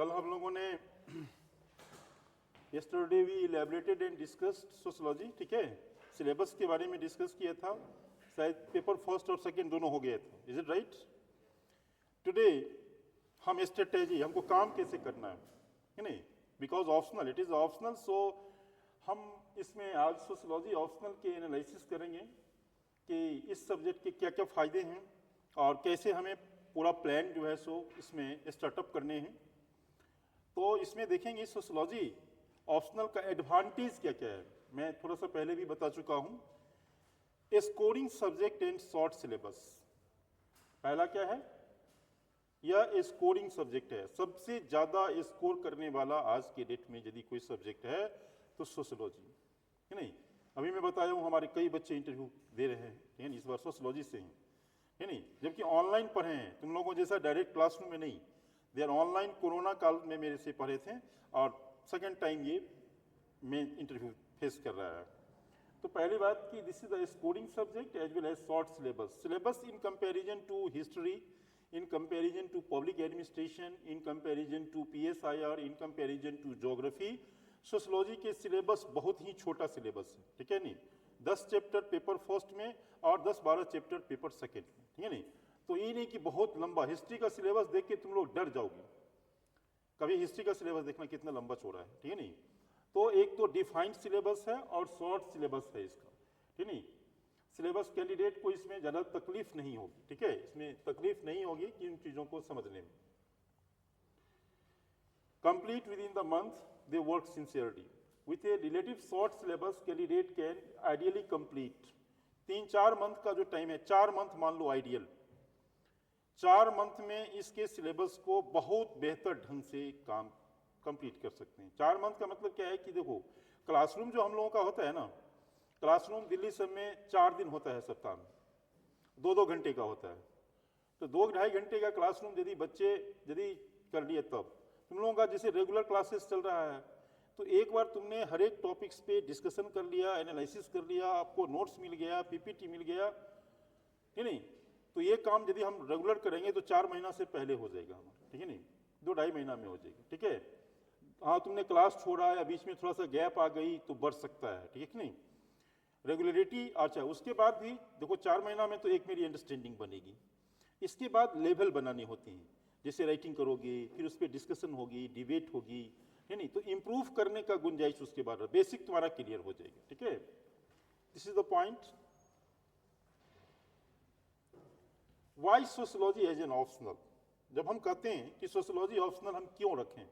कल हम लोगों ने yesterday we elaborated and discussed sociology, ठीक है, सिलेबस के बारे में डिस्कस किया था, शायद पेपर फर्स्ट और सेकंड दोनों हो गया था, इज इट राइट? टुडे हम स्ट्रेटेजी, हमको काम कैसे करना है नहीं, because optional, it is optional, so हम इसमें आज सोशियोलॉजी ऑप्शनल के एनालिसिस करेंगे कि इस सब्जेक्ट के क्या क्या फायदे हैं और कैसे हमें पूरा प्लान जो है सो इसमें स्टार्टअप करने हैं। तो इसमें देखेंगे सोशियोलॉजी ऑप्शनल का एडवांटेज क्या क्या है। मैं थोड़ा सा पहले भी बता चुका हूं, scoring subject and short syllabus. पहला क्या है, यह स्कोरिंग सब्जेक्ट है, सबसे ज्यादा स्कोर करने वाला आज के डेट में यदि कोई सब्जेक्ट है तो सोशियोलॉजी है नहीं। अभी मैं बताया हूं हमारे कई बच्चे इंटरव्यू दे रहे हैं, ठीक है, इस बार सोशियोलॉजी से हैं, है नहीं, जबकि ऑनलाइन पढ़े हैं, तुम लोगों जैसा डायरेक्ट क्लासरूम में नहीं, दे आर ऑनलाइन। कोरोना काल में मेरे से पढ़े थे और सेकेंड टाइम ये मैं इंटरव्यू फेस कर रहा है। तो पहली बात कि this is the scoring subject as well as short syllabus. Syllabus in comparison to history, in comparison to public administration, in comparison to PSIR, in comparison to geography, sociology के syllabus बहुत ही छोटा सिलेबस है, ठीक है नहीं, 10 chapter paper first में और 10-12 chapter paper second में, ठीक है नहीं। तो ये नहीं कि बहुत लंबा, हिस्ट्री का सिलेबस देख के तुम लोग डर जाओगे, कभी हिस्ट्री का सिलेबस देखना कितना लंबा चौड़ा है, ठीक है नहीं। तो एक तो डिफाइंड सिलेबस है और शॉर्ट सिलेबस है इसका, ठीक है नहीं। सिलेबस कैंडिडेट को इसमें ज़्यादा तकलीफ नहीं होगी, ठीक है, इसमें तकलीफ नहीं होगी कि इन चीज़ों को समझने में। Complete with in the month they work sincerely with a relative short syllabus. Candidate can ideally complete 3-4 month का जो टाइम है, 4 मंथ मान लो आइडियल, 4 मंथ में इसके सिलेबस को बहुत बेहतर ढंग से काम कंप्लीट कर सकते हैं। 4 मंथ का मतलब क्या है कि देखो, क्लासरूम जो हम लोगों का होता है ना, क्लासरूम दिल्ली सब में 4 दिन होता है सप्ताह में, 2-2 घंटे का होता है। तो 2-2.5 घंटे का क्लासरूम यदि बच्चे यदि कर लिए, तब तुम लोगों का जैसे रेगुलर क्लासेस चल रहा है, तो एक बार तुमने हर एक टॉपिक्स पे डिस्कशन कर लिया, एनालिसिस कर लिया, आपको नोट्स मिल गया, पीपीटी मिल गया, ठीक नहीं। तो ये काम यदि हम रेगुलर करेंगे तो 4 महीना से पहले हो जाएगा हमारा, ठीक है नहीं, 2-2.5 महीना में हो जाएगी, ठीक है। हाँ, तुमने क्लास छोड़ा या बीच में थोड़ा सा गैप आ गई तो बढ़ सकता है, ठीक है नहीं, रेगुलरिटी। अच्छा, उसके बाद भी देखो 4 महीना में तो एक मेरी अंडरस्टैंडिंग बनेगी, इसके बाद लेवल बनानी होती हैं, जैसे राइटिंग करोगे, फिर उस पर डिस्कशन होगी, डिबेट होगी, है नहीं, तो इंप्रूव करने का गुंजाइश उसके बाद, बेसिक तुम्हारा क्लियर हो जाएगा, ठीक है। This is the point. Why sociology as an optional. जब हम कहते हैं कि सोशियोलॉजी ऑप्शनल हम क्यों रखें,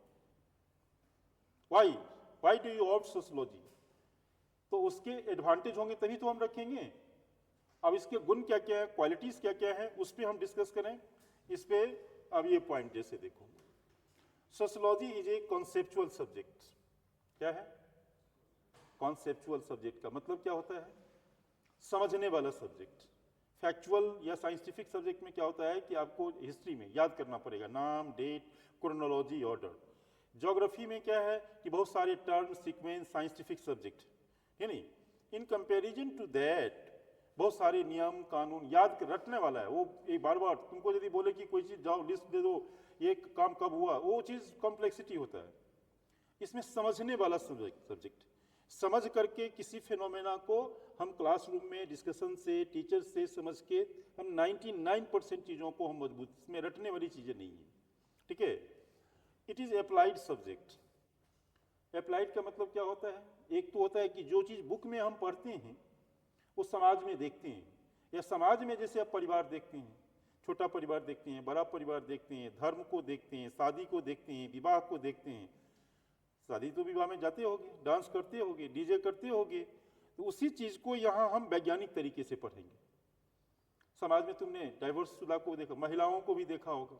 why do you opt sociology, तो उसके एडवांटेज होंगे तभी तो हम रखेंगे। अब इसके गुण क्या क्या है, क्वालिटीज क्या क्या है, उस पर हम डिस्कस करें इस पे। अब ये पॉइंट जैसे देखो, sociology is A conceptual subject. क्या है कॉन्सेप्चुअल सब्जेक्ट का मतलब क्या होता है, समझने वाला सब्जेक्ट। फैक्चुअल या साइंटिफिक सब्जेक्ट में क्या होता है कि आपको हिस्ट्री में याद करना पड़ेगा, नाम, डेट, क्रोनोलॉजी, ऑर्डर। ज्योग्राफी में क्या है कि बहुत सारे टर्म, सीक्वेंस, साइंटिफिक सब्जेक्ट है नहीं। इन कंपैरिजन टू दैट बहुत सारे नियम कानून याद रटने वाला है वो, एक बार बार तुमको यदि बोले कि कोई चीज जाओ लिस्ट दे दो, ये काम कब हुआ, वो चीज कॉम्प्लेक्सिटी होता है। इसमें समझने वाला सब्जेक्ट, समझ करके किसी फिनोमेना को हम क्लासरूम में डिस्कशन से, टीचर से समझ के हम 99% चीजों को हम मजबूत, इसमें रटने वाली चीजें नहीं है, ठीक है। It is applied subject. Applied का मतलब क्या होता है, एक तो होता है कि जो चीज बुक में हम पढ़ते हैं वो समाज में देखते हैं, या समाज में जैसे आप परिवार देखते हैं, छोटा परिवार देखते हैं, बड़ा परिवार देखते हैं, धर्म को देखते हैं, शादी को देखते हैं, विवाह को देखते हैं। शादी तो विवाह में जाते होगे, डांस करते होगे, डीजे करते होगे, तो उसी चीज को यहाँ हम वैज्ञानिक तरीके से पढ़ेंगे। समाज में तुमने डाइवर्सुला को देखा, महिलाओं को भी देखा होगा,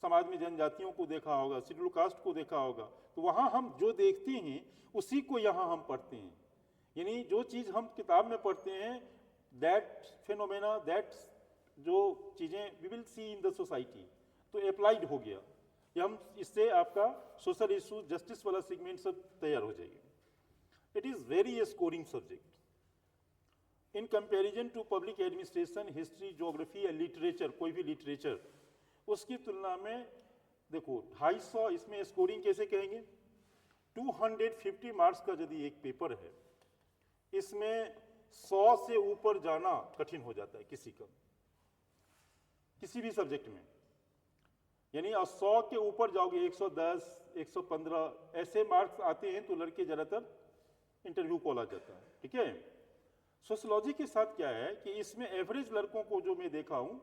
समाज में जनजातियों को देखा होगा, शेड्यूल कास्ट को देखा होगा, तो वहां हम जो देखते हैं उसी को यहाँ हम पढ़ते हैं। यानी जो चीज हम किताब में पढ़ते हैं, दैट फिनोमेना, दैट जो चीजें we will see in the society, तो अप्लाइड हो गया। या हम इससे आपका सोशल इशू, जस्टिस वाला सेगमेंट सब तैयार हो जाएगी। It is very scoring subject in comparison to public administration, history, geography या लिटरेचर, कोई भी लिटरेचर, उसकी तुलना में देखो 250 इसमें स्कोरिंग कैसे कहेंगे, 250 मार्क्स का यदि एक पेपर है, इसमें 100 से ऊपर जाना कठिन हो जाता है किसी भी सब्जेक्ट में। यानी 100 के ऊपर जाओगे, 110, 115 ऐसे मार्क्स आते हैं तो लड़के ज्यादातर इंटरव्यू कॉल आ जाता है, ठीक है। सोशियोलॉजी के साथ क्या है कि इसमें एवरेज लड़कों को जो मैं देखा हूं,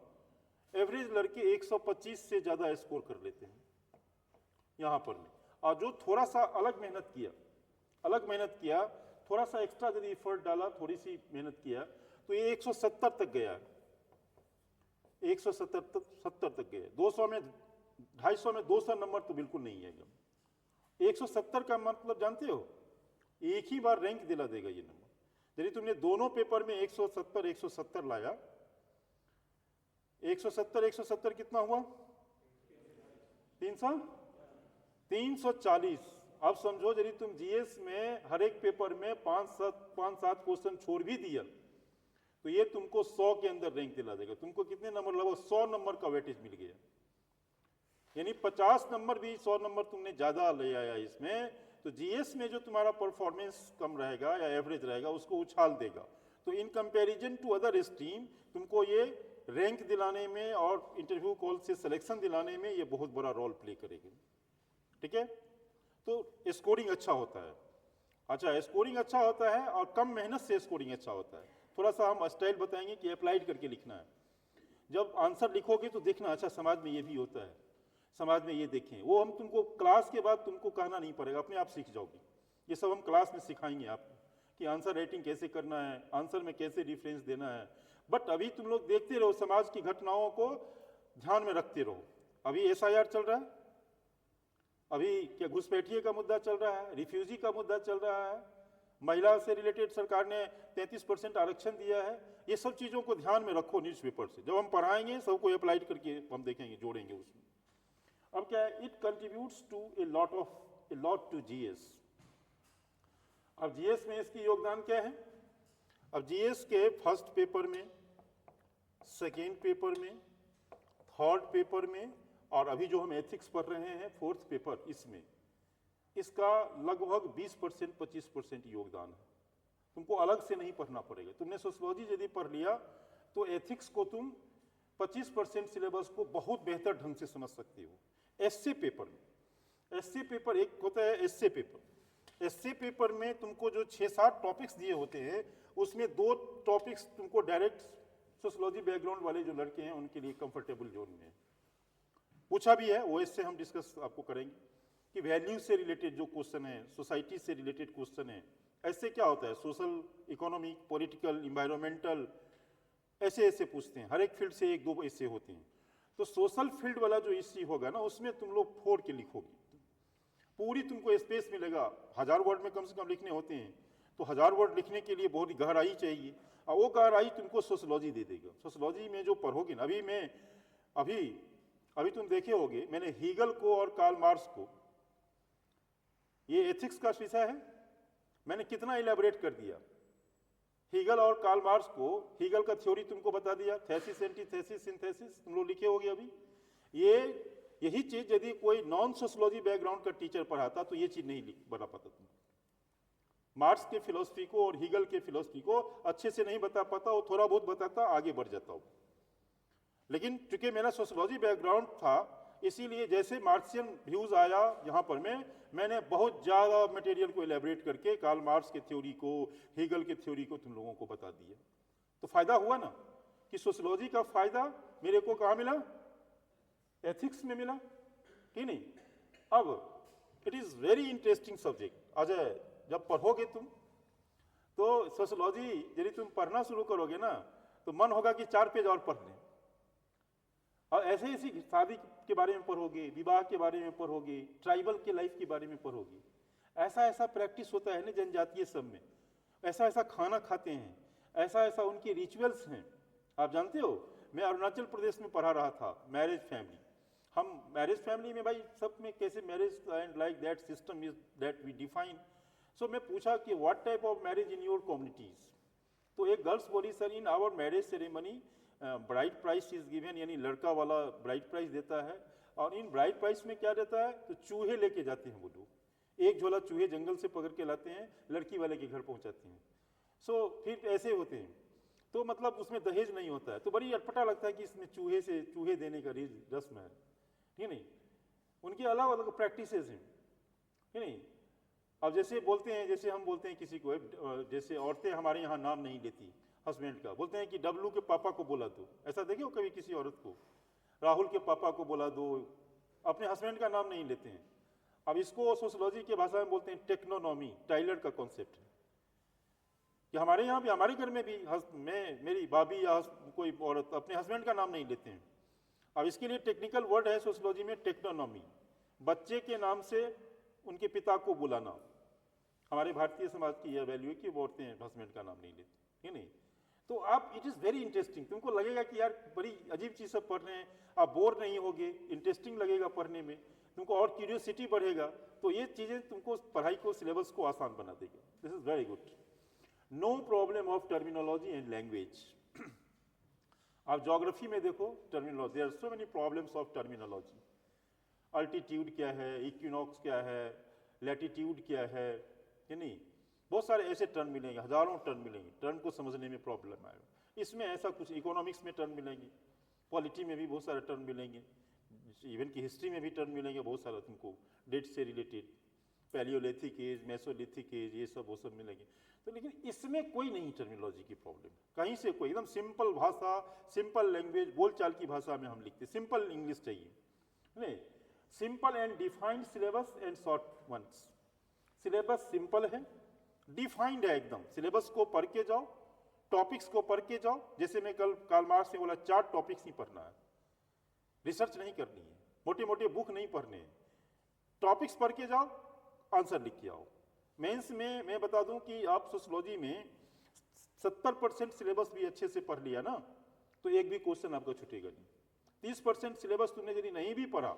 एवरेज लड़के 125 से ज्यादा स्कोर कर लेते हैं यहां पर में। और जो थोड़ा सा अलग मेहनत किया, थोड़ा सा एक्स्ट्रा यदि एफर्ट डाला, थोड़ी सी मेहनत किया, तो ये 170 तक गया है, 170 तक गया। 200 में 250 में 200 नंबर तो बिल्कुल नहीं है। 170 का मतलब जानते हो, एक ही बार रैंक दिला देगा ये नंबर। यदि तुमने दोनों पेपर में 170 लाया, 170 कितना हुआ, 340। अब समझो यदि तुम जीएस में हर एक पेपर में 5-7 क्वेश्चन छोड़ भी दिया, तो ये तुमको 100 के अंदर रैंक दिला देगा। तुमको कितने नंबर लगा, 100 नंबर का वेटेज मिल गया। यानी 50 नंबर भी 100 नंबर तुमने ज्यादा ले आया इसमें, तो जीएस में जो तुम्हारा परफॉर्मेंस कम रहेगा या एवरेज रहेगा उसको उछाल देगा। तो in comparison to other stream तुमको ये रैंक दिलाने में और इंटरव्यू कॉल से सिलेक्शन दिलाने में ये बहुत बड़ा रोल प्ले करेगी, ठीक है। तो स्कोरिंग अच्छा होता है। अच्छा, स्कोरिंग अच्छा होता है और कम मेहनत से स्कोरिंग अच्छा होता है। थोड़ा सा हम स्टाइल बताएंगे कि अप्लाइड करके लिखना है। जब आंसर लिखोगे तो देखना, अच्छा समाज में ये भी होता है, समाज में ये देखें। वो हम तुमको क्लास के बाद तुमको कहना नहीं पड़ेगा, अपने आप सीख जाओगे। ये सब हम क्लास में सिखाएंगे आपको कि आंसर राइटिंग कैसे करना है, आंसर में कैसे रेफरेंस देना है। बट अभी तुम लोग देखते रहो, समाज की घटनाओं को ध्यान में रखते रहो। अभी एसआईआर चल रहा है, अभी क्या घुसपैठिए का मुद्दा चल रहा है, रिफ्यूजी का मुद्दा चल रहा है, महिला से रिलेटेड सरकार ने 33% आरक्षण दिया है। ये सब चीजों को ध्यान में रखो न्यूज़पेपर से। जब हम पढ़ाएंगे सबको अप्लाइड करके हम देखेंगे, जोड़ेंगे उसमें। अब क्या है, it contributes to a lot to GS. अब जीएस में इसकी योगदान क्या है। अब जीएस के फर्स्ट पेपर में, सेकेंड पेपर में, थर्ड पेपर में, और अभी जो हम एथिक्स पढ़ रहे हैं फोर्थ पेपर, इसमें इसका लगभग 20% 25% योगदान है। तुमको अलग से नहीं पढ़ना पड़ेगा। तुमने सोशियोलॉजी यदि पढ़ लिया तो एथिक्स को तुम 25% सिलेबस को बहुत बेहतर ढंग से समझ सकते हो। एसए पेपर में, एसए पेपर एक होता है एसए पेपर। एसए पेपर में तुमको जो 6-7 टॉपिक्स दिए होते हैं, उसमें 2 टॉपिक्स तुमको डायरेक्ट सोशियोलॉजी बैकग्राउंड वाले जो लड़के हैं उनके लिए कंफर्टेबल जोन में पूछा भी है। वो इससे हम डिस्कस आपको करेंगे कि वैल्यू से रिलेटेड जो क्वेश्चन है, सोसाइटी से रिलेटेड क्वेश्चन है, ऐसे क्या होता है, सोशल, इकोनॉमिक, पॉलिटिकल, इन्वायरमेंटल, ऐसे पूछते हैं। हर एक फील्ड से 1-2 ऐसे होते हैं। तो सोशल फील्ड वाला जो इश्यू होगा ना, उसमें तुम लोग फोड़ के लिखोगे, पूरी तुमको स्पेस मिलेगा। 1000 वर्ड में कम से कम लिखने होते हैं, तो 1000 वर्ड लिखने के लिए बहुत गहराई चाहिए, और वो गहराई तुमको सोशियोलॉजी दे देगा। सोशियोलॉजी में जो पढ़ोगे ना, अभी तुम देखे होगे, मैंने हीगल को और कार्ल मार्क्स को, ये एथिक्स का विषय है, मैंने कितना इलेबोरेट कर दिया। हीगल और कार्ल मार्क्स को, हीगल का थ्योरी तुमको बता दिया, थेसिस, एंटीथेसिस, सिंथेसिस, तुम लोग लिखे होगे अभी। यही चीज यदि कोई नॉन सोशियोलॉजी बैकग्राउंड का टीचर पढ़ाता तो ये चीज नहीं बता पाता। तुम मार्क्स के फिलोसफी को और हीगल के फिलोसफी को अच्छे से नहीं बता पाता, वो थोड़ा बहुत बताता, आगे बढ़ जाता हो। लेकिन चूंकि मेरा सोशियोलॉजी बैकग्राउंड था, इसीलिए जैसे मार्क्सियन व्यूज आया यहाँ पर मैंने बहुत ज्यादा मटेरियल को इलेबोरेट करके कार्ल मार्क्स के थ्योरी को, हीगल के थ्योरी को तुम लोगों को बता दिया। तो फायदा हुआ ना, कि सोशियोलॉजी का फायदा मेरे को कहाँ मिला, एथिक्स में मिला कि नहीं। अब it is very interesting subject. Ajay, जब पढ़ोगे तुम तो सोशियोलॉजी यदि तुम पढ़ना शुरू करोगे ना, तो मन होगा कि 4 पेज और पढ़ लें। और ऐसे ऐसी शादी के बारे में पढ़ोगे, विवाह के बारे में पढ़ोगे, ट्राइबल के लाइफ के बारे में पढ़ोगे। ऐसा प्रैक्टिस होता है ना जनजातीय सब में, ऐसा खाना खाते हैं, ऐसा उनके रिचुअल्स हैं। आप जानते हो, मैं अरुणाचल प्रदेश में पढ़ा रहा था मैरिज फैमिली। हम मैरिज फैमिली में भाई सब में कैसे marriage and like that system is that we define. So मैं पूछा कि what type of marriage in your communities. तो एक गर्ल्स बोली, sir in our marriage ceremony bride price is given, यानी लड़का वाला ब्राइट प्राइस देता है, और इन ब्राइट प्राइस में क्या रहता है, तो चूहे लेके जाते हैं वो लोग, एक झोला चूहे जंगल से पकड़ के लाते हैं, लड़की वाले के घर पहुंचाते हैं। सो फिर ऐसे होते हैं, तो मतलब उसमें दहेज नहीं होता है, तो बड़ी अटपटा लगता है कि इसमें चूहे देने का रस्म है, ठीक नहीं। उनके अलग अलग प्रैक्टिसेस हैं, ठीक नहीं। अब जैसे बोलते हैं, जैसे हम बोलते हैं किसी को, जैसे औरतें हमारे यहाँ नाम नहीं लेती हस्बैंड का, बोलते हैं कि डब्लू के पापा को बोला दो, ऐसा देखे हो कभी किसी औरत को, राहुल के पापा को बोला दो, अपने हस्बैंड का नाम नहीं लेते हैं। अब इसको सोशियोलॉजी के भाषा में बोलते हैं टेक्नोनॉमी, टाइलर का कॉन्सेप्ट है कि हमारे यहाँ भी, हमारे घर में भी मेरी भाभी या कोई औरत अपने हस्बैंड का नाम नहीं लेते हैं। अब इसके लिए टेक्निकल वर्ड है सोशियोलॉजी में टेक्नोनॉमी, बच्चे के नाम से उनके पिता को बुलाना। हमारे भारतीय समाज की यह वैल्यू है कि वो औरतें हस्बैंड का नाम नहीं लेती, ठीक नहीं। तो आप, इट इज़ वेरी इंटरेस्टिंग, तुमको लगेगा कि यार बड़ी अजीब चीज़ सब पढ़ रहे हैं, आप बोर नहीं होगे, इंटरेस्टिंग लगेगा पढ़ने में, तुमको और क्यूरियोसिटी बढ़ेगा, तो ये चीज़ें तुमको पढ़ाई को, सिलेबस को आसान बना देगा। This is very good. No problem of terminology and language. आप ज्योग्राफी में देखो terminology, there are so many problems of terminology. Altitude क्या है, इक्विनॉक्स क्या है, लैटिट्यूड क्या है, कि नहीं, बहुत सारे ऐसे टर्म मिलेंगे, हजारों टर्म मिलेंगे, टर्म को समझने में प्रॉब्लम आएगा। इसमें ऐसा कुछ, इकोनॉमिक्स में टर्म मिलेंगे, पॉलिटी में भी बहुत सारे टर्म मिलेंगे, इवन की हिस्ट्री में भी टर्म मिलेंगे बहुत सारा तुमको, डेट से related, palaeolithic age, mesolithic age, ये सब वो सब मिलेंगे। तो लेकिन इसमें कोई नहीं टर्मिनोलॉजी की प्रॉब्लम, कहीं से कोई, एकदम सिंपल भाषा, सिंपल लैंग्वेज, बोलचाल की भाषा में हम लिखते, सिंपल इंग्लिश चाहिए, नहीं, simple and defined syllabus and short ones. Syllabus simple है, डिफाइंड है एकदम, सिलेबस को पढ़ के जाओ, टॉपिक्स को पढ़ के जाओ, जैसे मैं कल कार्ल मार्क्स ने बोला 4 टॉपिक्स ही पढ़ना है, रिसर्च नहीं करनी है, मोटे मोटे बुक नहीं पढ़ने हैं, टॉपिक्स पढ़ के जाओ, आंसर लिख के आओ। मेंस में मैं बता दूं कि आप सोशियोलॉजी में 70% सिलेबस भी अच्छे से पढ़ लिया ना, तो एक भी क्वेश्चन आपका छूटेगा नहीं। 30% सिलेबस तुमने यदि नहीं भी पढ़ा,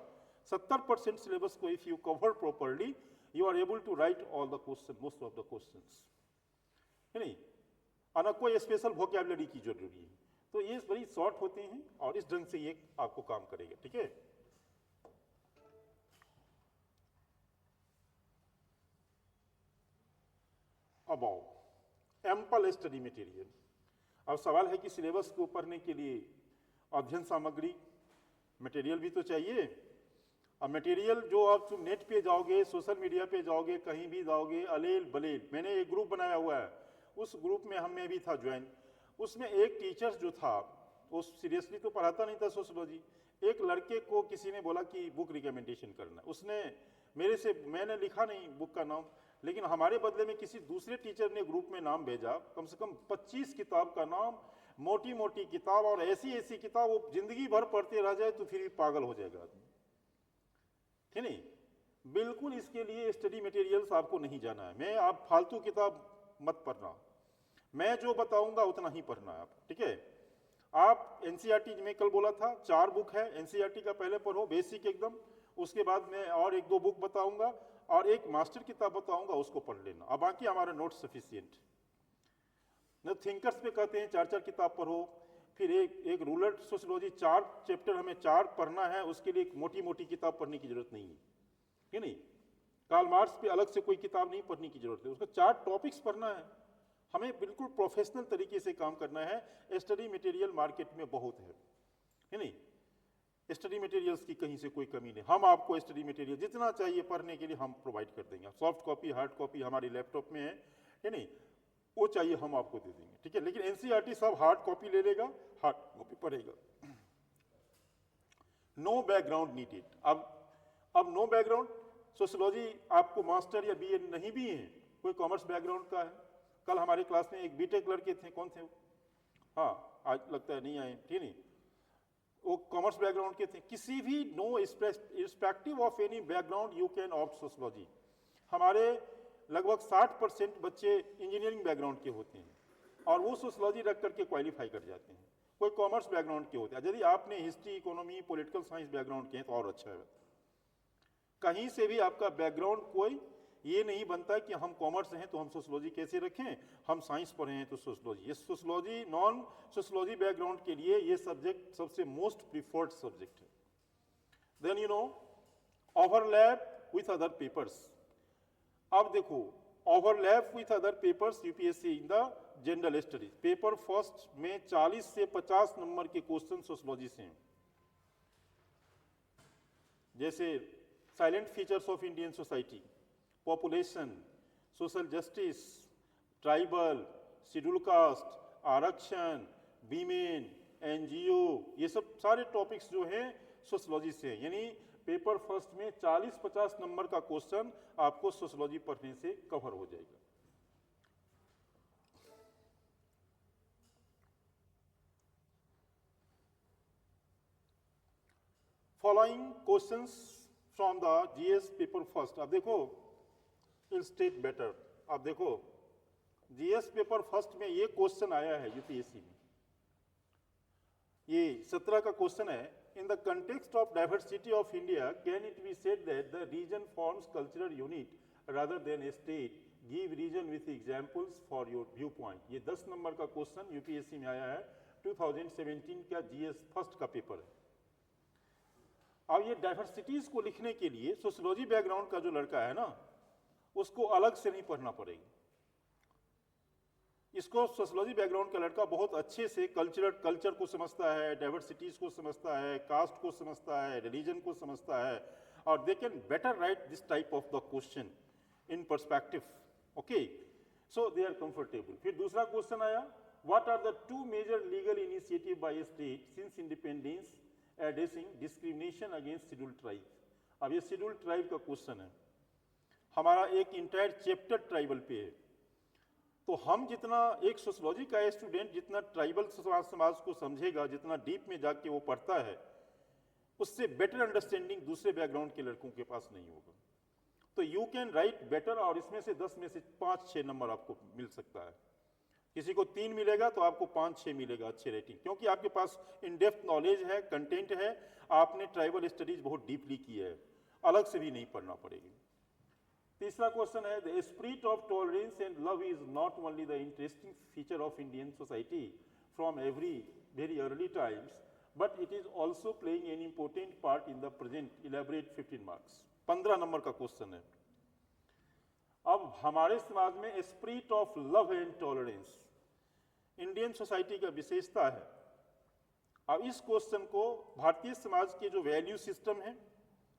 70% सिलेबस को if you cover properly, you are able to write all the questions, most of the questions, है नहीं, और कोई स्पेशल वोकैबुलरी की जरूरी है। तो ये बड़ी शॉर्ट होते हैं और इस ढंग से ये आपको काम करेगा, ठीक है। About ample study material. अब सवाल है कि सिलेबस को पढ़ने के लिए अध्ययन सामग्री, मटेरियल भी तो चाहिए। अब मटेरियल जो आप तुम नेट पे जाओगे, सोशल मीडिया पे जाओगे, कहीं भी जाओगे, अलेल बलेल, मैंने एक ग्रुप बनाया हुआ है, उस ग्रुप में मैं भी था ज्वाइन। उसमें एक टीचर जो था वो सीरियसली तो पढ़ाता नहीं था सोशियोलॉजी, एक लड़के को किसी ने बोला कि बुक रिकमेंडेशन करना, उसने मेरे से, मैंने लिखा नहीं बुक का नाम, लेकिन हमारे बदले में किसी दूसरे टीचर ने ग्रुप में नाम भेजा, कम से कम 25 किताब का नाम, मोटी मोटी किताब, और ऐसी ऐसी किताब वो जिंदगी भर पढ़ते रह जाए तो फिर भी पागल हो जाएगा आदमी, ठीक नहीं। बिल्कुल इसके लिए स्टडी मटेरियल्स आपको नहीं जाना है, मैं आप फालतू किताब मत पढ़ना, मैं जो बताऊंगा उतना ही पढ़ना है आप, ठीक है। आप एनसीईआरटी में कल बोला था 4 बुक है, एनसीईआरटी का पहले पढ़ो बेसिक एकदम, उसके बाद मैं और 1-2 बुक बताऊंगा और एक मास्टर किताब बताऊंगा, उसको पढ़ लेना, अब बाकी हमारा नोट सफिशियंट। न थिंकर्स पे कहते हैं 4-4 किताब पढ़ो, फिर एक रूरल सोशियोलॉजी 4 चैप्टर हमें 4 पढ़ना है, उसके लिए एक मोटी मोटी किताब पढ़ने की जरूरत नहीं है, ठीक नहीं। कार्ल मार्क्स पे अलग से कोई किताब नहीं पढ़ने की जरूरत है, उसका 4 टॉपिक्स पढ़ना है, हमें बिल्कुल प्रोफेशनल तरीके से काम करना है। स्टडी मटेरियल मार्केट में बहुत है नहीं, स्टडी मटेरियल्स की कहीं से कोई कमी नहीं, हम आपको स्टडी मटेरियल जितना चाहिए पढ़ने के लिए हम प्रोवाइड कर देंगे। सॉफ्ट कॉपी, हार्ड कॉपी हमारे लैपटॉप में है नहीं, वो चाहिए हम आपको दे देंगे, ठीक है। लेकिन एनसीईआरटी सब हार्ड कॉपी ले लेगा, हार्ड कॉपी पढ़ेगा। No background needed. अब नो बैकग्राउंड, सोशियोलॉजी आपको मास्टर या बीए नहीं भी है, कोई कॉमर्स बैकग्राउंड का है, कल हमारे क्लास में एक बीटेक लड़के थे, कौन थे वो, हाँ आज लगता है नहीं आए, ठीक नहीं, वो कॉमर्स बैकग्राउंड के थे। किसी भी, no irrespective of any background you can opt sociology. हमारे लगभग 60% बच्चे इंजीनियरिंग बैकग्राउंड के होते हैं और वो सोशियोलॉजी रख करके क्वालिफाई कर जाते हैं, कोई कॉमर्स बैकग्राउंड के होते हैं। यदि आपने history, economy, political science background के हैं तो और अच्छा है। कहीं से भी आपका बैकग्राउंड कोई ये नहीं बनता कि हम कॉमर्स हैं तो हम सोशलॉजी कैसे रखें, हम साइंस पढ़े हैं तो सोशलॉजी। ये सोशलॉजी, नॉन सोशलॉजी बैकग्राउंड के लिए ये सब्जेक्ट सबसे मोस्ट प्रिफर्ड सब्जेक्ट है। Then you know overlap with other papers. अब देखो overlap with other papers UPSC in the general studies. Paper first में 40 से 50 नंबर के क्वेश्चन सोशलॉजी से हैं, जैसे salient features of Indian society, population, social justice, tribal, schedule caste, आरक्षण, women, NGO, ये सब सारे टॉपिक्स जो हैं सोशलॉजी से हैं। यानी पेपर फर्स्ट में 40-50 नंबर का क्वेश्चन आपको सोशलॉजी पढ़ने से कवर हो जाएगा। Following questions from the GS paper first. अब देखो इल स्टेट बेटर। अब देखो जीएस पेपर फर्स्ट में ये क्वेश्चन आया है यूपीएससी में, ये 17 का क्वेश्चन है। In the context of diversity of India, can it be said that the region forms cultural unit rather than a state? Give region with examples for your viewpoint. ये 10 number का question UPSC में आया है, 2017 का GS first का paper है। अब ये डाइवर्सिटीज को लिखने के लिए सोशियोलॉजी बैकग्राउंड का जो लड़का है ना, उसको अलग से नहीं पढ़ना पड़ेगा। इसको सोशियोलॉजी बैकग्राउंड का लड़का बहुत अच्छे से कल्चर को समझता है, डाइवर्सिटीज को समझता है, कास्ट को समझता है, रिलीजन को समझता है, और they can better write this type of the question in perspective. Okay, so they are comfortable. फिर दूसरा क्वेश्चन आया, what are the 2 major legal initiative by a state since independence addressing discrimination against scheduled tribe. अब ये scheduled tribe का question है, हमारा एक entire chapter tribal पे है। तो हम जितना एक सोशियोलॉजी का स्टूडेंट जितना ट्राइबल समाज को समझेगा, जितना डीप में जाके वो पढ़ता है, उससे बेटर अंडरस्टैंडिंग दूसरे बैकग्राउंड के लड़कों के पास नहीं होगा। तो यू कैन राइट बेटर, और इसमें से 10 में से 5-6 नंबर आपको मिल सकता है। किसी को 3 मिलेगा तो आपको 5-6 मिलेगा अच्छे रेटिंग, क्योंकि आपके पास इन डेप्थ नॉलेज है, कंटेंट है, आपने ट्राइबल स्टडीज बहुत डीपली की है, अलग से भी नहीं पढ़ना पड़ेगी। तीसरा क्वेश्चन है, the spirit of tolerance and love is not only the interesting feature of Indian society from very early times, but it is also playing an important part in the present. Elaborate 15 marks. 15 number का question है। अब हमारे समाज में spirit of love and tolerance Indian society का विशेषता है। अब इस क्वेश्चन को भारतीय समाज के जो वैल्यू सिस्टम है,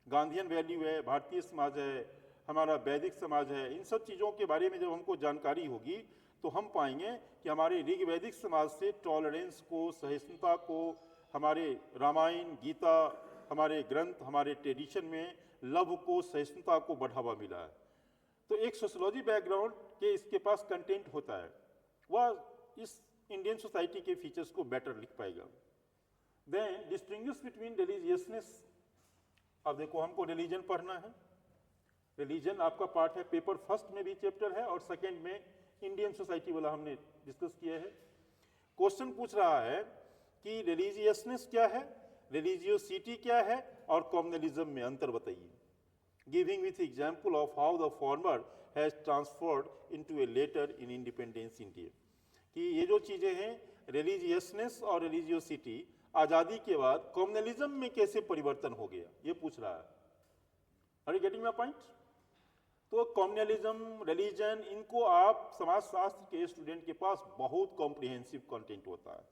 गांधीयन वैल्यू है, भारतीय समाज है, हमारा वैदिक समाज है, इन सब चीज़ों के बारे में जब हमको जानकारी होगी तो हम पाएंगे कि हमारे ऋग वैदिक समाज से टॉलरेंस को, सहिष्णुता को, हमारे रामायण, गीता, हमारे ग्रंथ, हमारे ट्रेडिशन में लव को, सहिष्णुता को बढ़ावा मिला है। तो एक सोशियोलॉजी बैकग्राउंड के इसके पास कंटेंट होता है, वह इस इंडियन सोसाइटी के फीचर्स को बेटर लिख पाएगा। Then distinguish between religiousness. अब देखो हमको रिलीजन पढ़ना है, रिलीजन आपका पार्ट है, पेपर फर्स्ट में भी चैप्टर है और सेकंड में इंडियन सोसाइटी वाला हमने डिस्कस किया है। क्वेश्चन पूछ रहा है कि रिलीजियसनेस क्या है, रिलीजियोसिटी क्या है, और कॉम्युनलिज्म में अंतर बताइए। Giving with example of how the former has transferred into a latter in independence India. कि ये जो चीजें हैं रिलीजियसनेस और रिलीजियोसिटी आजादी के बाद कॉम्युनलिज्म में कैसे परिवर्तन हो गया, ये पूछ रहा है। Are you getting my point? तो कॉम्युनलिज्म, रिलीजन, इनको आप समाजशास्त्र के स्टूडेंट के पास बहुत कॉम्प्रिहेंसिव कंटेंट होता है।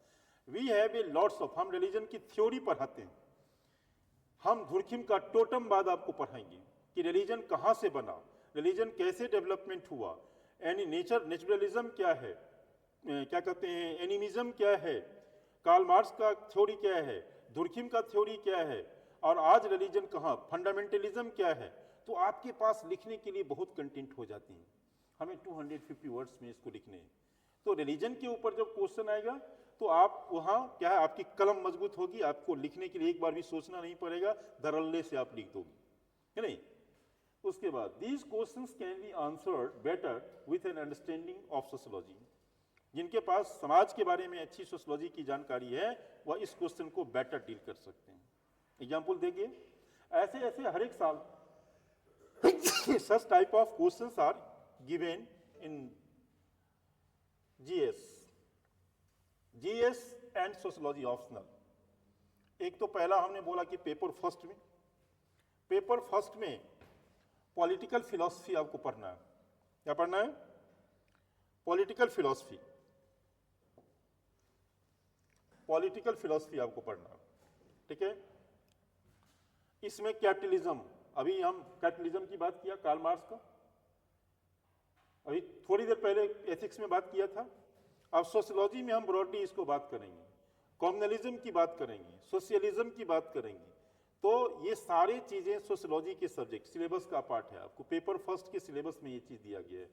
We have a lots of, हम रिलीजन की थ्योरी पढ़ाते हैं, हम धुरखिम का टोटमवाद आपको पढ़ाएंगे कि रिलीजन कहाँ से बना, रिलीजन कैसे डेवलपमेंट हुआ, नेचुरलिज्म क्या है, क्या कहते हैं, एनिमिज्म क्या है, कार्ल मार्क्स का थ्योरी क्या है, धुरखिम का थ्योरी क्या है, और आज रिलीजन कहाँ, फंडामेंटलिज्म क्या है। तो आपके पास लिखने के लिए बहुत कंटेंट हो जाती है। हमें 250 वर्ड्स में इसको लिखने हैं। तो रिलीजन के ऊपर जब क्वेश्चन आएगा तो आप वहाँ क्या है, आपकी कलम मजबूत होगी, आपको लिखने के लिए एक बार भी सोचना नहीं पड़ेगा, धड़ल्ले से आप लिख दोगे, है नहीं। उसके बाद these questions can be answered better with an understanding of sociology. जिनके पास समाज के बारे में अच्छी सोशियोलॉजी की जानकारी है वह इस क्वेश्चन को बेटर डील कर सकते हैं। एग्जाम्पल देखिए, ऐसे ऐसे हर एक साल Such type of questions are given in GS and sociology optional. एक तो पहला हमने बोला कि पेपर फर्स्ट में पॉलिटिकल फिलॉसफी आपको पढ़ना है। क्या पढ़ना है? पॉलिटिकल फिलॉसफी आपको पढ़ना है, ठीक है। इसमें कैपिटलिज्म, अभी हम कैपिटलिज्म की बात किया, कार्ल मार्क्स का, अभी थोड़ी देर पहले एथिक्स में बात किया था। अब सोशियोलॉजी में हम ब्रॉडली इसको बात करेंगे, कम्युनलिज्म की बात करेंगे, सोशलिज्म की बात करेंगे। तो ये सारी चीजें सोशियोलॉजी के सब्जेक्ट सिलेबस का पार्ट है। आपको पेपर फर्स्ट के सिलेबस में ये चीज दिया गया है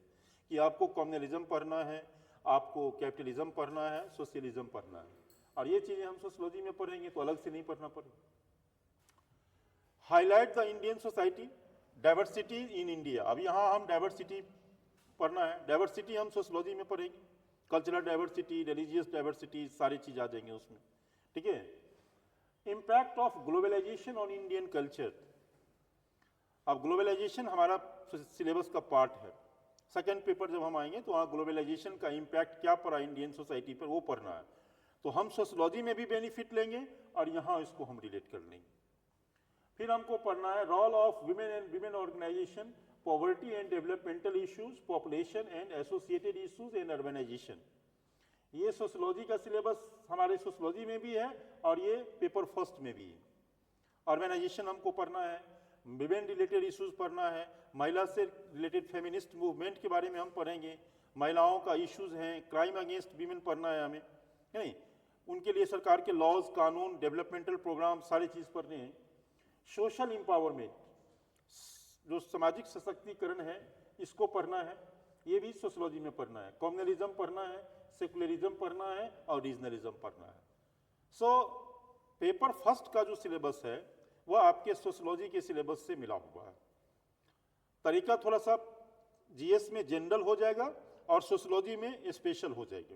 कि आपको कम्युनलिज्म पढ़ना है, आपको कैपिटलिज्म पढ़ना है, सोशलिज्म पढ़ना है, और ये चीजें हम सोशियोलॉजी में पढ़ेंगे तो अलग से नहीं पढ़ना पड़ेगा। Highlight the Indian society, diversity in India. अब यहाँ हम डाइवर्सिटी पढ़ना है, डाइवर्सिटी हम सोशियोलॉजी में पढ़ेंगे, कल्चरल डाइवर्सिटी, रिलीजियस डाइवर्सिटी, सारी चीज आ जाएंगे उसमें, ठीक है। Impact of globalisation on Indian culture. अब ग्लोबलाइजेशन हमारा सिलेबस का पार्ट है। सेकेंड पेपर जब हम आएंगे तो वहाँ ग्लोबलाइजेशन का इम्पैक्ट क्या पड़ा इंडियन सोसाइटी पर, वो पढ़ना है। तो हम सोशियोलॉजी में भी बेनिफिट लेंगे और यहाँ इसको हम रिलेट कर लेंगे। फिर हमको पढ़ना है role of women and women organisation, poverty and developmental issues, population and associated issues and urbanisation. ये सोशियोलॉजी का सिलेबस हमारे सोशियोलॉजी में भी है और ये पेपर फर्स्ट में भी है। ऑर्गेनाइजेशन हमको पढ़ना है, विमेन रिलेटेड इश्यूज पढ़ना है, महिला से रिलेटेड फेमिनिस्ट मूवमेंट के बारे में हम पढ़ेंगे, महिलाओं का इश्यूज हैं, क्राइम अगेंस्ट विमेन पढ़ना है हमें, नहीं, उनके लिए सरकार के लॉज, कानून, डेवलपमेंटल प्रोग्राम, सारी चीज पढ़ने हैं। सोशल एम्पावरमेंट, जो सामाजिक सशक्तिकरण है, इसको पढ़ना है, ये भी सोशियोलॉजी में पढ़ना है। कम्युनलिज्म पढ़ना है, सेकुलरिज्म पढ़ना है और रीजनलिज्म पढ़ना है। सो पेपर फर्स्ट का जो सिलेबस है वह आपके सोशियोलॉजी के सिलेबस से मिला हुआ है। तरीका थोड़ा सा जीएस में जनरल हो जाएगा और सोशियोलॉजी में स्पेशल हो जाएगा।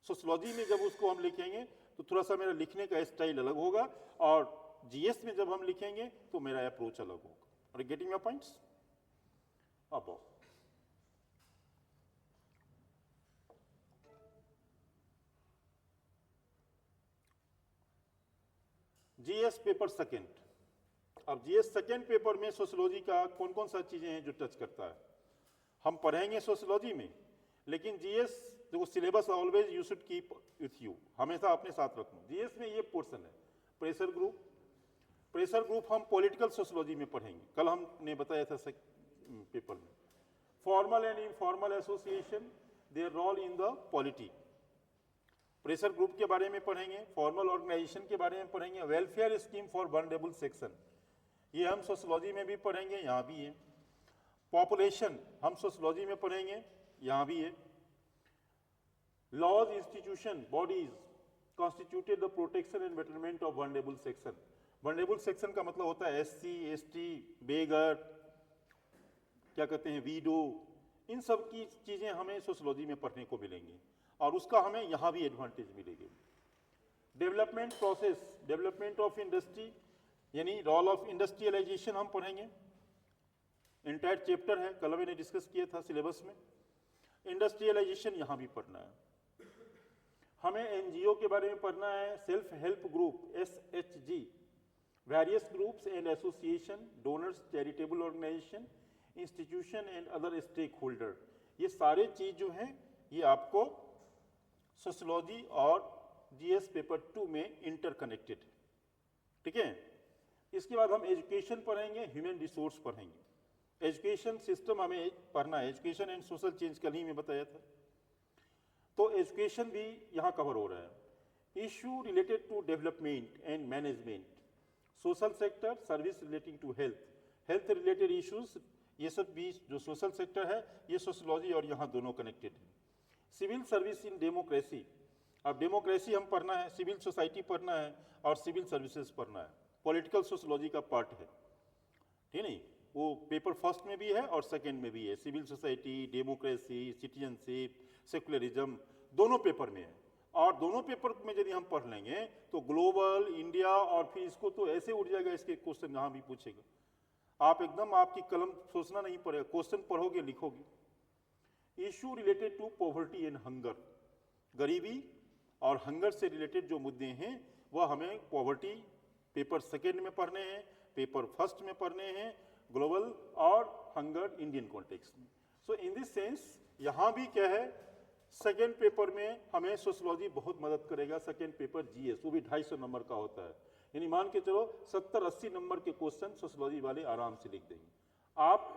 सोशियोलॉजी में जब उसको हम लिखेंगे तो थोड़ा सा मेरा लिखने का स्टाइल अलग होगा और जीएस में जब हम लिखेंगे तो मेरा अप्रोच अलग होगा। Are you getting my points? अब जीएस पेपर सेकेंड। अब जीएस सेकेंड पेपर में सोशियोलॉजी का कौन कौन सा चीजें हैं जो टच करता है, हम पढ़ेंगे सोशियोलॉजी में, लेकिन जीएस जो syllabus always you should keep with you, हमेशा अपने साथ रखना। जीएस में ये पोर्शन है प्रेशर ग्रुप। प्रेशर ग्रुप हम पॉलिटिकल सोशियोलॉजी में पढ़ेंगे, कल हमने बताया था पेपर में। Formal and informal association, their role in the polity, pressure group के बारे में पढ़ेंगे, फॉर्मल ऑर्गेनाइजेशन के बारे में पढ़ेंगे, welfare scheme for vulnerable section, ये हम सोशियोलॉजी में भी पढ़ेंगे, यहाँ भी है। पॉपुलेशन हम सोशियोलॉजी में पढ़ेंगे, यहाँ भी है। Laws, institution, bodies constituted the protection and betterment of vulnerable section. Vulnerable section का मतलब होता है एससी, एसटी, बेगर, क्या कहते हैं, वीडो, इन सब की चीजें हमें सोशियोलॉजी में पढ़ने को मिलेंगी और उसका हमें यहाँ भी एडवांटेज मिलेगी। Development process, development of industry यानी रोल ऑफ इंडस्ट्रियलाइजेशन हम पढ़ेंगे, इंटायर चैप्टर है, कल मैंने डिस्कस किया था सिलेबस में। इंडस्ट्रियलाइजेशन यहाँ भी पढ़ना है। हमें एनजीओ के बारे में पढ़ना है, self help group SHG, various groups and association, donors, charitable organisation, institution and other stakeholder. ये सारे चीज जो हैं ये आपको सोशियोलॉजी और जीएस पेपर 2 में इंटरकनेक्टेड है, ठीक है। इसके बाद हम एजुकेशन पढ़ेंगे, ह्यूमन रिसोर्स पढ़ेंगे। एजुकेशन सिस्टम हमें पढ़ना है, एजुकेशन एंड सोशल चेंज कल ही में बताया था, तो एजुकेशन भी यहाँ कवर हो रहा है। Issue related to development and management, social sector, service relating to health, health related issues, ये सब भी जो सोशल सेक्टर है ये सोशियोलॉजी और यहाँ दोनों कनेक्टेड है। सिविल सर्विस इन डेमोक्रेसी, अब डेमोक्रेसी हम पढ़ना है, सिविल सोसाइटी पढ़ना है और सिविल सर्विसेज पढ़ना है, पॉलिटिकल सोशियोलॉजी का पार्ट है, ठीक नहीं। वो पेपर फर्स्ट में भी है और सेकंड में भी है। Civil society, democracy, citizenship, secularism दोनों पेपर में है और दोनों पेपर में यदि हम पढ़ लेंगे तो ग्लोबल, इंडिया और फिर इसको तो ऐसे उठ जाएगा, इसके क्वेश्चन यहाँ भी पूछेगा। आप एकदम आपकी कलम सोचना नहीं पड़ेगा, क्वेश्चन पढ़ोगे लिखोगे। Issue related to poverty and hunger, गरीबी और हंगर से रिलेटेड जो मुद्दे हैं वह हमें पॉवर्टी पेपर सेकेंड में पढ़ने हैं, पेपर फर्स्ट में पढ़ने हैं, ग्लोबल और हंगर इंडियन कॉन्टेक्स्ट में। सो इन दिस सेंस यहाँ भी क्या है, सेकेंड पेपर में हमें सोशियोलॉजी बहुत मदद करेगा। सेकेंड पेपर जीएस, वो भी 250 नंबर का होता है, यानी मान के चलो 70-80 नंबर के क्वेश्चन सोशियोलॉजी वाले आराम से लिख देंगे। आप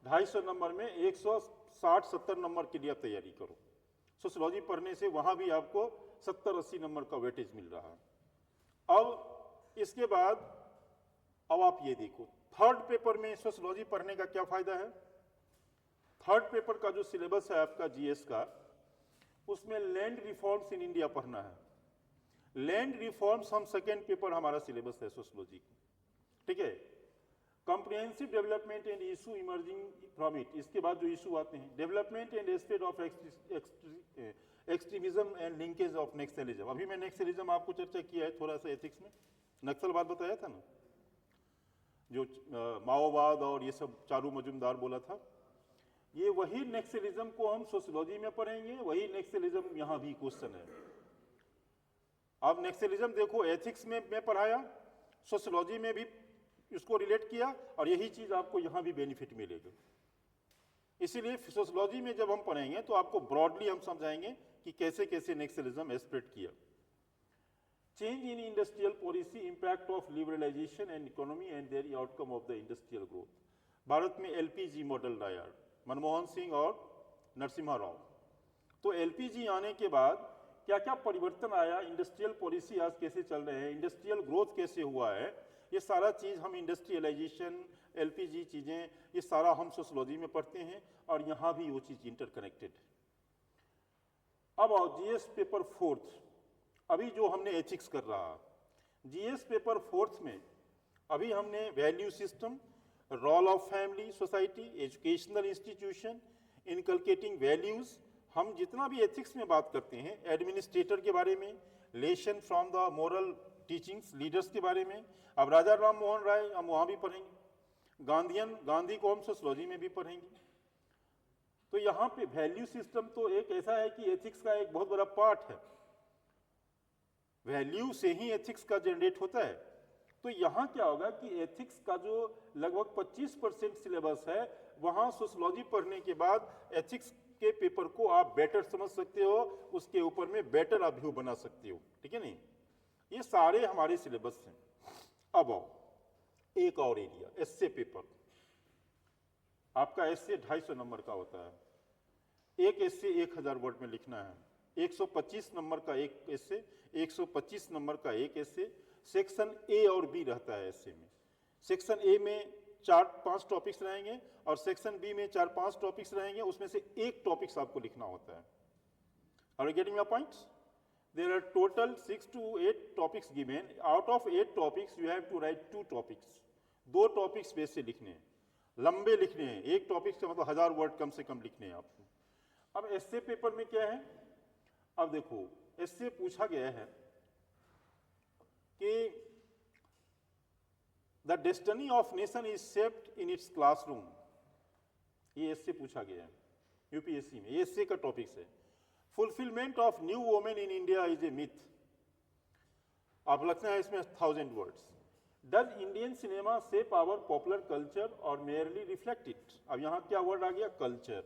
250 नंबर में 160-70 नंबर के लिए आप तैयारी करो। सोशियोलॉजी पढ़ने से वहां भी आपको 70-80 नंबर का वेटेज मिल रहा है। अब इसके बाद अब आप ये देखो, थर्ड पेपर में सोशियोलॉजी पढ़ने का क्या फायदा है। थर्ड पेपर का जो सिलेबस है आपका जीएस का, उसमें लैंड रिफॉर्म्स इन इंडिया पढ़ना है। लैंड रिफॉर्म्स हम सेकेंड पेपर हमारा सिलेबस है सोशियोलॉजी की, ठीक है। Comprehensive development and issue emerging from it, इसके बाद जो इशू आते हैं, development and aspect of extremism and linkage of Naxalism. अभी मैं नक्सलिज्म आपको चर्चा किया है थोड़ा सा एथिक्स में, नक्सलवाद बताया था ना, जो माओवाद और ये सब चारू मजुमदार बोला था, ये वही नक्सलिज्म को हम सोशियोलॉजी में पढ़ेंगे, वही नक्सलिज्म यहाँ भी क्वेश्चन है। अब नक्सलिज्म देखो एथिक्स में मैं पढ़ाया, सोशियोलॉजी में भी इसको रिलेट किया, और यही चीज आपको यहाँ भी बेनिफिट मिलेगा। इसीलिए सोशियोलॉजी में जब हम पढ़ेंगे तो आपको ब्रॉडली हम समझाएंगे कि कैसे कैसे नक्सलिज्म स्प्रेड किया। Change in industrial policy, impact of liberalisation and economy and their outcome of the industrial growth. Bharat में एलपीजी मॉडल लाया मनमोहन सिंह और नरसिम्हा राव। तो एलपीजी आने के बाद क्या क्या परिवर्तन आया, इंडस्ट्रियल पॉलिसी आज कैसे चल रहे हैं, इंडस्ट्रियल ग्रोथ कैसे हुआ है, ये सारा चीज हम इंडस्ट्रियलाइजेशन, एलपीजी चीजें, ये सारा हम सोशियोलॉजी में पढ़ते हैं, और यहाँ भी वो चीज इंटरकनेक्टेड है। अब आओ जीएस पेपर फोर्थ, अभी जो हमने एथिक्स कर रहा, जीएस पेपर फोर्थ में अभी हमने value system, role of family society, educational institution, inculcating values, हम जितना भी एथिक्स में बात करते हैं, एडमिनिस्ट्रेटर के बारे में, lesson from the moral teachings leaders के बारे में। अब राजा राम मोहन राय हम वहां भी पढ़ेंगे, गांधी को हम सोशियोलॉजी में भी पढ़ेंगे। तो यहाँ पे वैल्यू सिस्टम तो एक ऐसा है कि एथिक्स का एक बहुत बड़ा पार्ट है, वैल्यू से ही एथिक्स का जनरेट होता है। तो यहाँ क्या होगा कि एथिक्स का जो लगभग 25% सिलेबस है, वहां सोशियोलॉजी पढ़ने के बाद एथिक्स के पेपर को आप बेटर समझ सकते हो, उसके ऊपर में बेटर आप व्यू बना सकते हो, ठीक है नहीं। ये सारे हमारे सिलेबस हैं। अब आओ एक और एरिया, एस्से पेपर। आपका एस्से 250 नंबर का होता है, एक एस्से 1000 वर्ड में लिखना है, 125 नंबर का एक एस्से, 125 नंबर का एक एस्से। सेक्शन ए और बी रहता है एस्से में। सेक्शन ए में 4-5 टॉपिक्स रहेंगे और सेक्शन बी में 4-5 टॉपिक्स रहेंगे, उसमें से एक टॉपिक्स आपको लिखना होता है। Are you getting my points? There are total 6 to 8 topics given. Out of 8 topics, you have to write 2 topics. 2 topics base से लिखने हैं, लंबे लिखने हैं, एक टॉपिक से मतलब 1000 वर्ड कम से कम लिखने हैं आपको। अब एस्से पेपर में क्या है, अब देखो एस्से पूछा गया है कि the destiny of nation is shaped in its classroom. ये एस्से पूछा गया है यूपीएससी में, ये एस्से का टॉपिक्स है। Fulfilment of new women in India is a myth. आप लिखना है इसमें 1000 words. Does Indian cinema shape our popular culture और मेयरली रिफ्लेक्ट इट। अब यहां क्या वर्ड आ गया, कल्चर,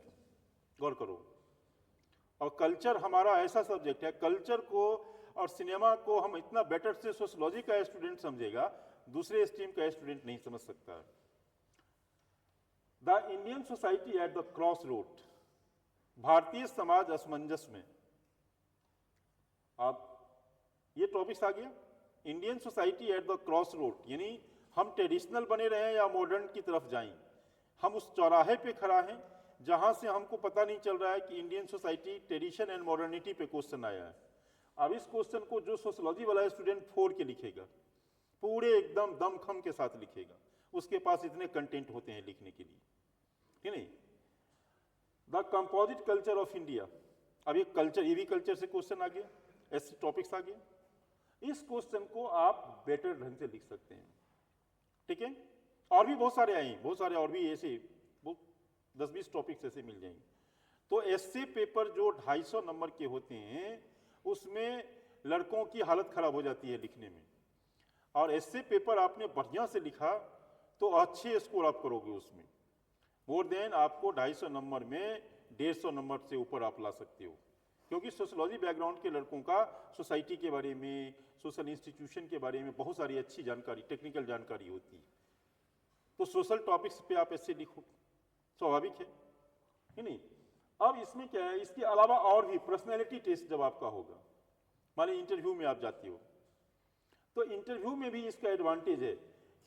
गौर करो। और कल्चर हमारा ऐसा सब्जेक्ट है, कल्चर को और सिनेमा को हम इतना बेटर से सोशियोलॉजी का स्टूडेंट समझेगा, दूसरे स्ट्रीम का स्टूडेंट नहीं समझ सकता। The Indian society at the cross road, Bharatiya Samaj असमंजस में। अब ये टॉपिक्स आ गया, Indian society at the cross road, यानी हम ट्रेडिशनल बने रहे या मॉडर्न की तरफ जाएं। हम उस चौराहे पे खड़ा हैं जहां से हमको पता नहीं चल रहा है कि Indian society tradition and modernity पे क्वेश्चन आया है। अब इस क्वेश्चन को जो सोशियोलॉजी वाला स्टूडेंट फोड़ के लिखेगा, पूरे एकदम दमखम के साथ लिखेगा, उसके पास इतने कंटेंट होते हैं लिखने के लिए, ठीक नहीं। The composite culture of India, अब ये कल्चर, ये भी कल्चर से क्वेश्चन आ गया, ऐसे टॉपिक्स आ गए। इस क्वेश्चन को आप बेटर ढंग से लिख सकते हैं, ठीक है। और भी बहुत सारे आए, बहुत सारे और भी ऐसे 10-20 टॉपिक्स ऐसे मिल जाएंगे। तो एस्से पेपर जो 250 नंबर के होते हैं उसमें लड़कों की हालत खराब हो जाती है लिखने में, और एस्से पेपर आपने बढ़िया से लिखा तो अच्छे स्कोर आप करोगे उसमें, मोर देन आपको 250 नंबर में 150 नंबर से ऊपर आप ला सकते हो, क्योंकि सोशलॉजी बैकग्राउंड के लड़कों का सोसाइटी के बारे में, सोशल इंस्टीट्यूशन के बारे में बहुत सारी अच्छी जानकारी, टेक्निकल जानकारी होती है। तो सोशल टॉपिक्स पे आप ऐसे लिखो, स्वाभाविक है नहीं। अब इसमें क्या है, इसके अलावा और भी पर्सनैलिटी टेस्ट जब आपका होगा, मान लीजिए इंटरव्यू में आप जाते हो, तो इंटरव्यू में भी इसका एडवांटेज है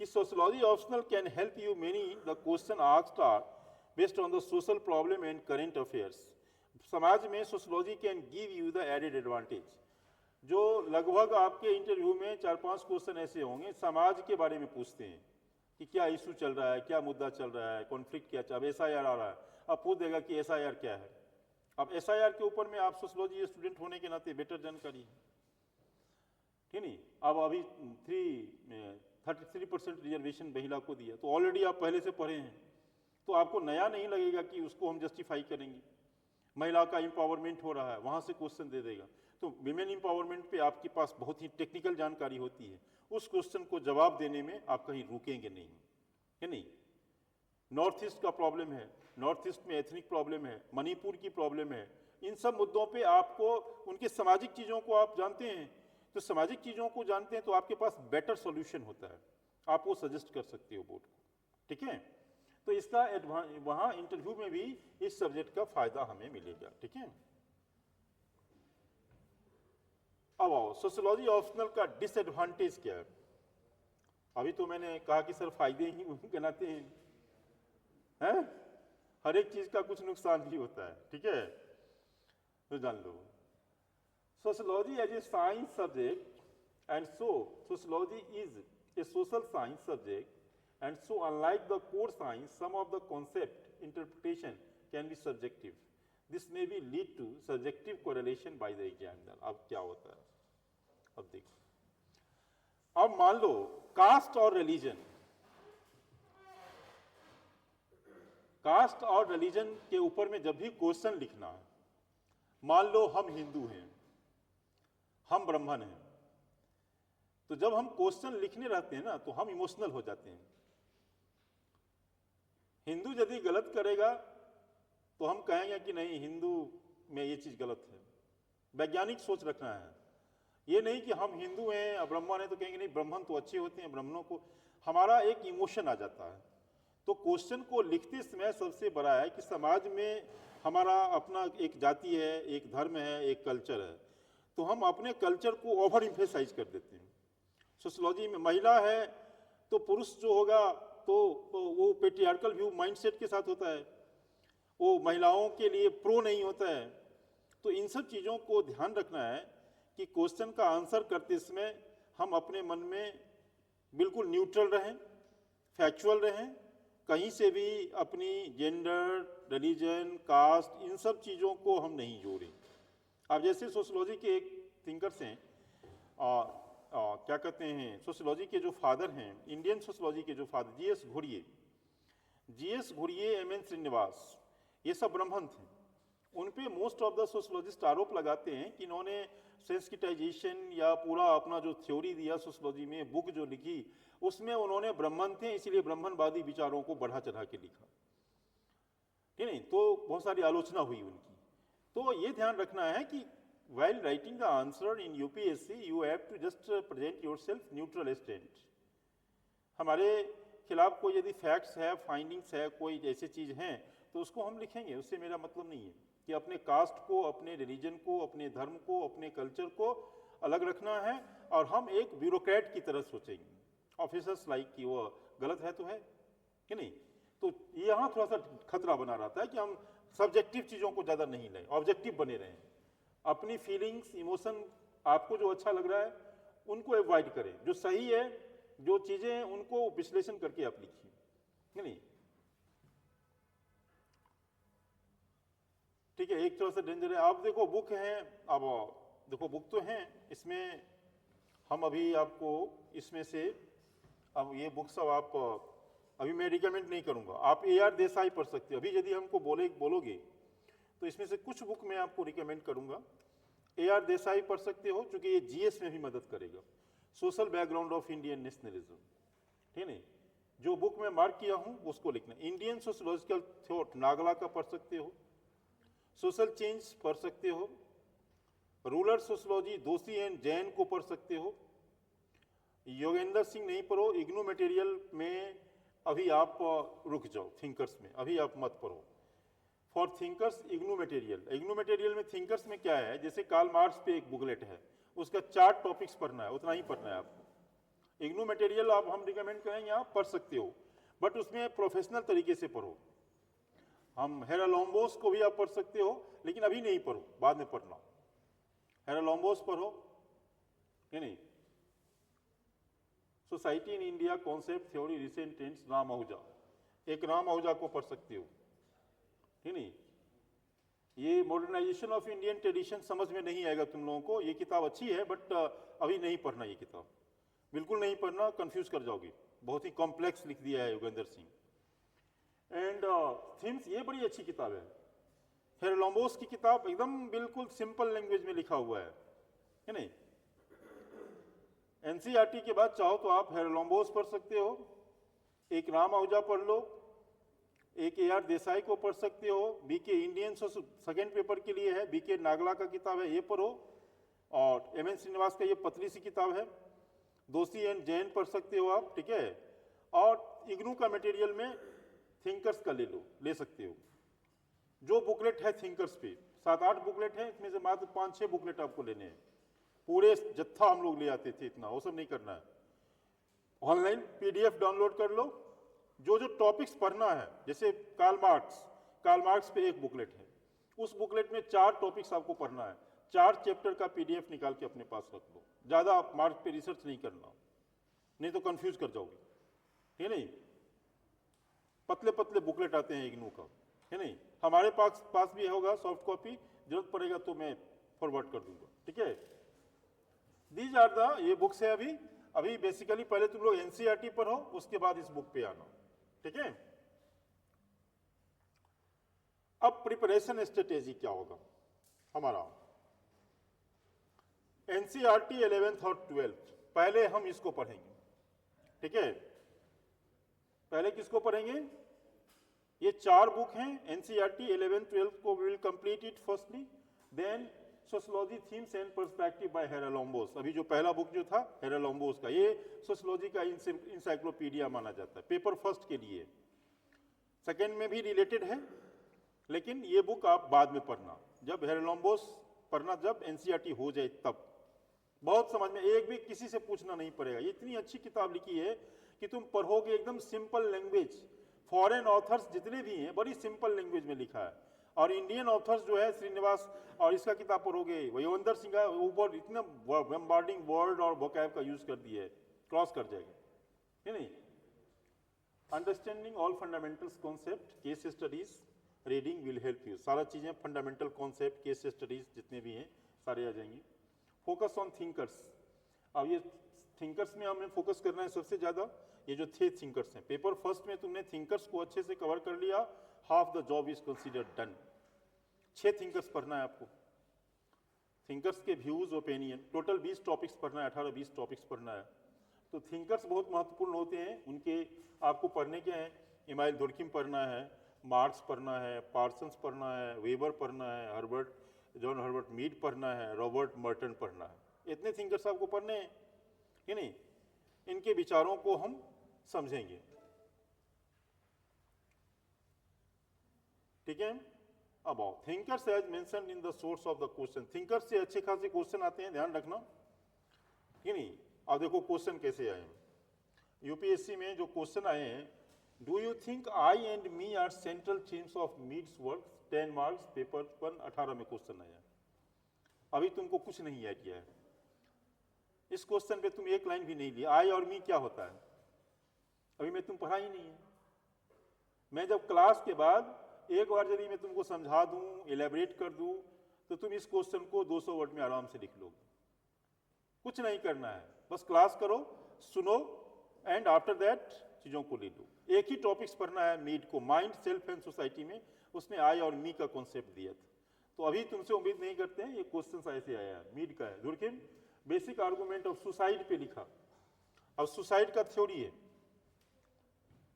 कि sociology optional can help you many the question asked are based on the social problem and current affairs. समाज में sociology can give you the added advantage, जो लगभग आपके इंटरव्यू में 4-5 क्वेश्चन ऐसे होंगे समाज के बारे में पूछते हैं कि क्या इशू चल रहा है, क्या मुद्दा चल रहा है, कॉन्फ्लिक्ट क्या चल रहा है, SIR आ रहा है, अब पूछ देगा कि SIR क्या है। अब SIR के ऊपर में आप सोशलॉजी स्टूडेंट होने के नाते बेटर जानकारी है, ठीक नहीं। अब अभी 33% रिजर्वेशन महिला को दिया, तो ऑलरेडी आप पहले से पढ़े हैं, तो आपको नया नहीं लगेगा कि उसको हम जस्टिफाई करेंगे। महिला का एम्पावरमेंट हो रहा है, वहां से क्वेश्चन दे देगा, तो विमेन एम्पावरमेंट पे आपके पास बहुत ही टेक्निकल जानकारी होती है, उस क्वेश्चन को जवाब देने में आप कहीं रुकेंगे नहीं, है नहीं। नॉर्थ ईस्ट का प्रॉब्लम है, नॉर्थ ईस्ट में एथनिक प्रॉब्लम है, मणिपुर की प्रॉब्लम है, इन सब मुद्दों पे आपको, उनके सामाजिक चीज़ों को आप जानते हैं, तो सामाजिक चीज़ों को जानते हैं तो आपके पास बेटर सॉल्यूशन होता है, आप वो सजेस्ट कर सकते हो बोर्ड को, ठीक है। तो इसका वहाँ इंटरव्यू में भी इस सब्जेक्ट का फायदा हमें मिलेगा, ठीक है। अब आओ सोशियोलॉजी ऑप्शनल का डिसएडवांटेज क्या है। अभी तो मैंने कहा कि सर फायदे ही गिनाते हैं, हर एक चीज का कुछ नुकसान भी होता है, ठीक है, तो जान लो। Sociology as a science subject, and so sociology is a social science subject, and so unlike the core science, some of the concept interpretation can be subjective. This may be lead to subjective correlation by the examiner. अब क्या होता है, अब देखो, अब मान लो cast और religion, cast और रिलीजन के ऊपर में जब भी क्वेश्चन लिखना है, मान लो हम हिंदू हैं, हम ब्राह्मण हैं, तो जब हम क्वेश्चन लिखने रहते हैं ना तो हम इमोशनल हो जाते हैं। हिंदू यदि गलत करेगा तो हम कहेंगे कि नहीं हिंदू में ये चीज गलत है, वैज्ञानिक सोच रखना है, ये नहीं कि हम हिंदू हैं ब्राह्मण हैं तो कहेंगे नहीं ब्राह्मण तो अच्छे होते हैं, ब्राह्मणों को, हमारा एक इमोशन आ जाता है। तो क्वेश्चन को लिखते समय सबसे बड़ा है कि समाज में हमारा अपना एक जाति है, एक धर्म है, एक कल्चर है, तो हम अपने कल्चर को ओवर इम्फेसाइज कर देते हैं। सोशियोलॉजी में महिला है तो पुरुष जो होगा तो वो पेट्रियार्कल व्यू माइंडसेट के साथ होता है, वो महिलाओं के लिए प्रो नहीं होता है। तो इन सब चीज़ों को ध्यान रखना है कि क्वेश्चन का आंसर करते समय हम अपने मन में बिल्कुल न्यूट्रल रहें, फैक्चुअल रहें, कहीं से भी अपनी जेंडर, रिलीजन, कास्ट, इन सब चीज़ों को हम नहीं जोड़ें। अब जैसे सोशियोलॉजी के एक थिंकर्स हैं, क्या कहते हैं, सोशियोलॉजी के जो फादर हैं, इंडियन सोशियोलॉजी के जो father GS Ghurye, MN Srinivas, ये सब ब्राह्मण थे। उन पे मोस्ट ऑफ द सोशियोलॉजिस्ट आरोप लगाते हैं कि इन्होंने सेंसिटाइजेशन या पूरा अपना जो थ्योरी दिया सोशियोलॉजी में, बुक जो लिखी उसमें उन्होंने ब्राह्मण थे इसलिए ब्राह्मणवादी विचारों को बढ़ा चढ़ा के लिखा, ठीक नहीं, तो बहुत सारी आलोचना हुई उनकी। तो ये ध्यान रखना है कि while writing the answer in UPSC you have to just present yourself neutral stand। हमारे खिलाफ कोई यदि फैक्ट्स है, फाइंडिंग्स है, कोई ऐसी चीज है तो उसको हम लिखेंगे, उससे मेरा मतलब नहीं है कि अपने कास्ट को, अपने रिलीजन को, अपने धर्म को, अपने कल्चर को अलग रखना है और हम एक ब्यूरोक्रेट की तरह सोचेंगे, ऑफिसर्स लाइक कि वो गलत है तो है कि नहीं। तो यहाँ थोड़ा सा खतरा बना रहता है कि हम सब्जेक्टिव चीजों को ज्यादा नहीं लें, ऑब्जेक्टिव बने रहें, अपनी फीलिंग्स, इमोशन, आपको जो अच्छा लग रहा है उनको अवॉइड करें, जो सही है, जो चीजें उनको विश्लेषण करके आप लिखिए, नहीं, ठीक है। एक तरह से डेंजर है। आप देखो बुक है, अब देखो बुक तो है, इसमें हम अभी आपको इसमें से अब ये बुक सब आप अभी मैं रिकमेंड नहीं करूंगा, आप AR देसाई पढ़ सकते हो। अभी यदि हमको बोलोगे तो इसमें से कुछ बुक मैं आपको रिकमेंड करूंगा। AR देसाई पढ़ सकते हो, क्योंकि ये GS में भी मदद करेगा। Social background of Indian nationalism, ठीक है, जो बुक में मार्क किया हूं उसको लिखना। इंडियन सोशोलॉजिकल थॉट नागला का पढ़ सकते हो। सोशल चेंज पढ़ सकते हो। रूरल सोशोलॉजी दोषी एंड जैन को पढ़ सकते हो। योगेंद्र सिंह नहीं पढ़ो, इग्नू मटेरियल में अभी आप रुक जाओ, थिंकर्स में अभी आप मत पढ़ो। फॉर थिंकर्स इग्नू मटेरियल में थिंकर्स में क्या है, जैसे कार्ल मार्क्स पे एक बुकलेट है, उसका 4 टॉपिक्स पढ़ना है, उतना ही पढ़ना है आपको। इग्नू मटेरियल आप हम रिकमेंड करेंगे, आप पढ़ सकते हो, बट उसमें प्रोफेशनल तरीके से पढ़ो। हम हेरालोम्बोस को भी आप पढ़ सकते हो, लेकिन अभी नहीं पढ़ो, बाद में पढ़ना। हेरालोम्बोस पढ़ो, नहीं। Society in India concept theory recent trends, Ram Ahuja, एक राम आहूजा को पढ़ सकते हो, ठीक नहीं। ये मॉडर्नाइजेशन ऑफ इंडियन ट्रेडिशन समझ में नहीं आएगा तुम लोगों को, ये किताब अच्छी है बट अभी नहीं पढ़ना, ये किताब बिल्कुल नहीं पढ़ना, कंफ्यूज कर जाओगे, बहुत ही कॉम्प्लेक्स लिख दिया है योगेंद्र सिंह। एंड थीम्स, ये बड़ी अच्छी किताब है। हेरालोम्बोस की किताब एकदम बिल्कुल सिंपल लैंग्वेज में लिखा हुआ है नहीं। NCERT के बाद चाहो तो आप हेरालोम्बोस पढ़ सकते हो, एक राम आहूजा पढ़ लो, एक AR देसाई को पढ़ सकते हो। BK इंडियन सेकेंड पेपर के लिए है, BK नागला का किताब है, ये पढ़ो। और MN श्रीनिवास का ये पतली सी किताब है, दोषी एंड जैन पढ़ सकते हो आप, ठीक है। और इग्नू का मटेरियल में थिंकर्स का ले सकते हो। जो बुकलेट है थिंकर्स पे 7-8 बुकलेट है, इसमें से मात्र 5-6 बुकलेट आपको लेने हैं। पूरे जत्था हम लोग ले आते थे, इतना वो सब नहीं करना है। ऑनलाइन PDF डाउनलोड कर लो, जो जो टॉपिक्स पढ़ना है, जैसे कार्ल मार्क्स पे एक बुकलेट है, उस बुकलेट में 4 टॉपिक्स आपको पढ़ना है। 4 चैप्टर का PDF निकाल के अपने पास रख लो, ज्यादा आप मार्क्स पे रिसर्च नहीं करना, नहीं तो कंफ्यूज कर जाओगे, ठीक है नहीं। पतले पतले बुकलेट आते हैं इग्नू का, है नहीं। हमारे पास भी होगा सॉफ्ट कॉपी, जरूरत पड़ेगा तो मैं फॉरवर्ड कर दूंगा, ठीक है। दीज आर द, ये बुक्स है अभी बेसिकली पहले तुम लोग NCERT पढ़ो, उसके बाद इस बुक पे आना, ठीक है। अब प्रिपरेशन स्ट्रेटेजी क्या होगा हमारा। NCERT 11th और 12th, पहले हम इसको पढ़ेंगे, ठीक है। पहले किसको पढ़ेंगे, ये 4 बुक हैं NCERT 11th 12th को will complete it firstly, then sociology themes and perspective by Haralambos. अभी जो पहला बुक जो था हेरालोम्बोस का, ये सोशियोलॉजी का इंसाइक्लोपीडिया माना जाता है, पेपर फर्स्ट के लिए। सेकेंड में भी रिलेटेड है, लेकिन ये बुक आप बाद में पढ़ना, जब हेरालोम्बोस पढ़ना, जब NCERT हो जाए तब। बहुत समझ में, एक भी किसी से पूछना नहीं पड़ेगा, ये इतनी अच्छी किताब लिखी है कि तुम पढ़ोगे एकदम सिंपल लैंग्वेज। फॉरेन ऑथर्स जितने भी हैं बड़ी सिंपल लैंग्वेज में लिखा है, और इंडियन ऑथर्स जो है श्रीनिवास और इसका किताब पढ़ोगे, योगेंद्र सिंह का ऊपर इतना बम्बार्डिंग वर्ड और वोकैब का यूज कर दिया है, क्रॉस कर जाएगा, है नहीं। Understanding all fundamentals concept, case studies, reading will help you. सारा चीजें फंडामेंटल कॉन्सेप्ट, केस स्टडीज जितने भी हैं सारे आ जाएंगे। फोकस ऑन थिंकर्स, अब ये थिंकर्स में हमें फोकस करना है सबसे ज्यादा। ये जो थे थिंकर्स हैं, पेपर फर्स्ट में तुमने थिंकर्स को अच्छे से कवर कर लिया, half the job is considered done. 6 thinkers पढ़ना है आपको, थिंकर्स के व्यूज ओपिनियन, टोटल 20 टॉपिक्स पढ़ना है, 18-20 टॉपिक्स पढ़ना है। तो थिंकर्स बहुत महत्वपूर्ण होते हैं, उनके आपको पढ़ने के हैं, इमाइल दुर्किम पढ़ना है, मार्क्स पढ़ना है, पार्सन्स पढ़ना है, वेबर पढ़ना है, जॉन हर्बर्ट मीड पढ़ना है, रॉबर्ट मर्टन पढ़ना है। इतने थिंकर्स आपको पढ़ने हैं कि नहीं, इनके विचारों को हम समझेंगे, ठीक है। अब thinkers as mentioned in the source of the question, thinkers से अच्छे खासे क्वेश्चन आते हैं, ध्यान रखना, ठीक नहीं। अब देखो क्वेश्चन कैसे आए हैं यूपीएससी में, जो क्वेश्चन आए हैं, do you think I and me are central themes of Mead's work, 10 marks, paper 1 18 में क्वेश्चन आया। अभी तुमको कुछ नहीं याद किया है, इस क्वेश्चन पे तुम एक लाइन भी नहीं लिया। आई और मी क्या होता है अभी मैं तुम पढ़ा ही नहीं है। मैं जब क्लास के बाद एक बार यदि मैं तुमको समझा दूं, इलेबरेट कर दूं, तो तुम इस क्वेश्चन को 200 वर्ड में आराम से लिख लोगे। कुछ नहीं करना है, बस क्लास करो, सुनो, एंड आफ्टर दैट चीजों को ले लो। एक ही टॉपिक्स पढ़ना है मीड को, माइंड, सेल्फ एंड सोसाइटी में उसने आई और मी का कॉन्सेप्ट दिया था। तो अभी तुमसे उम्मीद नहीं करते हैं, ये क्वेश्चन ऐसे आया है, मीड का है। Durkheim basic argument of suicide पे लिखा। अब सुसाइड का थ्योरी है,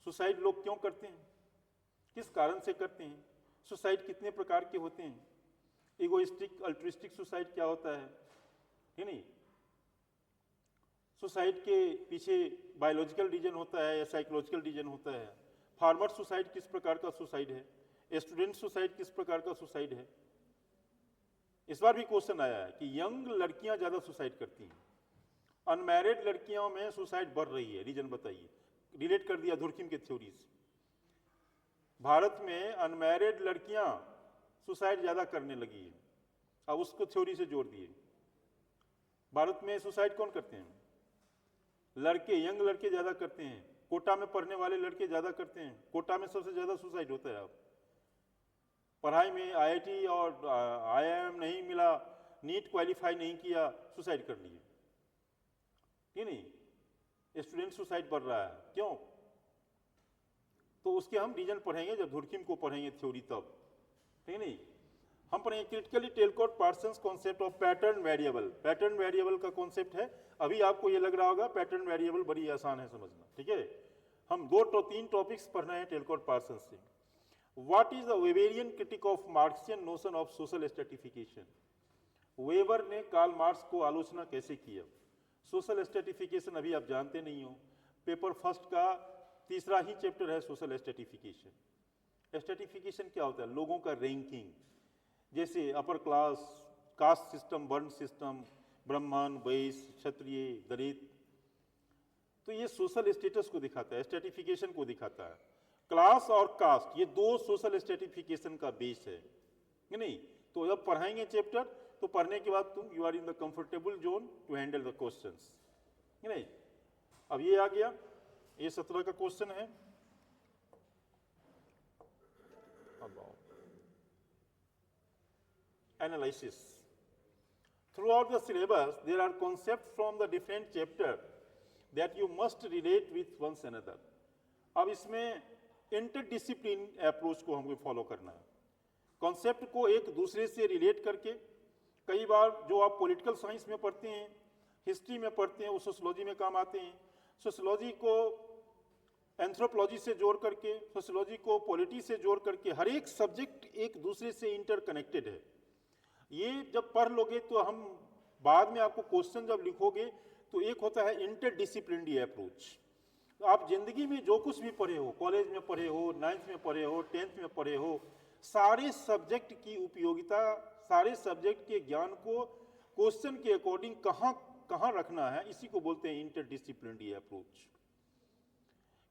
सुसाइड लोग क्यों करते हैं, किस कारण से करते हैं, सुसाइड कितने प्रकार के होते हैं, इगोइस्टिक अल्ट्रिस्टिक सुसाइड क्या होता है नहीं, सुसाइड के पीछे बायोलॉजिकल रीजन होता है या साइकोलॉजिकल रीजन होता है, फार्मर सुसाइड किस प्रकार का सुसाइड है, स्टूडेंट सुसाइड किस प्रकार का सुसाइड है। इस बार भी क्वेश्चन आया है कि यंग लड़कियां ज्यादा सुसाइड करती हैं, अनमैरिड लड़कियों में सुसाइड बढ़ रही है, रीजन बताइए। रिलेट कर दिया धुरखिम के थ्योरी से। भारत में अनमैरिड लड़कियां सुसाइड ज्यादा करने लगी है, अब उसको थ्योरी से जोड़ दिए। भारत में सुसाइड कौन करते हैं, लड़के, यंग लड़के ज्यादा करते हैं, कोटा में पढ़ने वाले लड़के ज्यादा करते हैं, कोटा में सबसे ज्यादा सुसाइड होता है। अब पढ़ाई में आईआईटी और आईआईएम नहीं मिला, नीट क्वालिफाई नहीं किया, सुसाइड कर लिए, ठीक नहीं, स्टूडेंट सुसाइड बढ़ रहा है, क्यों? तो उसके हम रीजन पढ़ेंगे जब धुरखिम को पढ़ेंगे थ्योरी तब, ठीक नहीं। हम पढ़ेंगे critically tailcoat Parsons concept of pattern variable. Pattern variable का कॉन्सेप्ट है, अभी आपको ये लग रहा होगा पैटर्न वेरिएबल बड़ी आसान है समझना, ठीक है। हम तीन टॉपिक्स पढ़ रहे हैं टेलकोट पार्सन्स से। What is the Weberian critic of Marxian notion of social stratification. Weber ने कार्ल मार्क्स को आलोचना कैसे किया। सोशल स्ट्रेटिफिकेशन अभी आप जानते नहीं हो, पेपर फर्स्ट का तीसरा ही चैप्टर है सोशल स्ट्रेटिफिकेशन। स्ट्रेटिफिकेशन क्या होता है, लोगों का रैंकिंग, जैसे अपर क्लास, कास्ट सिस्टम, वर्ण सिस्टम, ब्राह्मण, वैश्य, क्षत्रिय, दलित। तो ये सोशल स्टेटस को दिखाता है, स्ट्रेटिफिकेशन को दिखाता है। क्लास और कास्ट ये दो सोशल स्ट्रेटिफिकेशन का बेस है कि नहीं। तो जब पढ़ाएंगे चैप्टर तो पढ़ने के बाद तुम you are in the comfortable zone to handle the questions, कि नहीं। अब ये आ गया, ये 17 का क्वेश्चन है। Analysis. Throughout the syllabus, there are concepts from the different chapter that you must relate with one another. अब इसमें इंटरडिसिप्लिन अप्रोच को हमको फॉलो करना है, कॉन्सेप्ट को एक दूसरे से रिलेट करके। कई बार जो आप पॉलिटिकल साइंस में पढ़ते हैं, हिस्ट्री में पढ़ते हैं, वो सोशियोलॉजी में काम आते हैं। सोशियोलॉजी को एंथ्रोपोलॉजी से जोड़ करके, सोशियोलॉजी को पॉलिटी से जोड़ करके, हर एक सब्जेक्ट एक दूसरे से इंटरकनेक्टेड है। ये जब पढ़ लोगे तो हम बाद में आपको क्वेश्चन जब लिखोगे तो एक होता है इंटरडिसिप्लिनरी अप्रोच। तो आप जिंदगी में जो कुछ भी पढ़े हो, कॉलेज में पढ़े हो, 9th में पढ़े हो, 10th में पढ़े हो, सारे सब्जेक्ट की उपयोगिता, सारे सब्जेक्ट के ज्ञान को क्वेश्चन के अकॉर्डिंग कहाँ रखना है, इसी को बोलते हैं इंटरडिसिप्लिनरी अप्रोच।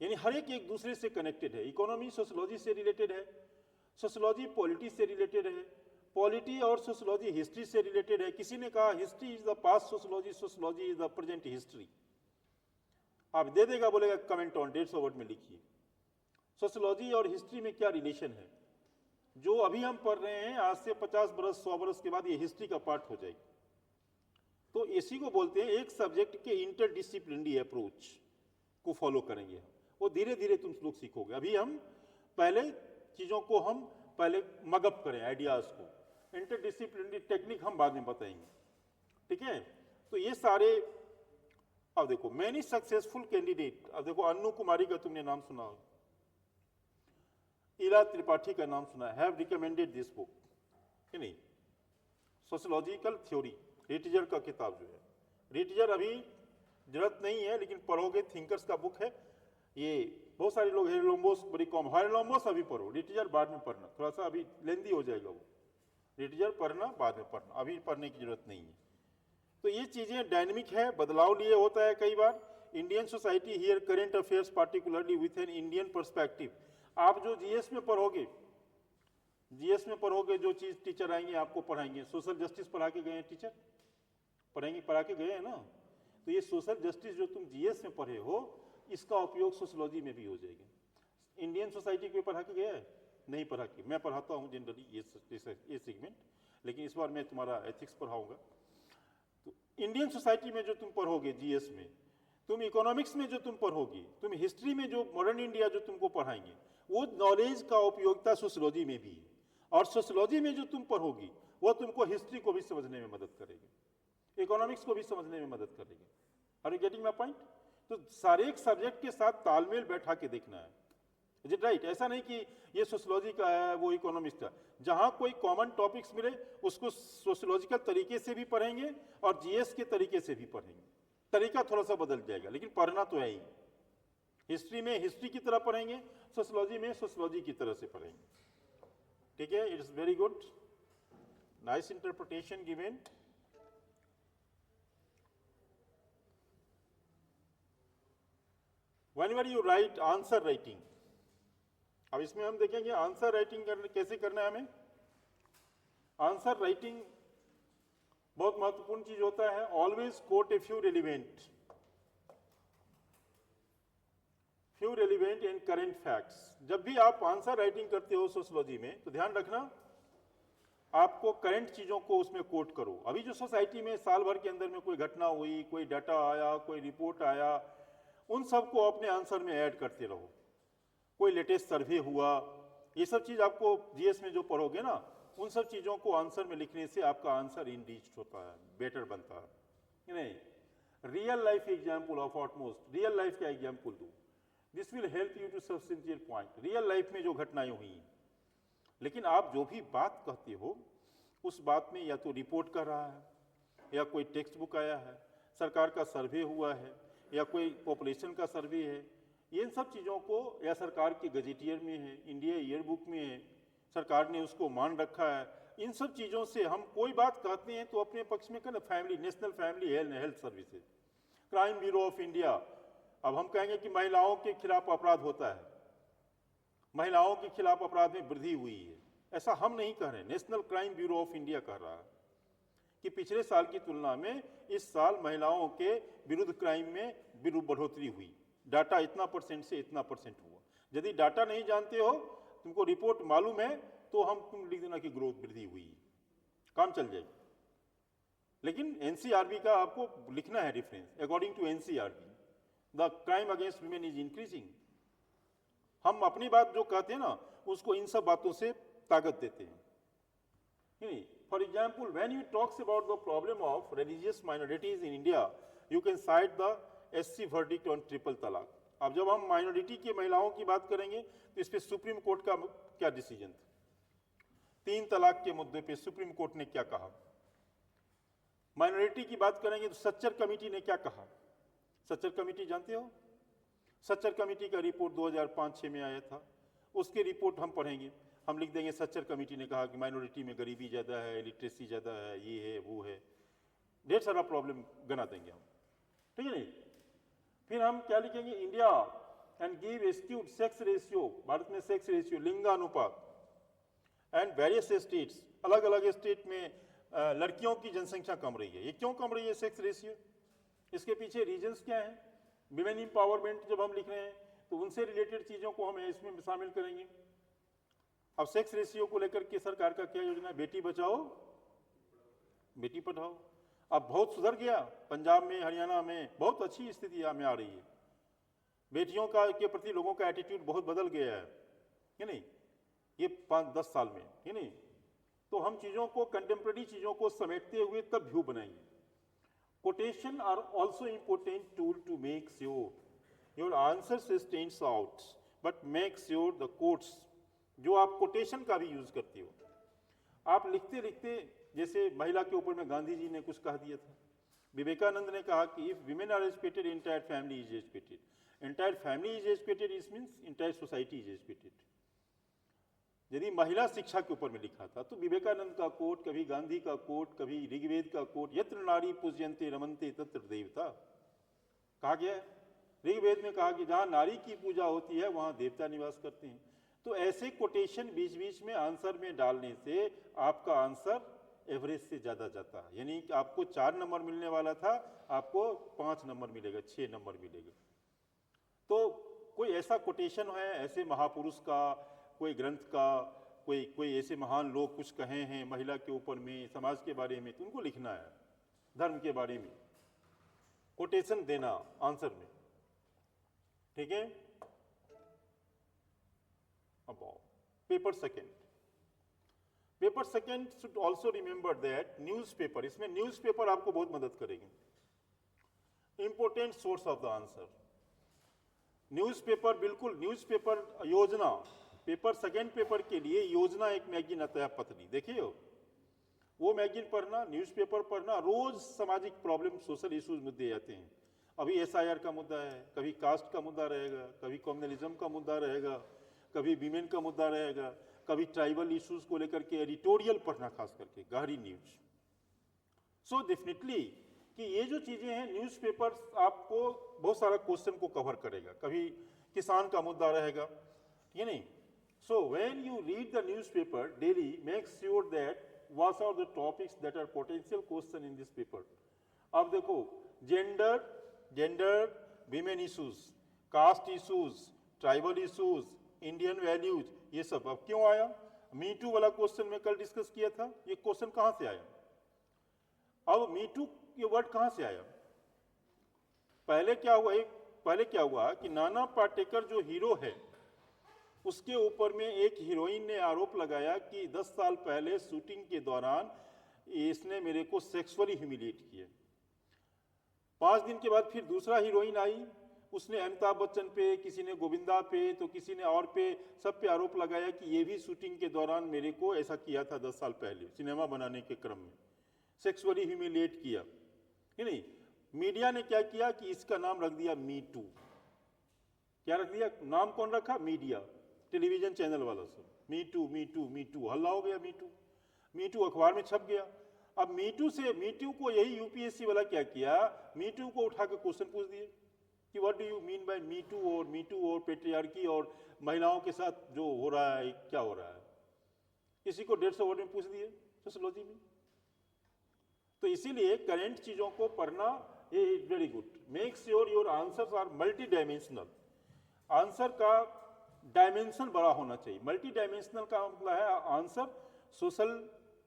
यानी हर एक दूसरे से कनेक्टेड है। इकोनॉमी सोशियोलॉजी से रिलेटेड है, सोशियोलॉजी पॉलिटी से रिलेटेड है, पॉलिटी और सोशियोलॉजी हिस्ट्री से रिलेटेड है। किसी ने कहा history is the past sociology, sociology is the present history. आप दे देगा, बोलेगा कमेंट ऑन 150 वर्ड में लिखिए सोशियोलॉजी और हिस्ट्री में क्या रिलेशन है। जो अभी हम पढ़ रहे हैं आज से 50 बरस 100 बरस के बाद ये हिस्ट्री का पार्ट हो जाएगी। तो इसी को बोलते हैं एक सब्जेक्ट के इंटरडिसिप्लिनरी अप्रोच को फॉलो करेंगे, वो धीरे धीरे तुम लोग सीखोगे। अभी हम पहले चीजों को हम पहले मगअप करें, आइडियाज को, इंटरडिसिप्लिनरी टेक्निक हम बाद में बताएंगे, ठीक है। तो ये सारे, अब देखो मैनी सक्सेसफुल कैंडिडेट, अब देखो अन्नू कुमारी का तुमने नाम सुना हो, इला त्रिपाठी का नाम सुना, हैव रिकमेंडेड दिस बुक, कि नहीं, सोशियोलॉजिकल थ्योरी, रिटिजर का किताब जो है। रिटिजर अभी जरूरत नहीं है लेकिन पढ़ोगे, थिंकर्स का बुक है ये। बहुत सारे लोग, हेरोलोम्बोस बड़ी कॉम, हेरोलोम्बोस अभी पढ़ो, रिटिजर बाद में पढ़ना, थोड़ा सा अभी लेंदी हो जाएगा वो। रिटिजर पढ़ना बाद में पढ़ना, अभी पढ़ने की जरूरत नहीं है। तो ये चीजें डायनेमिक है, बदलाव लिए होता है कई बार। Indian society here current affairs particularly with an Indian perspective. आप जो जीएस में पढ़ोगे, जीएस में पढ़ोगे जो चीज टीचर आएंगे आपको पढ़ाएंगे। सोशल जस्टिस पढ़ा के गए हैं टीचर, पढ़ेंगे, पढ़ा के गए हैं ना। तो ये सोशल जस्टिस जो तुम जीएस में पढ़े हो, इसका उपयोग सोशियोलॉजी में भी हो जाएगा। इंडियन सोसाइटी को पढ़ा के गया है, नहीं पढ़ा के, मैं पढ़ाता हूँ जनरली ये सेगमेंट, लेकिन इस बार मैं तुम्हारा एथिक्स पढ़ाऊंगा। तो इंडियन सोसाइटी में जो तुम पढ़ोगे जीएस में, तुम इकोनॉमिक्स में जो तुम पढ़ोगी, तुम हिस्ट्री में जो मॉडर्न इंडिया जो तुमको पढ़ाएंगे, वो नॉलेज का उपयोगिता सोशियोलॉजी में भी है। और सोशियोलॉजी में जो तुम पढ़ोगी वो तुमको हिस्ट्री को भी समझने में मदद करेगी, इकोनॉमिक्स को भी समझने में मदद करेगी। Are you getting my point? तो सारे एक सब्जेक्ट के साथ तालमेल बैठा के देखना है। Is it right? ऐसा नहीं कि ये सोशियोलॉजी का है वो इकोनॉमिक्स का। जहां कोई कॉमन टॉपिक्स मिले उसको सोशियोलॉजिकल तरीके से भी पढ़ेंगे और जीएस के तरीके से भी पढ़ेंगे। तरीका थोड़ा सा बदल जाएगा लेकिन पढ़ना तो है ही। हिस्ट्री में हिस्ट्री की तरह पढ़ेंगे, सोशियोलॉजी में सोशियोलॉजी की तरह से पढ़ेंगे। ठीक है, it is very good, nice interpretation given. Whenever you write answer writing, अब इसमें हम देखेंगे आंसर राइटिंग कैसे करना है हमें। आंसर राइटिंग बहुत महत्वपूर्ण चीज होता है। Always cot a few relevant and current facts. जब भी आप आंसर राइटिंग करते हो सोशियोलॉजी में तो ध्यान रखना आपको करंट चीजों को उसमें कोट करो। अभी जो सोसाइटी में साल भर के अंदर में कोई घटना हुई, कोई डाटा आया, कोई रिपोर्ट आया, उन सबको अपने आंसर में ऐड करते रहो। कोई लेटेस्ट सर्वे हुआ, ये सब चीज आपको जीएस में जो पढ़ोगे ना, उन सब चीजों को आंसर में लिखने से आपका आंसर इनरिच्ड होता है, बेटर बनता है। नहीं, real life example of utmost, real life का एग्जाम्पल दो, this will help you to substantiate point. Real life में जो घटनाएं हुई, लेकिन आप जो भी बात कहते हो उस बात में या तो रिपोर्ट कर रहा है, या कोई टेक्स्ट बुक आया है, सरकार का सर्वे हुआ है, या कोई पॉपुलेशन का सर्वे है, इन सब चीज़ों को, या सरकार के गजेटियर में है, इंडिया ईयर बुक में है, सरकार ने उसको मान रखा है, इन सब चीज़ों से हम कोई बात कहते हैं तो अपने पक्ष में कहना family, national family health services, crime bureau of India. अब हम कहेंगे कि महिलाओं के खिलाफ अपराध होता है, महिलाओं के खिलाफ अपराध में वृद्धि हुई है, ऐसा हम नहीं कह रहे, national crime bureau of India कह रहा है कि पिछले साल की तुलना में इस साल महिलाओं के विरुद्ध क्राइम में बढ़ोतरी हुई, डाटा इतना परसेंट से इतना परसेंट हुआ। यदि डाटा नहीं जानते हो, तुमको रिपोर्ट मालूम है, तो तुम लिख देना कि ग्रोथ वृद्धि हुई, काम चल जाएगी। लेकिन एनसीआरबी का आपको लिखना है reference, according to NCRB the crime against women is increasing. हम अपनी बात जो कहते हैं ना, उसको इन सब बातों से ताकत देते हैं। For example, when you talks about the problem of religious minorities in India, you can cite the SC verdict on triple तलाक। अब जब हम माइनॉरिटी की महिलाओं की बात करेंगे तो इस पे सुप्रीम कोर्ट का क्या डिसीजन था, 3 तलाक के मुद्दे पे सुप्रीम कोर्ट ने क्या कहा। माइनॉरिटी की बात करेंगे तो सच्चर कमेटी ने क्या कहा। सच्चर कमेटी जानते हो, सच्चर कमेटी का रिपोर्ट 2005-6 में आया था, उसकी रिपोर्ट हम पढ़ेंगे, हम लिख देंगे सच्चर कमेटी ने कहा कि माइनॉरिटी में गरीबी ज़्यादा है, लिटरेसी ज़्यादा है, ये है वो है, ढेर सारा प्रॉब्लम गना देंगे हम, ठीक है नहीं। फिर हम क्या लिखेंगे, India and give skewed sex ratio, Bharat में सेक्स रेशियो लिंगानुपात, एंड वेरियस स्टेट्स, अलग अलग स्टेट में लड़कियों की जनसंख्या कम रही है। ये क्यों कम रही है सेक्स रेशियो, इसके पीछे रीजंस क्या है। विमेन एम्पावरमेंट जब हम लिख रहे हैं तो उनसे रिलेटेड चीज़ों को हम इसमें शामिल करेंगे। अब सेक्स रेशियो को लेकर के सरकार का क्या योजना है, बेटी बचाओ बेटी पढ़ाओ। अब बहुत सुधर गया, पंजाब में हरियाणा में बहुत अच्छी स्थिति में आ रही है, बेटियों का के प्रति लोगों का एटीट्यूड बहुत बदल गया है नहीं, ये 5-10 साल में, है नहीं। तो हम चीज़ों को, कंटेम्प्रेरी चीज़ों को समेटते हुए तब व्यू बनाएंगे। Quotation are also important tool to make sure your answer stands out, but make sure the quotes जो आप कोटेशन का भी यूज करते हो, आप लिखते लिखते, जैसे महिला के ऊपर में गांधी जी ने कुछ कह दिया था, विवेकानंद ने कहा कि if women are educated entire family is educated, entire family is educated, it means entire society is educated. यदि महिला शिक्षा के ऊपर में लिखा था तो विवेकानंद का कोट, कभी गांधी का कोट, कभी ऋग्वेद का कोट, यत्र नारी पूज्यन्ते रमन्ते तत्र देवता कहा गया है। ऋग्वेद में कहा कि जहां नारी की पूजा होती है वहां देवता निवास करते हैं। तो ऐसे कोटेशन बीच बीच में आंसर में डालने से आपका आंसर एवरेज से ज्यादा जाता है, यानी कि आपको 4 नंबर मिलने वाला था, आपको 5 नंबर मिलेगा, 6 नंबर मिलेगा। तो कोई ऐसा कोटेशन है, ऐसे महापुरुष का, कोई ग्रंथ का, कोई ऐसे महान लोग कुछ कहे हैं महिला के ऊपर में, समाज के बारे में, तो उनको लिखना है, धर्म के बारे में। कोटेशन देना आंसर में, ठीक है। अब paper second, paper second should also remember that newspaper, इसमें न्यूज़पेपर आपको बहुत मदद करेगी, important source of the answer. Newspaper, बिल्कुल न्यूज़पेपर योजना, पेपर सेकेंड पेपर के लिए योजना एक मैगजीन आता है पतली, देखिए वो मैगजीन पढ़ना, न्यूज़पेपर पढ़ना, रोज सामाजिक प्रॉब्लम, सोशल इश्यूज मुद्दे आते हैं। अभी एसआईआर का मुद्दा है, कभी कास्ट का मुद्दा रहेगा, कभी कम्युनलिज्म का मुद्दा रहेगा, कभी विमेन का मुद्दा रहेगा, कभी ट्राइबल इश्यूज को लेकर के एडिटोरियल पढ़ना, खास करके गहरी न्यूज। सो डेफिनेटली कि ये जो चीजें हैं, न्यूज़पेपर आपको बहुत सारा क्वेश्चन को कवर करेगा, कभी किसान का मुद्दा रहेगा, ये नहीं। So when you read the newspaper daily, make sure that what are the topics that are potential question in this paper। अब देखो gender, women issues, caste issues, tribal issues, Indian values, ये सब अब क्यों आया? मी टू वाला question में कल डिस्कस किया था, ये क्वेश्चन कहां से आया? अब मी टू ये वर्ड कहां से आया? पहले क्या हुआ कि नाना पाटेकर जो हीरो है, उसके ऊपर में एक हीरोइन ने आरोप लगाया कि 10 साल पहले शूटिंग के दौरान इसने मेरे को सेक्सुअली ह्यूमिलिएट किया। 5 दिन के बाद फिर दूसरा हीरोइन आई, उसने अमिताभ बच्चन पे, किसी ने गोविंदा पे, तो किसी ने और पे, सब पे आरोप लगाया कि ये भी शूटिंग के दौरान मेरे को ऐसा किया था 10 साल पहले, सिनेमा बनाने के क्रम में सेक्सुअली ह्यूमिलिएट किया, है नहीं। मीडिया ने क्या किया कि इसका नाम रख दिया मी टू। क्या रख दिया? नाम कौन रखा? मीडिया, टेलीविजन चैनल वाला सब, me too me too me too, हल्ला हो गया, मी टू अखबार में छप गया। अब मी टू को यही यूपीएससी वाला क्या किया, मी टू को उठा के क्वेश्चन पूछ दिए कि what do you mean by me too और पेट्रियार्की और महिलाओं के साथ जो हो रहा है, क्या हो रहा है, किसी को 150 वर्ड में पूछ दिए सोशियोलॉजी में। तो इसीलिए करेंट चीजों को पढ़ना ये is very good. Make sure your answers are multi dimensional, answer का डायमेंशन बड़ा होना चाहिए। मल्टी डायमेंशनल का मतलब है answer social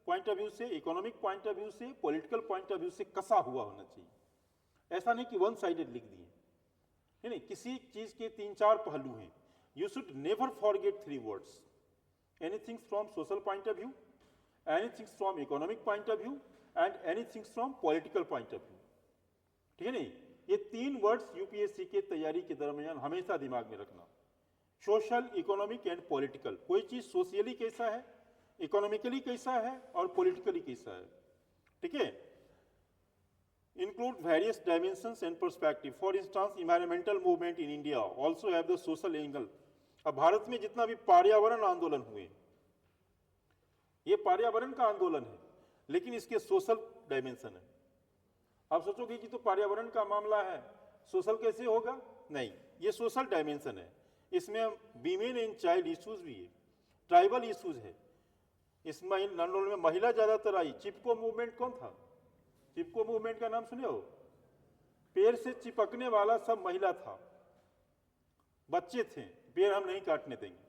point of view से, इकोनॉमिक पॉइंट ऑफ व्यू से, पॉलिटिकल पॉइंट ऑफ व्यू से कसा हुआ होना चाहिए। ऐसा नहीं कि वन साइडेड लिख दिए, है नहीं, किसी चीज के 3-4 पहलू हैं। You should never forget 3 words, anything from social point of view, anything from economic point of view and anything from political point of view, ठीक है नहीं। ये 3 वर्ड्स यूपीएससी के तैयारी के दरमियान हमेशा दिमाग में रखना, सोशल, इकोनॉमिक एंड पॉलिटिकल। कोई चीज सोशली कैसा है, इकोनॉमिकली कैसा है और पॉलिटिकली कैसा है, ठीक है। Include various dimensions and perspective, for instance environmental movement in India also have the social angle. अब भारत में जितना भी पर्यावरण आंदोलन हुए, ये पर्यावरण का आंदोलन है, लेकिन इसके सोशल डायमेंशन है। आप सोचोगे कि तो पर्यावरण का मामला है, सोशल कैसे होगा? नहीं, ये सोशल डायमेंशन है। इसमें वीमेन एंड चाइल्ड इश्यूज भी है, ट्राइबल इश्यूज है। इसमें आंदोलन में महिला ज्यादातर आई। चिपको मूवमेंट कौन था? चिपको मूवमेंट का नाम सुने हो? पेड़ से चिपकने वाला सब महिला था, बच्चे थे, पेड़ हम नहीं काटने देंगे,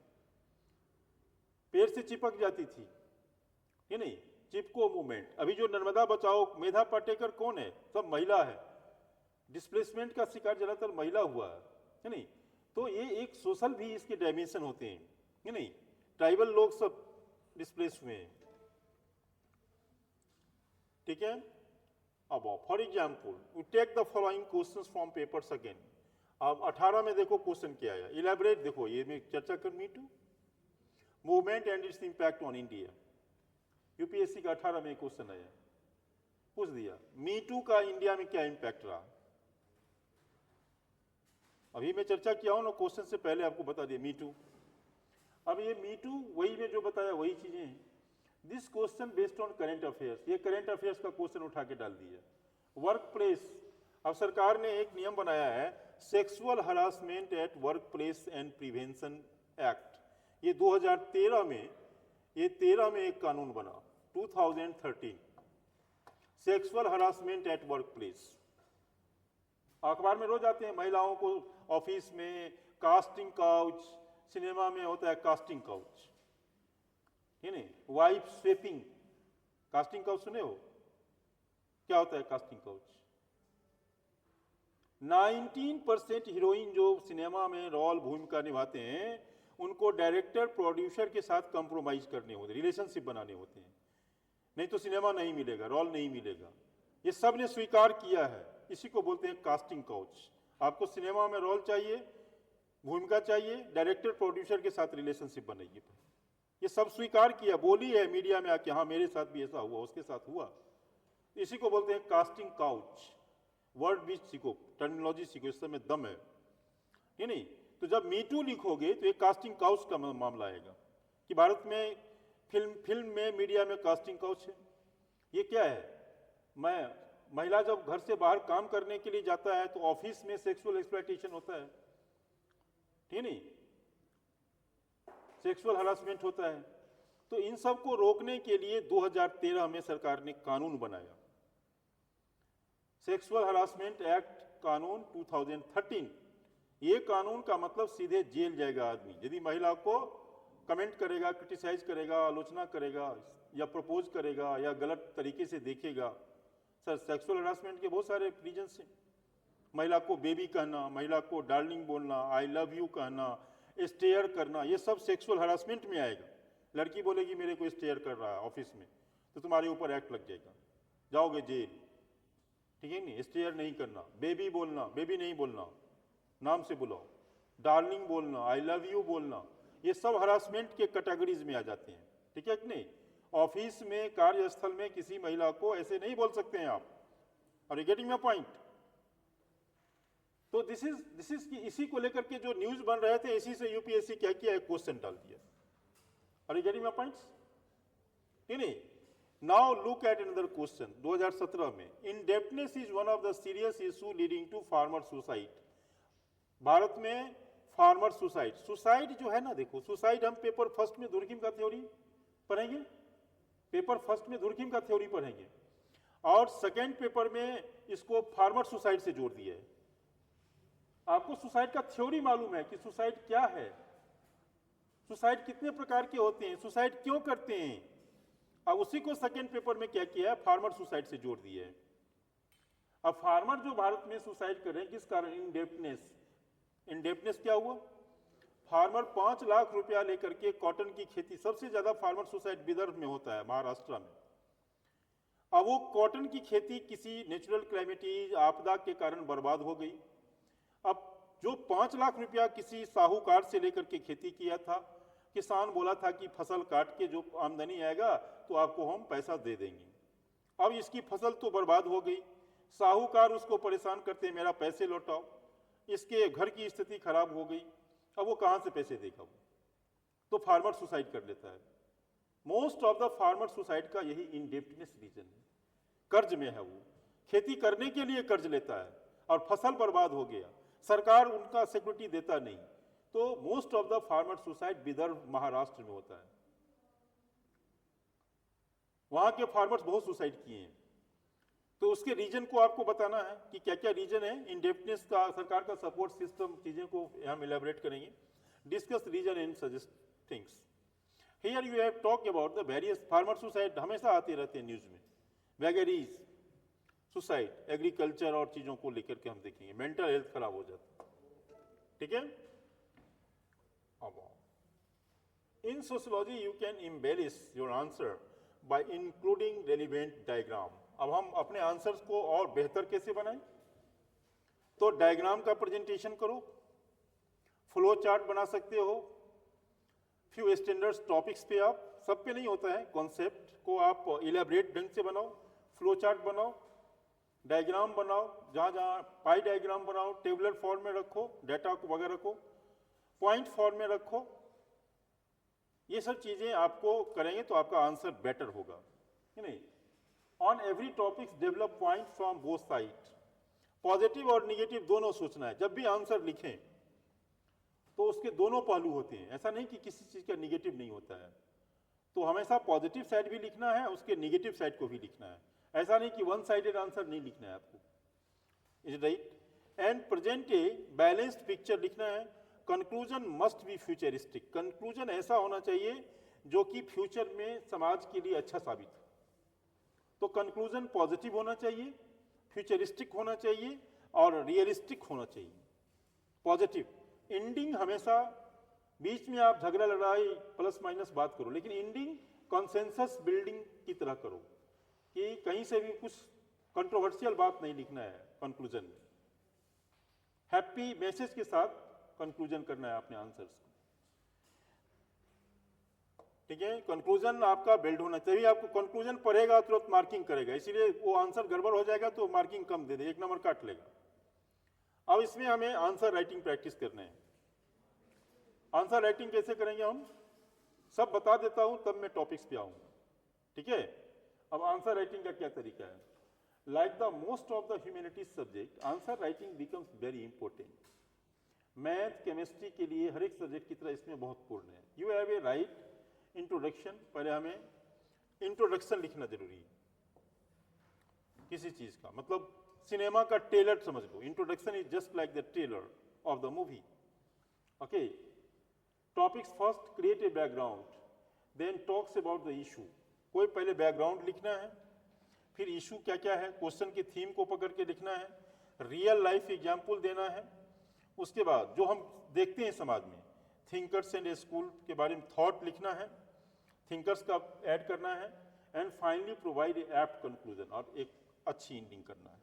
पेड़ से चिपक जाती थी, ये नहीं, चिपको मूवमेंट। अभी जो नर्मदा बचाओ, मेधा पाटेकर कौन है? सब महिला है। डिस्प्लेसमेंट का शिकार ज्यादातर महिला हुआ है नहीं। तो ये एक सोशल भी इसके डायमेंशन होते हैं, है नहीं। ट्राइबल लोग सब डिस्प्लेस हुए हैं, ठीक है। अब for example you take the following questions from paper second. अब 18 में देखो क्वेश्चन क्या आया, इलेबरेट। देखो ये मैं चर्चा कर, me too movement and its impact on India. UPSC का 18 में क्वेश्चन आया, पूछ दिया मी टू का इंडिया में क्या इंपैक्ट रहा। अभी मैं चर्चा किया हूं ना, क्वेश्चन से पहले आपको बता दिया मी टू। अब ये मी टू वही में जो बताया वही चीजें हैं। This question based on current affairs, ये करंट अफेयर्स का क्वेश्चन उठा के डाल दिया। वर्क प्लेस, अब सरकार ने एक नियम बनाया है, sexual harassment at work place and prevention act. ये 2013 में, ये 13 में एक कानून बना, 2013, sexual harassment at work place. अखबार में रोज आते हैं महिलाओं को ऑफिस में कास्टिंग काउच, सिनेमा में होता है कास्टिंग काउच, है नहीं, वाइफ स्वेपिंग। कास्टिंग काउच सुने हो? क्या होता है कास्टिंग काउच? 19% हीरोइन जो सिनेमा में रोल भूमिका निभाते हैं उनको डायरेक्टर प्रोड्यूसर के साथ कंप्रोमाइज करने होते, रिलेशनशिप बनाने होते हैं, नहीं तो सिनेमा नहीं मिलेगा, रोल नहीं मिलेगा। ये सब ने स्वीकार किया है, इसी को बोलते हैं कास्टिंग काउच। आपको सिनेमा में रोल चाहिए, भूमिका चाहिए, डायरेक्टर प्रोड्यूसर के साथ रिलेशनशिप बनाइए। ये सब स्वीकार किया, बोली है मीडिया में आके, हाँ मेरे साथ भी ऐसा हुआ, उसके साथ हुआ। इसी को बोलते हैं कास्टिंग काउच। वर्ड भी सीखो, टर्मिनोलॉजी सीखो, इस समय दम है ये नहीं। तो जब मीटू लिखोगे तो एक कास्टिंग काउच का मामला आएगा कि भारत में फिल्म में, मीडिया में कास्टिंग काउच है। ये क्या है? महिला जब घर से बाहर काम करने के लिए जाता है तो ऑफिस में सेक्सुअल एक्सप्लॉयटेशन होता है, ठीक नहीं, सेक्सुअल हरासमेंट होता है। तो इन सब को रोकने के लिए 2013 में सरकार ने कानून बनाया, सेक्सुअल हरासमेंट एक्ट कानून 2013। ये कानून का मतलब सीधे जेल जाएगा आदमी यदि महिला को कमेंट करेगा, क्रिटिसाइज करेगा, आलोचना करेगा या प्रपोज करेगा या गलत तरीके से देखेगा। सर सेक्सुअल हरासमेंट के बहुत सारे रीजंस हैं। महिला को बेबी कहना, महिला को डार्लिंग बोलना, आई लव यू कहना, स्टेयर करना, ये सब सेक्सुअल हरासमेंट में आएगा। लड़की बोलेगी मेरे को स्टेयर कर रहा है ऑफिस में, तो तुम्हारे ऊपर एक्ट लग जाएगा, जाओगे जेल, ठीक है नहीं। स्टेयर नहीं करना, बेबी बोलना, बेबी नहीं बोलना, नाम से बुलाओ, डार्लिंग बोलना, आई लव यू बोलना, ये सब हरासमेंट के कैटेगरीज में आ जाते हैं, ठीक है कि नहीं। ऑफिस में, कार्यस्थल में किसी महिला को ऐसे नहीं बोल सकते हैं आप। और यू गेटिंग माय पॉइंट? तो दिस इज इसी को लेकर के जो न्यूज बन रहे थे, इसी से यूपीएससी क्या किया है, क्वेश्चन डाल दिया। और यू गेटिंग माय पॉइंट्स? नहीं। Now look at another question 2017 में, indebtedness is one of the serious issue leading to farmer suicide. Bharat में फार्मर सुसाइड, सुसाइड जो है ना, देखो सुसाइड हम पेपर फर्स्ट में दुर्खिम का थ्योरी पढ़ेंगे, पेपर फर्स्ट में दुर्खिम का थ्योरी पढ़ेंगे, और सेकेंड पेपर में इसको फार्मर सुसाइड से जोड़ दिया है। आपको सुसाइड का थ्योरी मालूम है कि सुसाइड क्या है, सुसाइड कितने प्रकार के होते हैं, सुसाइड क्यों करते हैं। अब उसी को सेकेंड पेपर में क्या किया है, फार्मर सुसाइड से जोड़ दिया है। अब फार्मर जो भारत में सुसाइड कर रहे हैं किस कारण, इनडेप्टनेस। इनडेप्टनेस क्या हुआ, फार्मर 5 लाख रुपया लेकर के कॉटन की खेती, सबसे ज्यादा फार्मर सुसाइड विदर्भ में होता है, महाराष्ट्र में। अब वो कॉटन की खेती किसी नेचुरल क्लाइमेटी आपदा के कारण बर्बाद हो गई। अब जो 5 लाख रुपया किसी साहूकार से लेकर के खेती किया था, किसान बोला था कि फसल काट के जो आमदनी आएगा तो आपको हम पैसा दे देंगे। अब इसकी फसल तो बर्बाद हो गई, साहूकार उसको परेशान करते हैं मेरा पैसे लौटाओ, इसके घर की स्थिति खराब हो गई, अब वो कहां से पैसे देगा, वो तो फार्मर सुसाइड कर लेता है। Most of the farmer suicide का यही इनडेप्टनेस रीजन है, कर्ज में है, वो खेती करने के लिए कर्ज लेता है और फसल बर्बाद हो गया, सरकार उनका सिक्योरिटी देता नहीं, तो most of the farmer suicide Vidarbha Maharashtra में होता है। वहां के फार्मर्स बहुत सुसाइड किए हैं, तो उसके रीजन को आपको बताना है कि क्या क्या रीजन है। इनडेप्टनेस का, सरकार का सपोर्ट सिस्टम, चीजें को हम इलेबोरेट करेंगे। Discuss reason and suggest things. Here you have talk about the various farmer suicide, हमेशा आते रहते हैं न्यूज में, वैगरीज सुसाइड, एग्रीकल्चर और चीजों को लेकर के हम देखेंगे, मेंटल हेल्थ खराब हो जाता है, ठीक है। इन sociology you can embellish your answer by including relevant diagram. अब हम अपने आंसर्स को और बेहतर कैसे बनाएं, तो डायग्राम का प्रेजेंटेशन करो, फ्लो चार्ट बना सकते हो, फ्यू स्टैंडर्ड्स टॉपिक्स पे, आप सब पे नहीं होता है, कॉन्सेप्ट को आप इलेबरेट ढंग से बनाओ, फ्लो चार्ट बनाओ, डायग्राम बनाओ, जहां जहां पाई डायग्राम बनाओ, टेबुलर फॉर्म में रखो, डाटा को वगैरह रखो, पॉइंट फॉर्म में रखो। ये सब चीजें आपको करेंगे तो आपका आंसर बेटर होगा, नहीं। On every topics develop point from both side. Positive और निगेटिव दोनों सोचना है, जब भी आंसर लिखें तो उसके दोनों पहलू होते हैं, ऐसा नहीं कि किसी चीज का निगेटिव नहीं होता है। तो हमेशा पॉजिटिव साइड भी लिखना है, उसके निगेटिव साइड को भी लिखना है, ऐसा नहीं कि वन साइडेड आंसर नहीं लिखना है आपको, is right. And present a balanced picture लिखना है। Conclusion must be futuristic, conclusion ऐसा होना चाहिए जो कि फ्यूचर में समाज के लिए अच्छा साबित हो। तो कंक्लूजन पॉजिटिव होना चाहिए, फ्यूचरिस्टिक होना चाहिए, और रियलिस्टिक होना चाहिए, पॉजिटिव। एंडिंग हमेशा बीच में आप झगड़ा लड़ाई प्लस माइनस बात करो, लेकिन एंडिंग कॉन्सेंसस बिल्डिंग की तरह करो कि कहीं से भी कुछ कंट्रोवर्शियल बात नहीं लिखना है कंक्लूजन में, हैप्पी मैसेज के साथ कंक्लूजन करना है अपने आंसर्स को, ठीक है। कंक्लूजन आपका बिल्ड होना चाहिए, आपको कंक्लूजन पढ़ेगा तुरंत मार्किंग करेगा, इसीलिए वो आंसर गड़बड़ हो जाएगा तो मार्किंग कम दे दे, 1 नंबर काट लेगा। अब इसमें हमें आंसर राइटिंग प्रैक्टिस करना है। आंसर राइटिंग कैसे करेंगे हम सब बता देता हूं, तब मैं टॉपिक्स पे आऊंगा, ठीक है। अब आंसर राइटिंग का क्या तरीका है? Like the most of the humanities subject, answer writing becomes very important. Math chemistry के लिए हर एक सब्जेक्ट की तरह इसमें बहुत पूर्ण है। You have a right introduction, पहले हमें इंट्रोडक्शन लिखना जरूरी है किसी चीज का, मतलब सिनेमा का ट्रेलर समझ लो, introduction is just like the trailer of the movie, okay. Topics first create a background, then talks about the issue. कोई पहले बैकग्राउंड लिखना है, फिर इशू क्या क्या है, क्वेश्चन की थीम को पकड़ के लिखना है, रियल लाइफ एग्जाम्पल देना है, उसके बाद जो हम देखते हैं समाज में थिंकर्स एंड स्कूल के बारे में थॉट लिखना है, थिंकर्स का ऐड करना है, and finally provide a apt conclusion, और एक अच्छी एंडिंग करना है।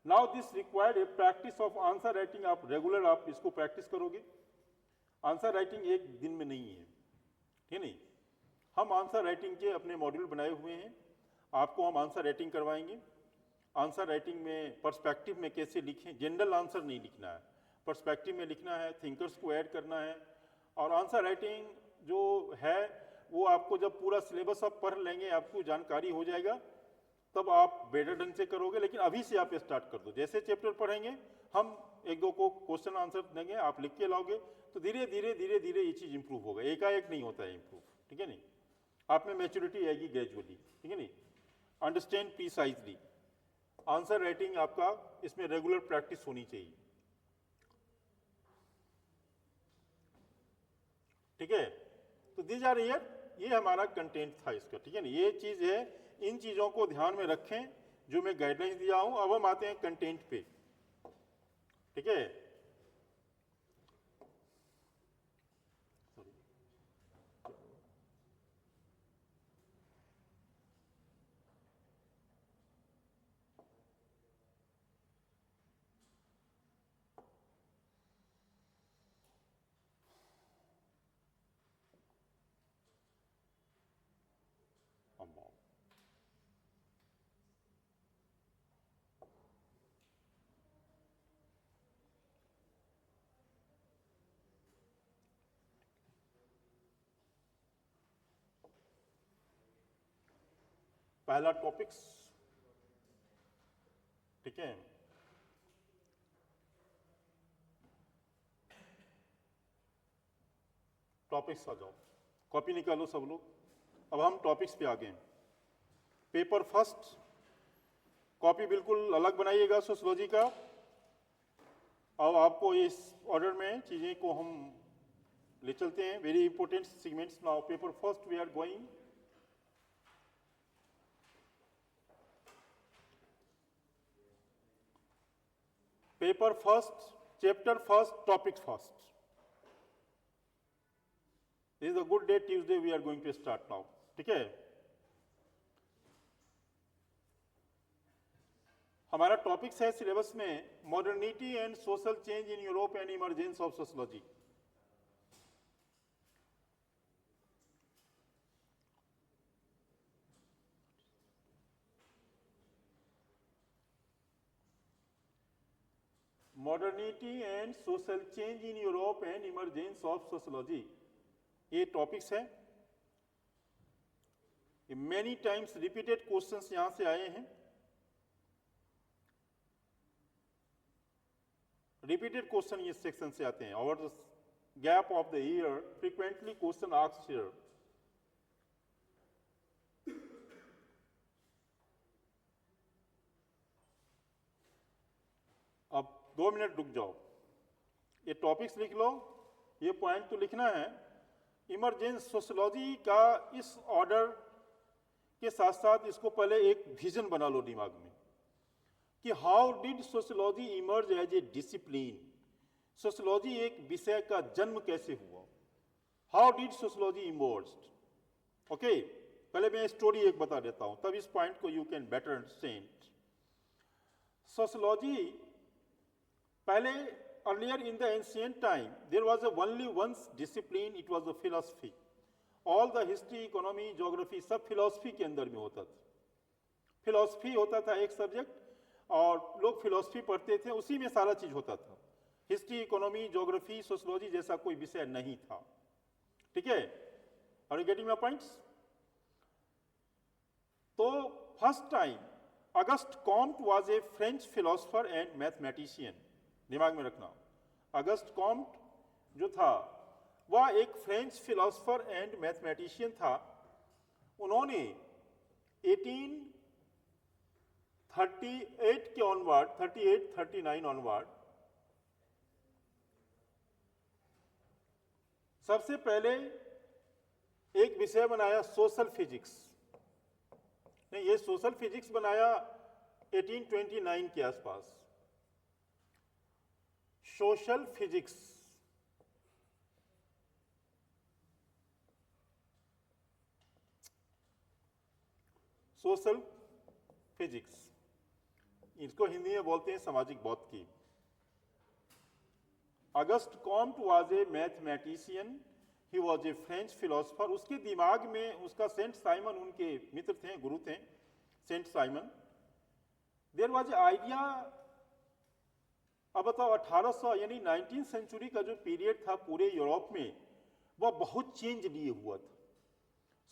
Now this required A practice of answer writing. आप रेगुलर आप इसको प्रैक्टिस करोगे। आंसर राइटिंग एक दिन में नहीं है, ठीक नहीं। हम आंसर राइटिंग के अपने मॉड्यूल बनाए हुए हैं, आपको हम आंसर राइटिंग करवाएंगे। आंसर राइटिंग में पर्सपेक्टिव में कैसे लिखें, जनरल आंसर नहीं लिखना है, पर्सपेक्टिव में लिखना है, थिंकर्स को ऐड करना है। और आंसर राइटिंग जो है वो आपको जब पूरा सिलेबस आप पढ़ लेंगे, आपको जानकारी हो जाएगा, तब आप बेटर ढंग से करोगे। लेकिन अभी से आप स्टार्ट कर दो, जैसे चैप्टर पढ़ेंगे हम 1-2 को क्वेश्चन आंसर देंगे, आप लिख के लाओगे, तो धीरे धीरे धीरे धीरे ये चीज इंप्रूव होगा, एकाएक नहीं होता है इंप्रूव, ठीक है नहीं। आप में मैच्योरिटी आएगी ग्रेजुअली, ठीक है नहीं। Understand precisely. आंसर राइटिंग आपका इसमें रेगुलर प्रैक्टिस होनी चाहिए, ठीक है। तो दीज आर हियर, ये हमारा कंटेंट था इसका, ठीक है ना। ये चीज है, इन चीजों को ध्यान में रखें जो मैं गाइडलाइंस दिया हूं। अब हम आते हैं कंटेंट पे, ठीक है। पहला टॉपिक्स, ठीक है। टॉपिक्स आ जाओ, कॉपी निकालो सब लोग। अब हम टॉपिक्स पे आ गए। पेपर फर्स्ट, कॉपी बिल्कुल अलग बनाइएगा सोशियोलॉजी का। अब आपको इस ऑर्डर में चीजें को हम ले चलते हैं, very important segments. Now paper first we are going paper first, chapter first, topic first. This is a good day, Tuesday we are going to start now, ठीक है। हमारा टॉपिक्स है सिलेबस में modernity and social change in Europe and emergence of sociology. Modernity and social change in Europe and emergence of sociology, ये topics है। Many times repeated questions यहां से आए हैं। रिपीटेड क्वेश्चन ये सेक्शन से आते हैं। Over the gap of the year frequently question asked here. अब 2 मिनट रुक जाओ, ये टॉपिक्स लिख लो, ये पॉइंट तो लिखना है। इमरजेंस सोशियोलॉजी का इस ऑर्डर के साथ साथ इसको पहले एक विजन बना लो दिमाग में। कि how did sociology emerge as a discipline, sociology एक विषय का जन्म कैसे हुआ, how did sociology emerge. Okay, पहले मैं स्टोरी एक बता देता हूं, तब इस पॉइंट को you can better understand. Sociology पहले earlier in the ancient time there was a only one discipline, it was the philosophy. All the history, economy, geography सब philosophy के अंदर में होता था। philosophy होता था एक सब्जेक्ट, और लोग philosophy पढ़ते थे, उसी में सारा चीज होता था। हिस्ट्री, इकोनॉमी, ज्योग्राफी, सोशियोलॉजी जैसा कोई विषय नहीं था। ठीक है, are you getting my points? तो first time Auguste Comte was a French philosopher and mathematician. दिमाग में रखना, अगस्ट कॉम्ट जो था वह एक फ्रेंच फिलोसोफर एंड मैथमेटिशियन था। उन्होंने 1838 के ऑनवर्ड, 38-39 ऑनवर्ड सबसे पहले एक विषय बनाया सोशल फिजिक्स। नहीं, ये सोशल फिजिक्स बनाया 1829 के आसपास, सोशल फिजिक्स। सोशल फिजिक्स, इसको हिंदी में बोलते हैं सामाजिक भौतिकी। August Comte was A mathematician, he was a French philosopher. उसके दिमाग में उसका सेंट साइमन उनके मित्र थे, गुरु थे, Saint Simon. There was a idea. अब बताओ 1800 यानी 19th सेंचुरी का जो पीरियड था पूरे यूरोप में, वह बहुत चेंज लिए हुआ था।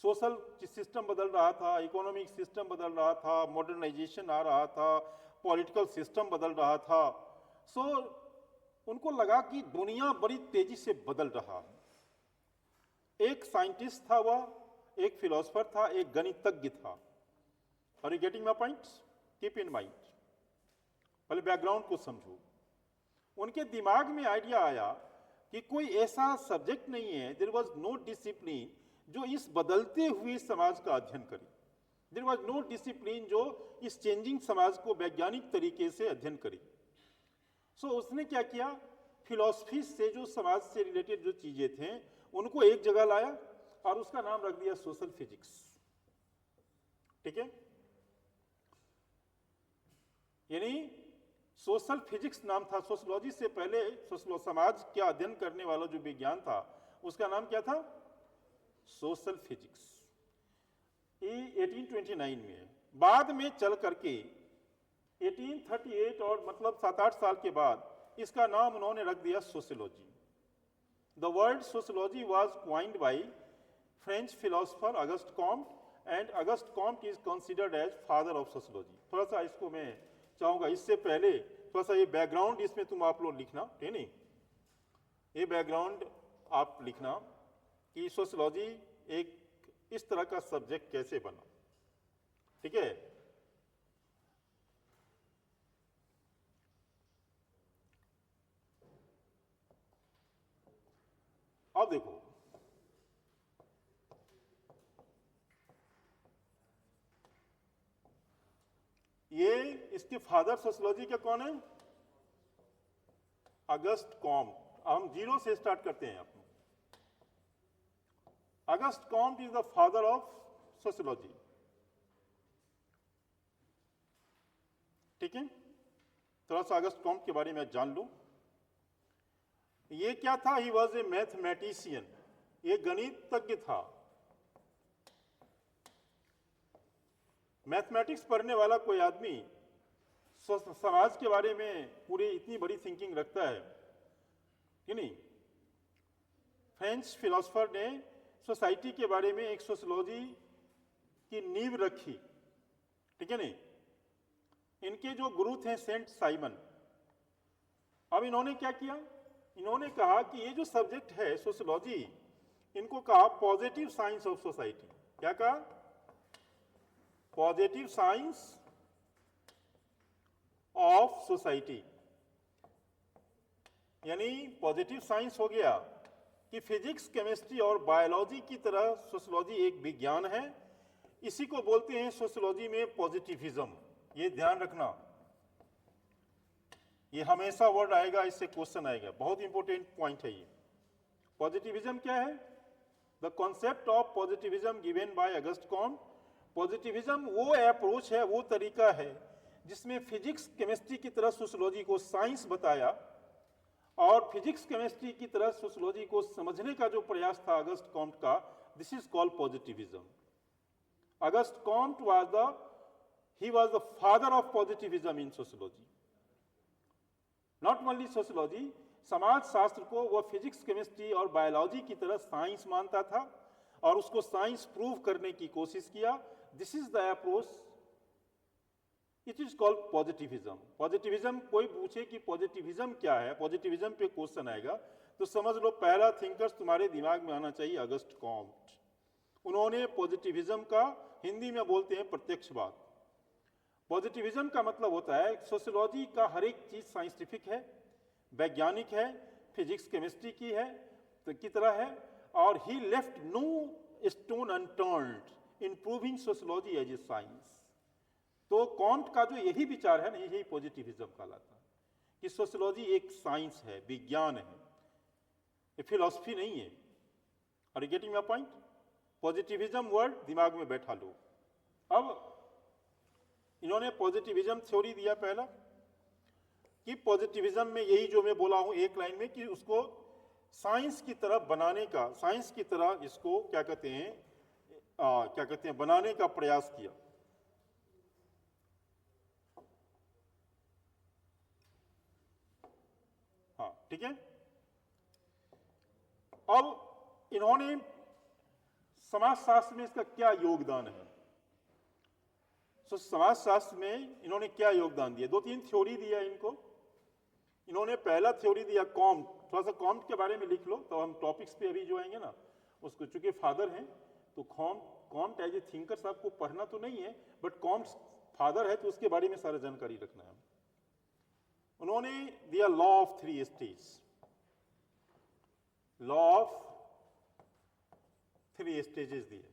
सोशल सिस्टम बदल रहा था, इकोनॉमिक सिस्टम बदल रहा था, मॉडर्नाइजेशन आ रहा था, पॉलिटिकल सिस्टम बदल रहा था। सो उनको लगा कि दुनिया बड़ी तेजी से बदल रहा है। एक साइंटिस्ट था वह, एक फिलोसोफर था, एक गणितज्ञ था। Are you getting my points? Keep in mind, पहले बैकग्राउंड को समझो। उनके दिमाग में आइडिया आया कि कोई ऐसा सब्जेक्ट नहीं है, देयर वाज नो डिसिप्लिन, जो इस बदलते हुए समाज का अध्ययन करे। देयर वाज नो डिसिप्लिन जो इस चेंजिंग समाज को वैज्ञानिक तरीके से अध्ययन करे। सो उसने क्या किया, फिलॉसफी से जो समाज से रिलेटेड जो चीजें थे उनको एक जगह लाया और उसका नाम रख दिया सोशल फिजिक्स। ठीक है, यानी सोशल फिजिक्स नाम था। सोशियोलॉजी से पहले समाज का अध्ययन करने वाला जो विज्ञान था उसका नाम क्या था? Social physics. ये 1829 में है। बाद में चल करके 1838 और मतलब 7-8 साल के बाद इसका नाम उन्होंने रख दिया sociology. The word sociology was coined by French philosopher August Comte, and August Comte is considered as father of sociology. थोड़ा सा इसको मैं चाहूंगा, इससे पहले थोड़ा सा ये बैकग्राउंड इसमें तुम आप लोग लिखना, ठीक नहीं? ये बैकग्राउंड आप लिखना कि सोशियोलॉजी एक इस तरह का सब्जेक्ट कैसे बना। ठीक है, अब देखो, ये इसके फादर सोशियोलॉजी के कौन है? August Comte. हम जीरो से स्टार्ट करते हैं। आप August Comte is the father of sociology. ठीक है, थोड़ा सा अगस्ट कॉम्ट के बारे में जान लो। ये क्या था? ही वॉज ए मैथमेटिशियन, ये गणितज्ञ था। मैथमेटिक्स पढ़ने वाला कोई आदमी समाज के बारे में पूरी इतनी बड़ी थिंकिंग रखता है कि नहीं? फ्रेंच फिलोसोफर ने सोसाइटी के बारे में एक सोशियोलॉजी की नींव रखी। ठीक है नहीं? इनके जो गुरु थे सेंट साइमन। अब इन्होंने क्या किया? इन्होंने कहा कि ये जो सब्जेक्ट है सोशियोलॉजी, इनको कहा पॉजिटिव साइंस ऑफ सोसाइटी। क्या कहा? Positive science of society. यानी पॉजिटिव साइंस हो गया कि फिजिक्स, केमिस्ट्री और बायोलॉजी की तरह सोशियोलॉजी एक विज्ञान है। इसी को बोलते हैं सोशियोलॉजी में पॉजिटिविज्म। ये ध्यान रखना, ये हमेशा वर्ड आएगा, इससे क्वेश्चन आएगा, बहुत इंपॉर्टेंट पॉइंट है ये। पॉजिटिविज्म क्या है? The concept of positivism given by August Comte. Positivism वो अप्रोच है, वो तरीका है जिसमें फिजिक्स केमिस्ट्री की तरह सोशियोलॉजी को साइंस बताया, और फिजिक्स केमिस्ट्री की तरह सोशियोलॉजी को समझने का जो प्रयास था अगस्ट कॉम्ट का, this is called positivism. August Comte was the father of positivism in sociology. Not only sociology, समाज शास्त्र को वह फिजिक्स केमिस्ट्री और बायोलॉजी की तरह साइंस मानता था और उसको साइंस प्रूव करने की कोशिश किया। This is the approach, it is called positivism. Positivism, कोई पूछे कि पॉजिटिविज्म क्या है, पॉजिटिविज्म पे क्वेश्चन आएगा, तो समझ लो पहला थिंकर्स तुम्हारे दिमाग में आना चाहिए अगस्ट कॉम्ट। उन्होंने पॉजिटिविज्म का हिंदी में बोलते हैं प्रत्यक्षवाद। पॉजिटिविज्म का मतलब होता है सोशियोलॉजी का हर एक चीज साइंटिफिक है, वैज्ञानिक है, फिजिक्स केमिस्ट्री की है की तरह है, और he left no stone unturned in proving sociology as a science. तो कॉम्ट का जो यही विचार है ना, यही पॉजिटिविज्म कहलाता है कि सोशियोलॉजी एक साइंस है, विज्ञान है, ये फिलॉसफी नहीं है। Are you getting my point? Positivism word दिमाग में बैठा लो। अब इन्होंने पॉजिटिविज्म थ्योरी दिया पहला, कि पॉजिटिविज्म में यही जो मैं बोला हूं एक लाइन में, कि उसको साइंस की तरफ बनाने का, साइंस की तरह इसको क्या कहते हैं बनाने का प्रयास किया। हाँ ठीक है। अब इन्होंने समाजशास्त्र में इसका क्या योगदान है, तो समाजशास्त्र में इन्होंने क्या योगदान दिया? दो तीन थ्योरी दिया इनको। इन्होंने पहला थ्योरी दिया कॉम्ट, थोड़ा सा कॉम्ट के बारे में लिख लो, तो हम टॉपिक्स पे अभी जो आएंगे ना उसको, चूंकि फादर हैं तो कॉम्ट एज ए थिंकर साहब को पढ़ना तो नहीं है, बट कॉम्ट फादर है तो उसके बारे में सारा जानकारी रखना है। उन्होंने दिया law of three stage, law of three stages दिए।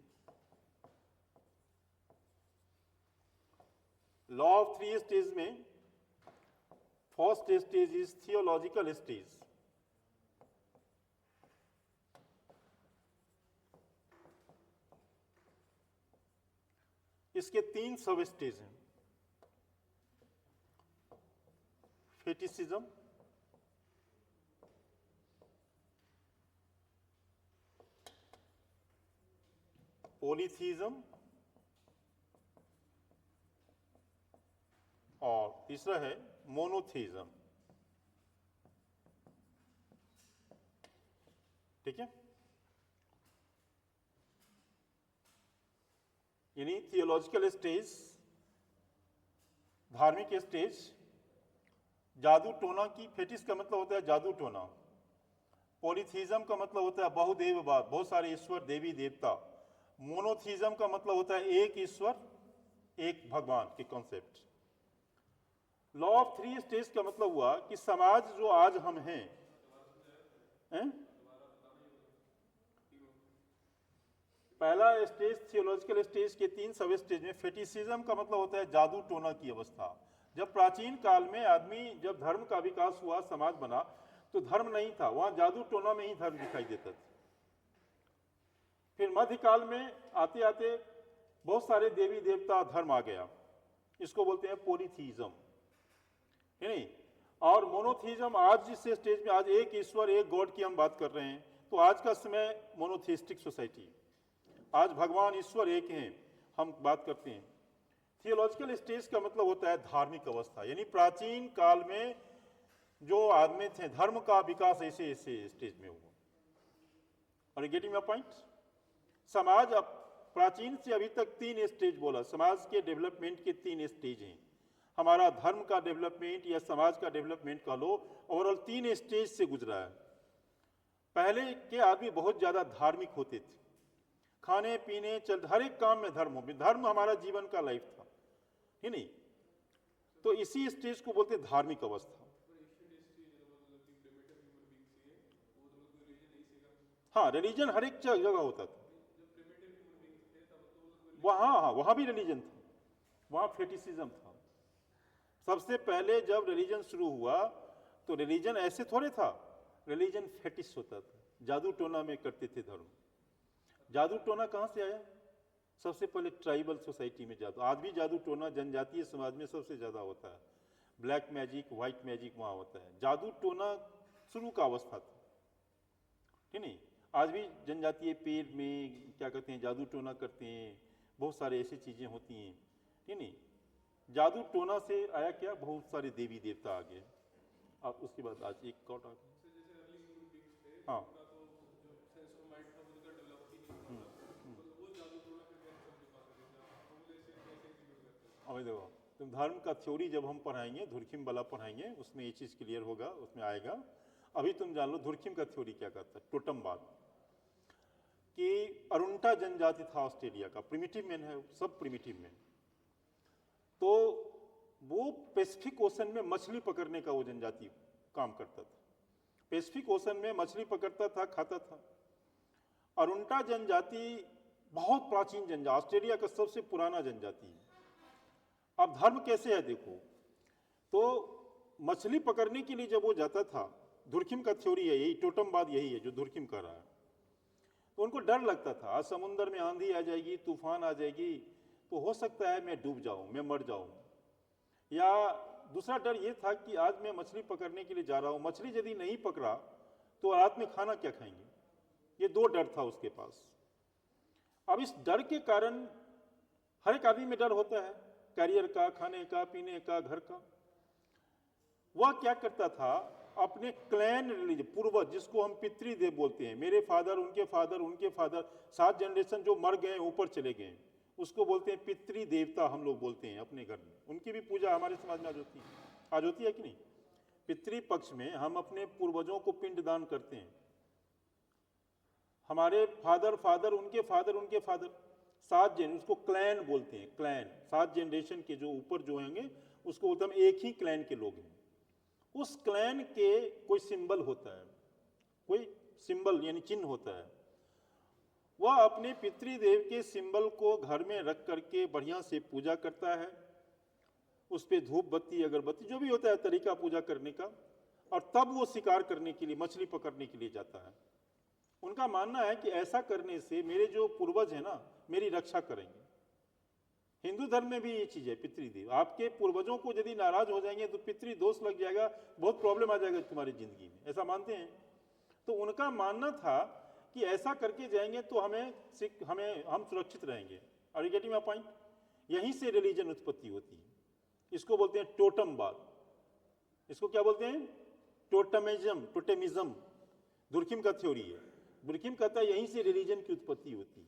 लॉ ऑफ थ्री स्टेज में first stage is theological stage, इसके तीन सब स्टेज हैं। फेटिसिज्म, पॉलीथीज्म, और तीसरा है मोनोथीज्म। ठीक है, यानी थियोलॉजिकल स्टेज, धार्मिक स्टेज, जादू टोना की, फेटिस का मतलब होता है जादू टोना, पॉलीथीज्म का मतलब होता है बहुदेववाद, बहुत सारे ईश्वर देवी देवता, मोनोथीज्म का मतलब होता है एक ईश्वर एक भगवान के concept. Law of three stage का मतलब हुआ कि समाज जो आज हम हैं, पहला स्टेज थियोलॉजिकल स्टेज के तीन सब स्टेज में फेटिसिज्म का मतलब होता है जादू टोना की अवस्था। जब प्राचीन काल में आदमी, जब धर्म का विकास हुआ, समाज बना, तो धर्म नहीं था, वहां जादू टोना में ही धर्म दिखाई देता था। फिर मध्यकाल में आते आते बहुत सारे देवी देवता धर्म आ गया, इसको बोलते हैं पॉलीथीज्म, है नहीं। और मोनोथीज्म आज जिस स्टेज में, आज एक ईश्वर एक गॉड की हम बात कर रहे हैं, तो आज का समय मोनोथीस्टिक सोसाइटी, आज भगवान ईश्वर एक हैं, हम बात करते हैं। थियोलॉजिकल स्टेज का मतलब होता है धार्मिक अवस्था, यानी प्राचीन काल में जो आदमी थे, धर्म का विकास ऐसे ऐसे स्टेज में हुआ। और गेटिंग माय पॉइंट? समाज अब प्राचीन से अभी तक तीन स्टेज बोला, समाज के डेवलपमेंट के तीन स्टेज हैं। हमारा धर्म का डेवलपमेंट या समाज का डेवलपमेंट कह लो, ओवरऑल तीन स्टेज से गुजरा है। पहले के आदमी बहुत ज्यादा धार्मिक होते थे, खाने पीने चल हर एक काम में धर्म हो, धर्म हमारा जीवन का लाइफ था, है नहीं। तो इसी स्टेज को बोलते धार्मिक अवस्था। हाँ, रिलीजन हर एक जगह होता था, वहां भी रिलीजन था, वहां फेटिसिज्म था, सबसे पहले जब रिलीजन शुरू हुआ तो रिलीजन ऐसे थोड़े था, रिलीजन फेटिश होता था, जादू टोना में करते थे धर्म। जादू टोना कहाँ से आया? सबसे पहले ट्राइबल सोसाइटी में जादू, आज भी जादू टोना जनजातीय समाज में सबसे ज्यादा होता है, ब्लैक मैजिक, व्हाइट मैजिक वहां होता है। जादू टोना शुरू का अवस्था था, ठीक नहीं? आज भी जनजातीय पेड़ में क्या कहते हैं, जादू टोना करते हैं, बहुत सारे ऐसी चीजें होती हैं, ठीक नहीं? जादू टोना से आया क्या, बहुत सारे देवी देवता आ गए। अब उसके बाद आज एक कॉट आ गया। हाँ अभी देखो, तुम धर्म का थ्योरी जब हम पढ़ाएंगे, धुरखिम वाला पढ़ाएंगे, उसमें ये चीज क्लियर होगा, उसमें आएगा। अभी तुम जान लो धुरखिम का थ्योरी क्या कहता है, टोटमवाद। कि अरुंटा जनजाति था ऑस्ट्रेलिया का, प्रिमिटिव मैन है, सब प्रिमिटिव मैन। तो वो पैसिफिक ओशन में मछली पकड़ने का वो जनजाति काम करता था, पैसिफिक ओशन में मछली पकड़ता था, खाता था। अरुंटा जनजाति बहुत प्राचीन जनजाति, ऑस्ट्रेलिया का सबसे पुराना जनजाति है। अब धर्म कैसे है देखो, तो मछली पकड़ने के लिए जब वो जाता था, धुरखिम का थ्योरी है यही, टोटमवाद यही है जो धुरखिम कर रहा है। तो उनको डर लगता था, आज समुद्र में आंधी आ जाएगी, तूफान आ जाएगी, तो हो सकता है मैं डूब जाऊं, मैं मर जाऊं। या दूसरा डर ये था कि आज मैं मछली पकड़ने के लिए जा रहा हूं, मछली यदि नहीं पकड़ा तो रात में खाना क्या खाएंगे। ये दो डर था उसके पास। अब इस डर के कारण हर एक आदमी में डर होता है, करियर का, खाने का, पीने का, घर का। वह क्या करता था, अपने क्लैन रिलीजन, पूर्वज जिसको हम पितृदेव बोलते हैं, मेरे फादर, उनके फादर, उनके फादर, 7 जनरेशन जो मर गए ऊपर चले गए, उसको बोलते हैं पितृदेवता, हम लोग बोलते हैं अपने घर में। उनकी भी पूजा हमारे समाज में आज होती है कि नहीं? पितृपक्ष में हम अपने पूर्वजों को पिंडदान करते हैं। हमारे फादर फादर, उनके फादर, उनके फादर, 7 जन, उसको क्लैन बोलते हैं, क्लैन। 7 जनरेशन के जो ऊपर जो होंगे उसको बोलते हैं, एक ही क्लैन के लोग हैं। उस क्लैन के कोई सिंबल होता है, कोई सिंबल यानी चिन्ह होता है। वह अपने पितृदेव के सिंबल को घर में रख करके बढ़िया से पूजा करता है, उस पर धूप बत्ती अगरबत्ती जो भी होता है तरीका पूजा करने का, और तब वो शिकार करने के लिए, मछली पकड़ने के लिए जाता है। उनका मानना है कि ऐसा करने से मेरे जो पूर्वज है ना, मेरी रक्षा करेंगे। हिंदू धर्म में भी ये चीज है, पितृदेव। आपके पूर्वजों को यदि नाराज हो जाएंगे तो पितृदोष लग जाएगा, बहुत प्रॉब्लम आ जाएगा तुम्हारी जिंदगी में, ऐसा मानते हैं। तो उनका मानना था कि ऐसा करके जाएंगे तो हम सुरक्षित रहेंगे। और यू गेटिंग माय पॉइंट? यहीं से रिलीजन उत्पत्ति होती है। इसको बोलते हैं टोटमवाद। इसको क्या बोलते हैं? टोटेमिज्म। दुर्खिम का थ्योरी है। दुर्खिम कहता है यहीं से रिलीजन की उत्पत्ति होती है,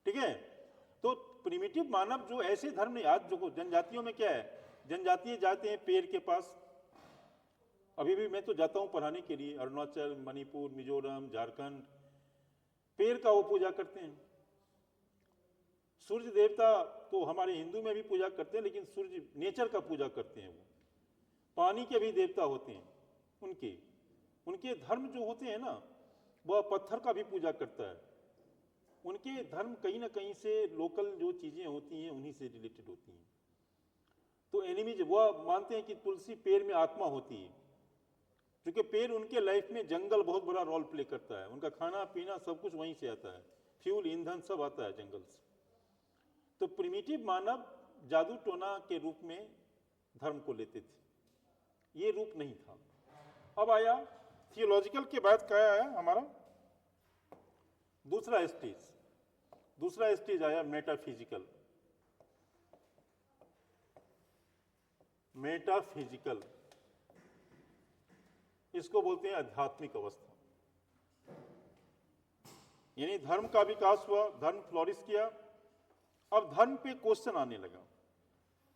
ठीक है? तो प्रिमिटिव मानव जो ऐसे धर्म नहीं, आज जो जनजातियों में क्या है, जनजातीय जाते हैं पेड़ के पास। अभी भी मैं तो जाता हूं पढ़ाने के लिए, अरुणाचल, मणिपुर, मिजोरम, झारखंड, पेड़ का वो पूजा करते हैं। सूर्य देवता तो हमारे हिंदू में भी पूजा करते हैं, लेकिन सूर्य नेचर का पूजा करते हैं। वो पानी के भी देवता होते हैं। उनके धर्म जो होते हैं ना, वह पत्थर का भी पूजा करता है। उनके धर्म कहीं ना कहीं से लोकल जो चीजें होती हैं उन्हीं से रिलेटेड होती हैं। तो एनिमीज वह मानते हैं कि तुलसी पेड़ में आत्मा होती है, क्योंकि पेड़ उनके लाइफ में, जंगल बहुत बड़ा रोल प्ले करता है। उनका खाना पीना सब कुछ वहीं से आता है, फ्यूल, ईंधन सब आता है जंगल से। तो प्रिमिटिव मानव जादू टोना के रूप में धर्म को लेते थे, ये रूप नहीं था। अब आया थियोलॉजिकल के बाद क्या आया हमारा दूसरा स्टेज आया मेटाफिजिकल। इसको बोलते हैं आध्यात्मिक अवस्था। यानी धर्म का विकास हुआ, धर्म फ्लोरिश किया। अब धर्म पे क्वेश्चन आने लगा।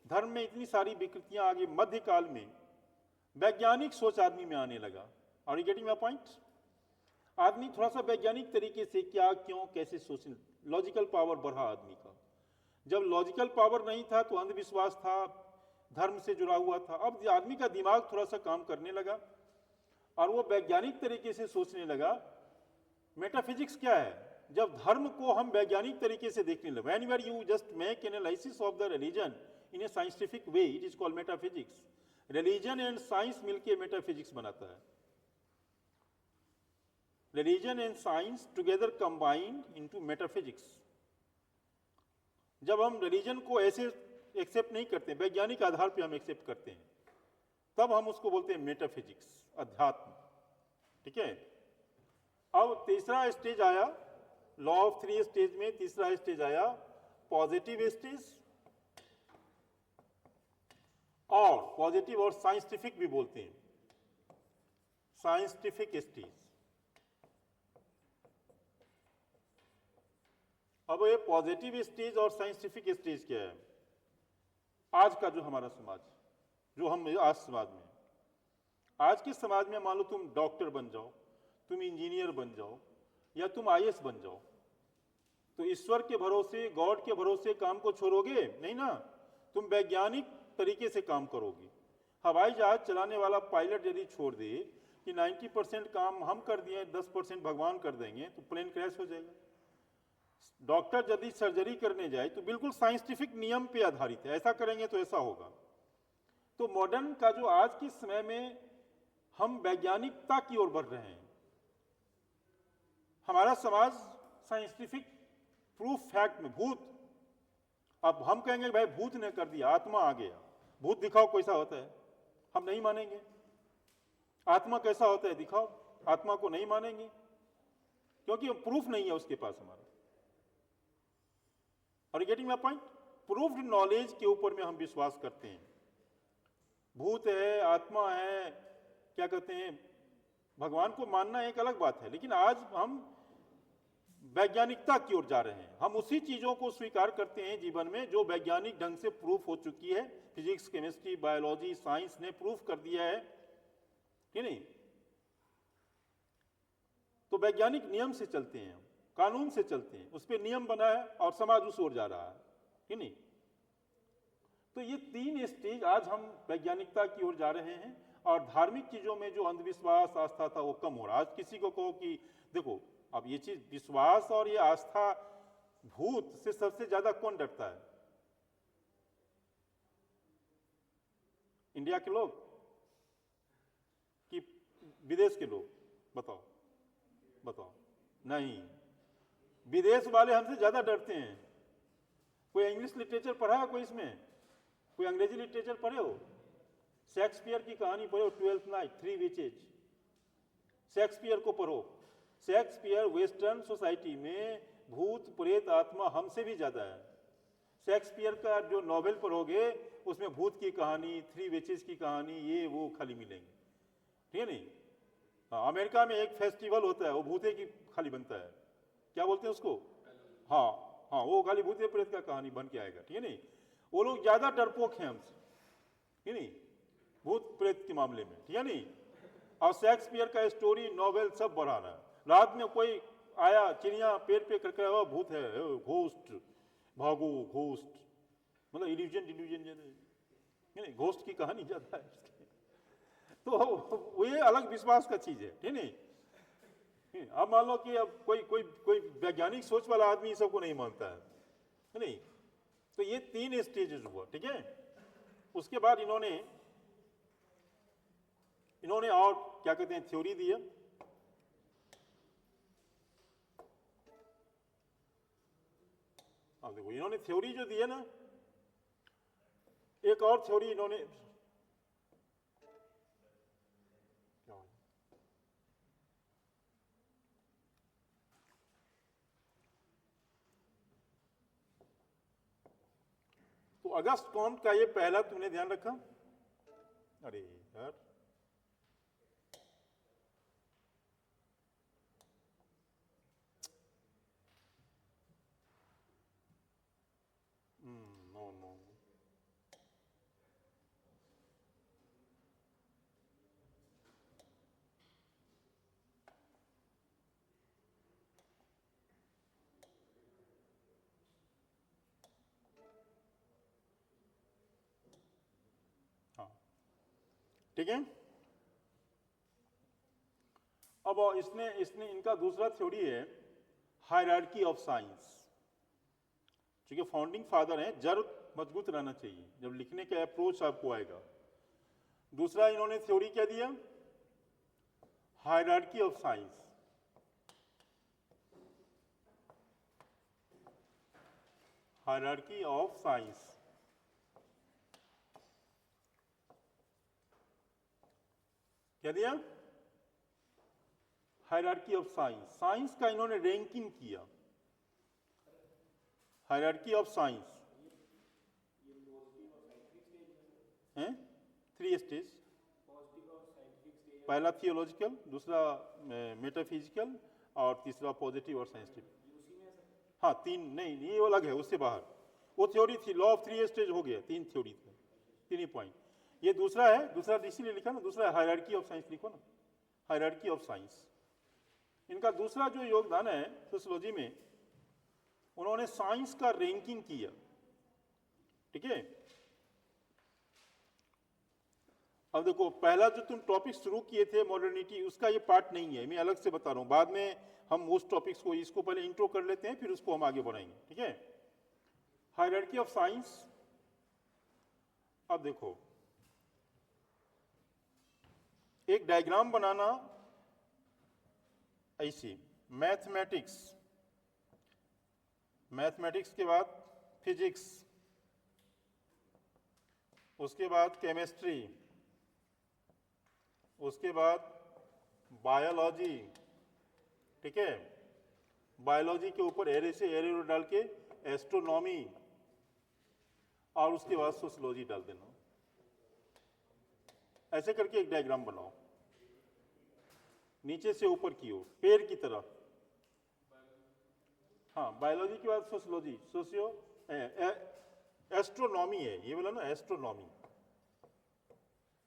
धर्म में इतनी सारी विकृतियां आ गई, मध्यकाल में वैज्ञानिक सोच आदमी में आने लगा। Are you getting my point? आदमी थोड़ा सा वैज्ञानिक तरीके से क्या, क्यों, कैसे सोचने, लॉजिकल पावर बढ़ा आदमी का। जब लॉजिकल पावर नहीं था तो अंधविश्वास था, धर्म से जुड़ा हुआ था। अब आदमी का दिमाग थोड़ा सा काम करने लगा और वो वैज्ञानिक तरीके से सोचने लगा। मेटाफिजिक्स क्या है? जब धर्म को हम वैज्ञानिक तरीके से देखने लगे, whenever you just make analysis of the religion in A scientific way, it is called metaphysics. Religion and science मिलके मेटाफिजिक्स बनाता है। Religion and science together combined into metaphysics. जब हम रिलीजन को ऐसे एक्सेप्ट नहीं करते, वैज्ञानिक आधार पे हम एक्सेप्ट करते हैं, तब हम उसको बोलते हैं मेटाफिजिक्स, अध्यात्म। ठीक है। अब तीसरा स्टेज आया, लॉ ऑफ थ्री स्टेज में तीसरा स्टेज आया पॉजिटिव स्टेज, और पॉजिटिव और साइंटिफिक भी बोलते हैं, साइंटिफिक स्टेज। अब ये पॉजिटिव स्टेज और साइंटिफिक स्टेज क्या है? आज का जो हमारा समाज, जो हम आज समाज में, आज के समाज में मान लो तुम डॉक्टर बन जाओ, तुम इंजीनियर बन जाओ, या तुम आईएएस बन जाओ, तो ईश्वर के भरोसे, गॉड के भरोसे काम को छोड़ोगे नहीं ना, तुम वैज्ञानिक तरीके से काम करोगे। हवाई जहाज चलाने वाला पायलट यदि छोड़ दे कि 90% काम हम कर दिए, 10% भगवान कर देंगे, तो प्लेन क्रैश हो जाएगा। डॉक्टर यदि सर्जरी करने जाए तो बिल्कुल साइंटिफिक नियम पे आधारित है, ऐसा करेंगे तो ऐसा होगा। तो मॉडर्न का जो आज के समय में हम वैज्ञानिकता की ओर बढ़ रहे हैं, हमारा समाज साइंटिफिक प्रूफ फैक्ट में, भूत, अब हम कहेंगे भाई भूत ने कर दिया, आत्मा आ गया, भूत दिखाओ कैसा होता है, हम नहीं मानेंगे। आत्मा कैसा होता है दिखाओ, आत्मा को नहीं मानेंगे, क्योंकि प्रूफ नहीं है उसके पास हमारा। और getting my point? Proofed knowledge के ऊपर में हम विश्वास करते हैं। भूत है, आत्मा है, क्या कहते हैं, भगवान को मानना एक अलग बात है, लेकिन आज हम वैज्ञानिकता की ओर जा रहे हैं। हम उसी चीजों को स्वीकार करते हैं जीवन में जो वैज्ञानिक ढंग से प्रूफ हो चुकी है। फिजिक्स, केमिस्ट्री, बायोलॉजी, साइंस ने प्रूफ कर दिया है कि नहीं। तो वैज्ञानिक नियम से चलते हैं, कानून से चलते हैं, उस पर नियम बना है और समाज उस ओर जा रहा है कि नहीं। तो ये तीन स्टेज आज हम वैज्ञानिकता की ओर जा रहे हैं, और धार्मिक चीजों में जो अंधविश्वास, आस्था था वो कम हो रहा है। आज किसी को कहो कि देखो, अब ये चीज, विश्वास और ये आस्था, भूत से सबसे ज्यादा कौन डरता है? इंडिया के लोग कि विदेश के लोग? बताओ बताओ। नहीं, विदेश वाले हमसे ज्यादा डरते हैं। कोई इंग्लिश लिटरेचर पढ़ा है कोई इसमें? कोई अंग्रेजी लिटरेचर पढ़े हो? शेक्सपियर की कहानी पढ़ो, 12th नाइट, 3 विचेज। शेक्सपियर को पढ़ो। शेक्सपियर वेस्टर्न सोसाइटी में भूत प्रेत आत्मा हमसे भी ज्यादा है। शेक्सपियर का जो नॉवेल पढ़ोगे उसमें भूत की कहानी, 3 विचेज की कहानी, ये वो खाली मिलेंगे, ठीक है नहीं। हाँ, अमेरिका में एक फेस्टिवल होता है, वो भूते की खाली बनता है, क्या बोलते हैं उसको? हाँ हाँ, वो खाली भूते प्रेत का कहानी बन के आएगा, ठीक है नहीं। वो लोग ज्यादा डरपोक हैं हमसे, ठीक है नहीं, भूत प्रेत के मामले में, ठीक है नहीं। और शेक्सपियर का स्टोरी, नॉवेल सब बढ़ा रहा है। रात में कोई आया, चिड़िया पेड़ पे करके, हुआ भूत है, घोस्ट, भागो घोस्ट, मतलब इल्यूजन, घोस्ट की कहानी ज्यादा है इसके। तो ये अलग विश्वास का चीज है, ठीक नहीं। अब मान लो कि अब कोई वैज्ञानिक सोच वाला आदमी इस सबको नहीं मानता है नहीं। तो ये 3 स्टेजेस हुआ, ठीक है। उसके बाद इन्होंने और क्या कहते हैं, थ्योरी दी है। अब देखो, इन्होंने थ्योरी जो दी है ना, एक और थ्योरी इन्होंने, तो अगस्त कॉम्ट का ये पहला तुमने ध्यान रखा? अरे यार, नो, हाँ, ठीक है। अब इसने इनका दूसरा थ्योरी है हायरार्की ऑफ साइंस। चूंकि फाउंडिंग फादर हैं, मजबूत रहना चाहिए जब लिखने का अप्रोच आपको आएगा। दूसरा इन्होंने थ्योरी क्या दिया, hierarchy of science. Hierarchy of science क्या दिया, हायरार्की ऑफ साइंस। साइंस का इन्होंने रैंकिंग किया, हायरार्की ऑफ साइंस है 3 स्टेज। पहला थियोलॉजिकल, दूसरा मेटाफिजिकल और तीसरा पॉजिटिव और साइंटिफिक। हाँ 3 नहीं, ये अलग है, उससे बाहर। वो थ्योरी थी, लॉ ऑफ 3 स्टेज हो गया, 3 थ्योरी थे, 3 ही पॉइंट। ये दूसरा है, दूसरा इसीलिए लिखा ना, दूसरा हायरार्की ऑफ साइंस लिखो ना, हायरार्की ऑफ साइंस। इनका दूसरा जो योगदान है सोशियोलॉजी में, उन्होंने साइंस का रैंकिंग किया, ठीक है। अब देखो, पहला जो तुम टॉपिक शुरू किए थे मॉडर्निटी, उसका ये पार्ट नहीं है, मैं अलग से बता रहा हूं। बाद में हम उस टॉपिक्स को, इसको पहले इंट्रो कर लेते हैं, फिर उसको हम आगे बढ़ाएंगे, ठीक है। Hierarchy of science. अब देखो, एक डायग्राम बनाना ऐसी, मैथमेटिक्स, मैथमेटिक्स के बाद फिजिक्स, उसके बाद केमिस्ट्री, उसके बाद बायोलॉजी, ठीक है। बायोलॉजी के ऊपर एरे से एरे डाल के एस्ट्रोनॉमी, और उसके बाद सोशियोलॉजी डाल देना। ऐसे करके एक डायग्राम बनाओ, नीचे से ऊपर की ओर, पेड़ की तरह। हाँ, बायोलॉजी के बाद सोशियोलॉजी, एस्ट्रोनॉमी है ये बोला ना, एस्ट्रोनॉमी,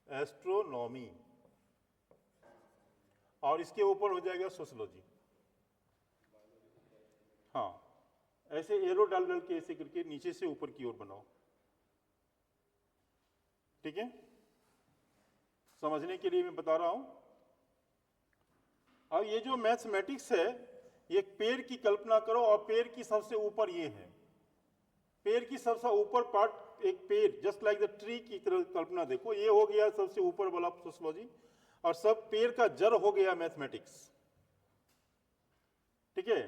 एस्ट्रोनॉमी, और इसके ऊपर हो जाएगा सोशियोलॉजी। हाँ, ऐसे एरो डाल डाल के ऐसे करके नीचे से ऊपर की ओर बनाओ, ठीक है। समझने के लिए मैं बता रहा हूं। अब ये जो मैथमेटिक्स है, ये पेड़ की कल्पना करो, और पेड़ की सबसे ऊपर ये है, पेड़ की सबसे ऊपर पार्ट एक पेड़, जस्ट लाइक द ट्री की तरह कल्पना देखो। ये हो गया सबसे ऊपर वाला सोशियोलॉजी, और सब पेड़ का जड़ हो गया मैथमेटिक्स, ठीक है।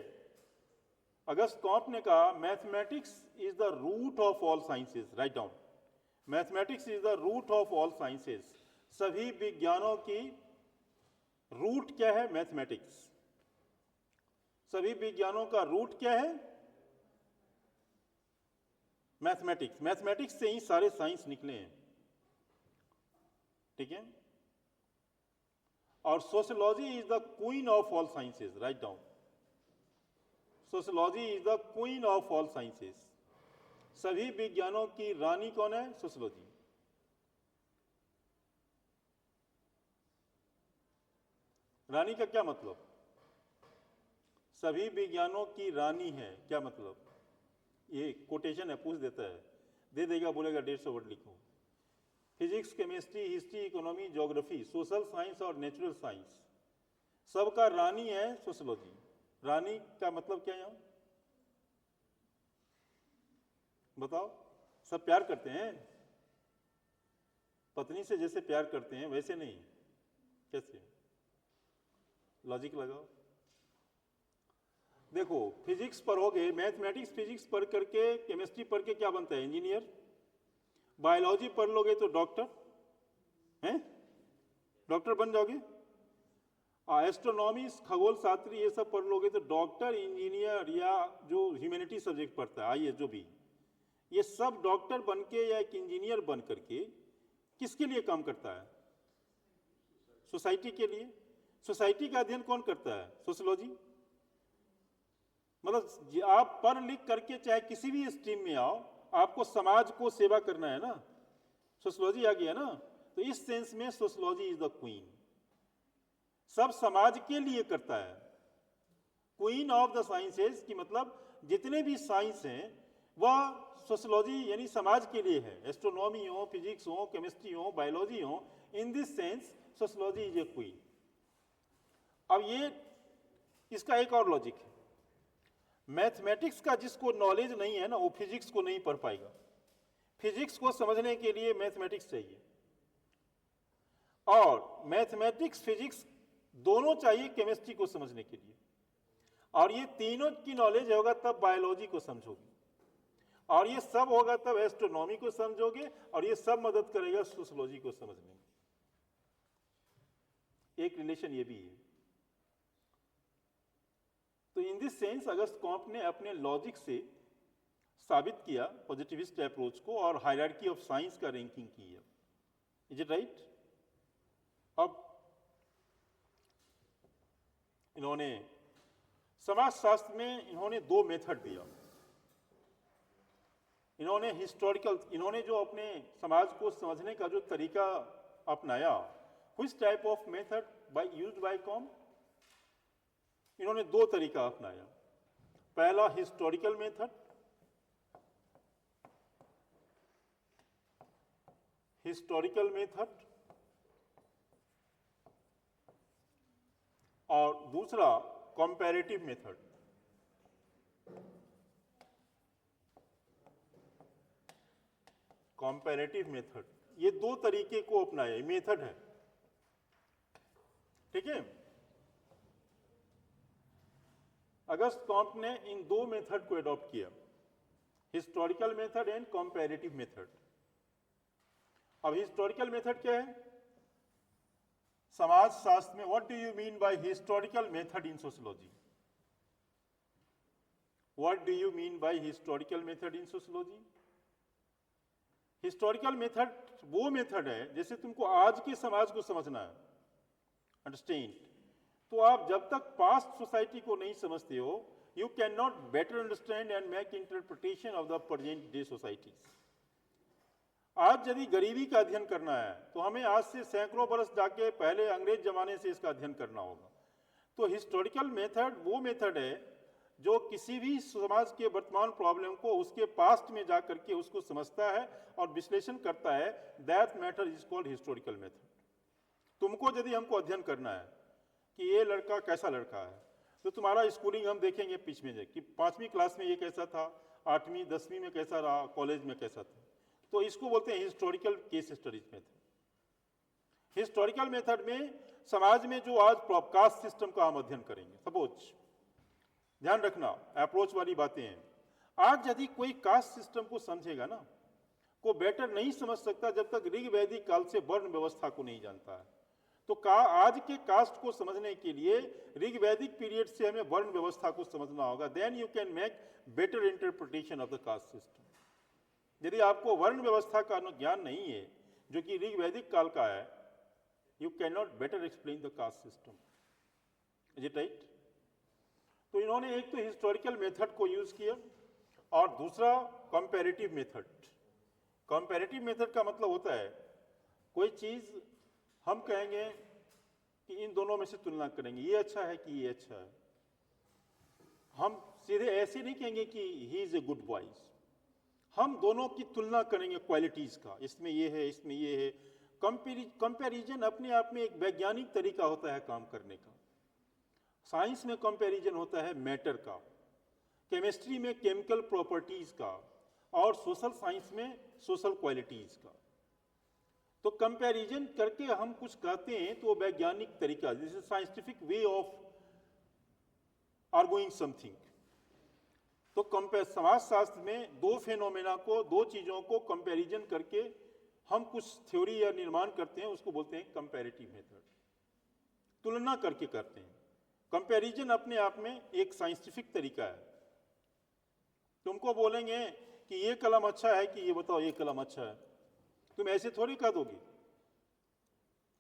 अगस्त कॉम्प ने कहा, mathematics is the root of all sciences. Write down, mathematics is the root of all sciences. सभी विज्ञानों की रूट क्या है? मैथमेटिक्स। सभी विज्ञानों का रूट क्या है? मैथमेटिक्स। मैथमेटिक्स से ही सारे साइंस निकले हैं, ठीक है। और sociology is the queen of all sciences. Write down, sociology is the queen of all sciences. सभी विज्ञानों की रानी कौन है? सोशियोलॉजी। रानी का क्या मतलब? सभी विज्ञानों की रानी है, क्या मतलब? ये कोटेशन है, पूछ देता है, दे देगा, बोलेगा 150 वर्ड लिखो। Physics, chemistry, history, economy, geography, social science और नेचुरल साइंस, सबका रानी है सोशियोलॉजी। रानी का मतलब क्या? यहां बताओ। सब प्यार करते हैं, पत्नी से जैसे प्यार करते हैं वैसे नहीं, कैसे? लॉजिक लगाओ। देखो, फिजिक्स पढ़ोगे, मैथमेटिक्स फिजिक्स पढ़ करके, केमिस्ट्री पढ़ के क्या बनता है? इंजीनियर। बायोलॉजी पढ़ लोगे तो डॉक्टर हैं, डॉक्टर बन जाओगे। एस्ट्रोनॉमी, खगोल शास्त्री, ये सब पढ़ लोगे तो डॉक्टर, इंजीनियर, या जो ह्यूमैनिटी सब्जेक्ट पढ़ता है, आइए जो भी, ये सब डॉक्टर बन के या एक इंजीनियर बन करके किसके लिए काम करता है? सोसाइटी के लिए। सोसाइटी का अध्ययन कौन करता है? सोशियोलॉजी। मतलब आप पढ़ लिख करके चाहे किसी भी स्ट्रीम में आओ, आपको समाज को सेवा करना है ना, सोशियोलॉजी आ गया ना। तो इस सेंस में सोशियोलॉजी इज द क्वीन, सब समाज के लिए करता है। क्वीन ऑफ द साइंसेज की मतलब जितने भी साइंस हैं वह सोशियोलॉजी यानी समाज के लिए है। एस्ट्रोनॉमी हो, फिजिक्स हो, केमिस्ट्री हो, बायोलॉजी हो, in this sense sociology is A queen. अब ये इसका एक और लॉजिक है, मैथमेटिक्स का जिसको नॉलेज नहीं है ना, वो फिजिक्स को नहीं पढ़ पाएगा। फिजिक्स को समझने के लिए मैथमेटिक्स चाहिए, और मैथमेटिक्स फिजिक्स दोनों चाहिए केमिस्ट्री को समझने के लिए, और ये तीनों की नॉलेज होगा तब बायोलॉजी को समझोगे, और ये सब होगा तब एस्ट्रोनॉमी को समझोगे, और ये सब मदद करेगा सोशियोलॉजी को समझने में। एक रिलेशन ये भी है। तो in this sense Auguste Comte ने अपने लॉजिक से साबित किया पॉजिटिविस्ट अप्रोच को, और हायरार्की ऑफ साइंस का रैंकिंग किया। Is it right? अब इन्होंने समाजशास्त्र में इन्होंने दो मेथड दिया। इन्होंने हिस्टोरिकल, इन्होंने जो अपने समाज को समझने का जो तरीका अपनाया, which type of method by used by Comte? इन्होंने दो तरीका अपनाया। पहला हिस्टोरिकल मेथड, और दूसरा कंपैरेटिव मेथड। ये दो तरीके को अपनाया, ये मेथड है, ठीक है। अगस्त कॉम्ट ने इन दो मेथड को एडॉप्ट किया, historical method and comparative method. अब हिस्टोरिकल मेथड क्या है समाज शास्त्र में? What do you mean bye historical method in sociology? What do you mean bye historical method in sociology? Historical method वो मेथड है, जैसे तुमको आज के समाज को समझना है, अंडरस्टैंड, तो आप जब तक पास्ट सोसाइटी को नहीं समझते हो, you can not better understand and make interpretation of the present day societies. आज यदि गरीबी का अध्ययन करना है तो हमें आज से सैकड़ों बरस जाके पहले अंग्रेज जमाने से इसका अध्ययन करना होगा। तो हिस्टोरिकल मेथड वो मेथड है जो किसी भी समाज के वर्तमान प्रॉब्लम को उसके पास्ट में जाकर के उसको समझता है और विश्लेषण करता है। That method is called historical method. तुमको यदि हमको अध्ययन करना है कि ये लड़का कैसा लड़का है, तो तुम्हारा स्कूलिंग हम देखेंगे पीछे में कि 5वीं क्लास में ये कैसा था, 8वीं 10वीं में कैसा रहा, कॉलेज में कैसा था। तो इसको बोलते हैं historical case studies method. Historical method में समाज में जो आज कास्ट सिस्टम का हम अध्ययन करेंगे, सपोज, ध्यान रखना अप्रोच वाली बातें हैं। आज यदि कोई कास्ट सिस्टम को समझेगा ना, को बेटर नहीं समझ सकता जब तक ऋग वैदिक काल से वर्ण व्यवस्था को नहीं जानता है। तो आज के कास्ट को समझने के लिए ऋग वैदिक पीरियड से हमें वर्ण व्यवस्था को समझना होगा। Then you can make better interpretation of the caste system. यदि आपको वर्ण व्यवस्था का ज्ञान नहीं है जो कि ऋग वैदिक काल का है, you can not better explain the caste system. Is it right? तो इन्होंने एक तो हिस्टोरिकल मेथड को यूज किया और दूसरा कंपैरेटिव मेथड। कंपैरेटिव मेथड का मतलब होता है कोई चीज हम कहेंगे कि इन दोनों में से तुलना करेंगे, ये अच्छा है कि ये अच्छा है। हम सीधे ऐसे नहीं कहेंगे कि he is a good boys, हम दोनों की तुलना करेंगे क्वालिटीज का, इसमें ये है इसमें ये है। कंपैरिजन अपने आप में एक वैज्ञानिक तरीका होता है काम करने का। साइंस में कंपैरिजन होता है मैटर का, केमिस्ट्री में केमिकल प्रॉपर्टीज का, और सोशल साइंस में सोशल क्वालिटीज का। तो कंपैरिजन करके हम कुछ कहते हैं तो वो वैज्ञानिक तरीका, this is scientific way of arguing something. तो समाजशास्त्र में दो फेनोमेना को, दो चीजों को कंपैरिजन करके हम कुछ थ्योरी या निर्माण करते हैं, उसको बोलते हैं कंपैरेटिव मेथड। तुलना करके करते हैं। कंपैरिजन अपने आप में एक साइंटिफिक तरीका है। तुमको बोलेंगे कि ये कलम अच्छा है कि ये बताओ ये कलम अच्छा है, तुम ऐसे थोड़ी कह दोगे।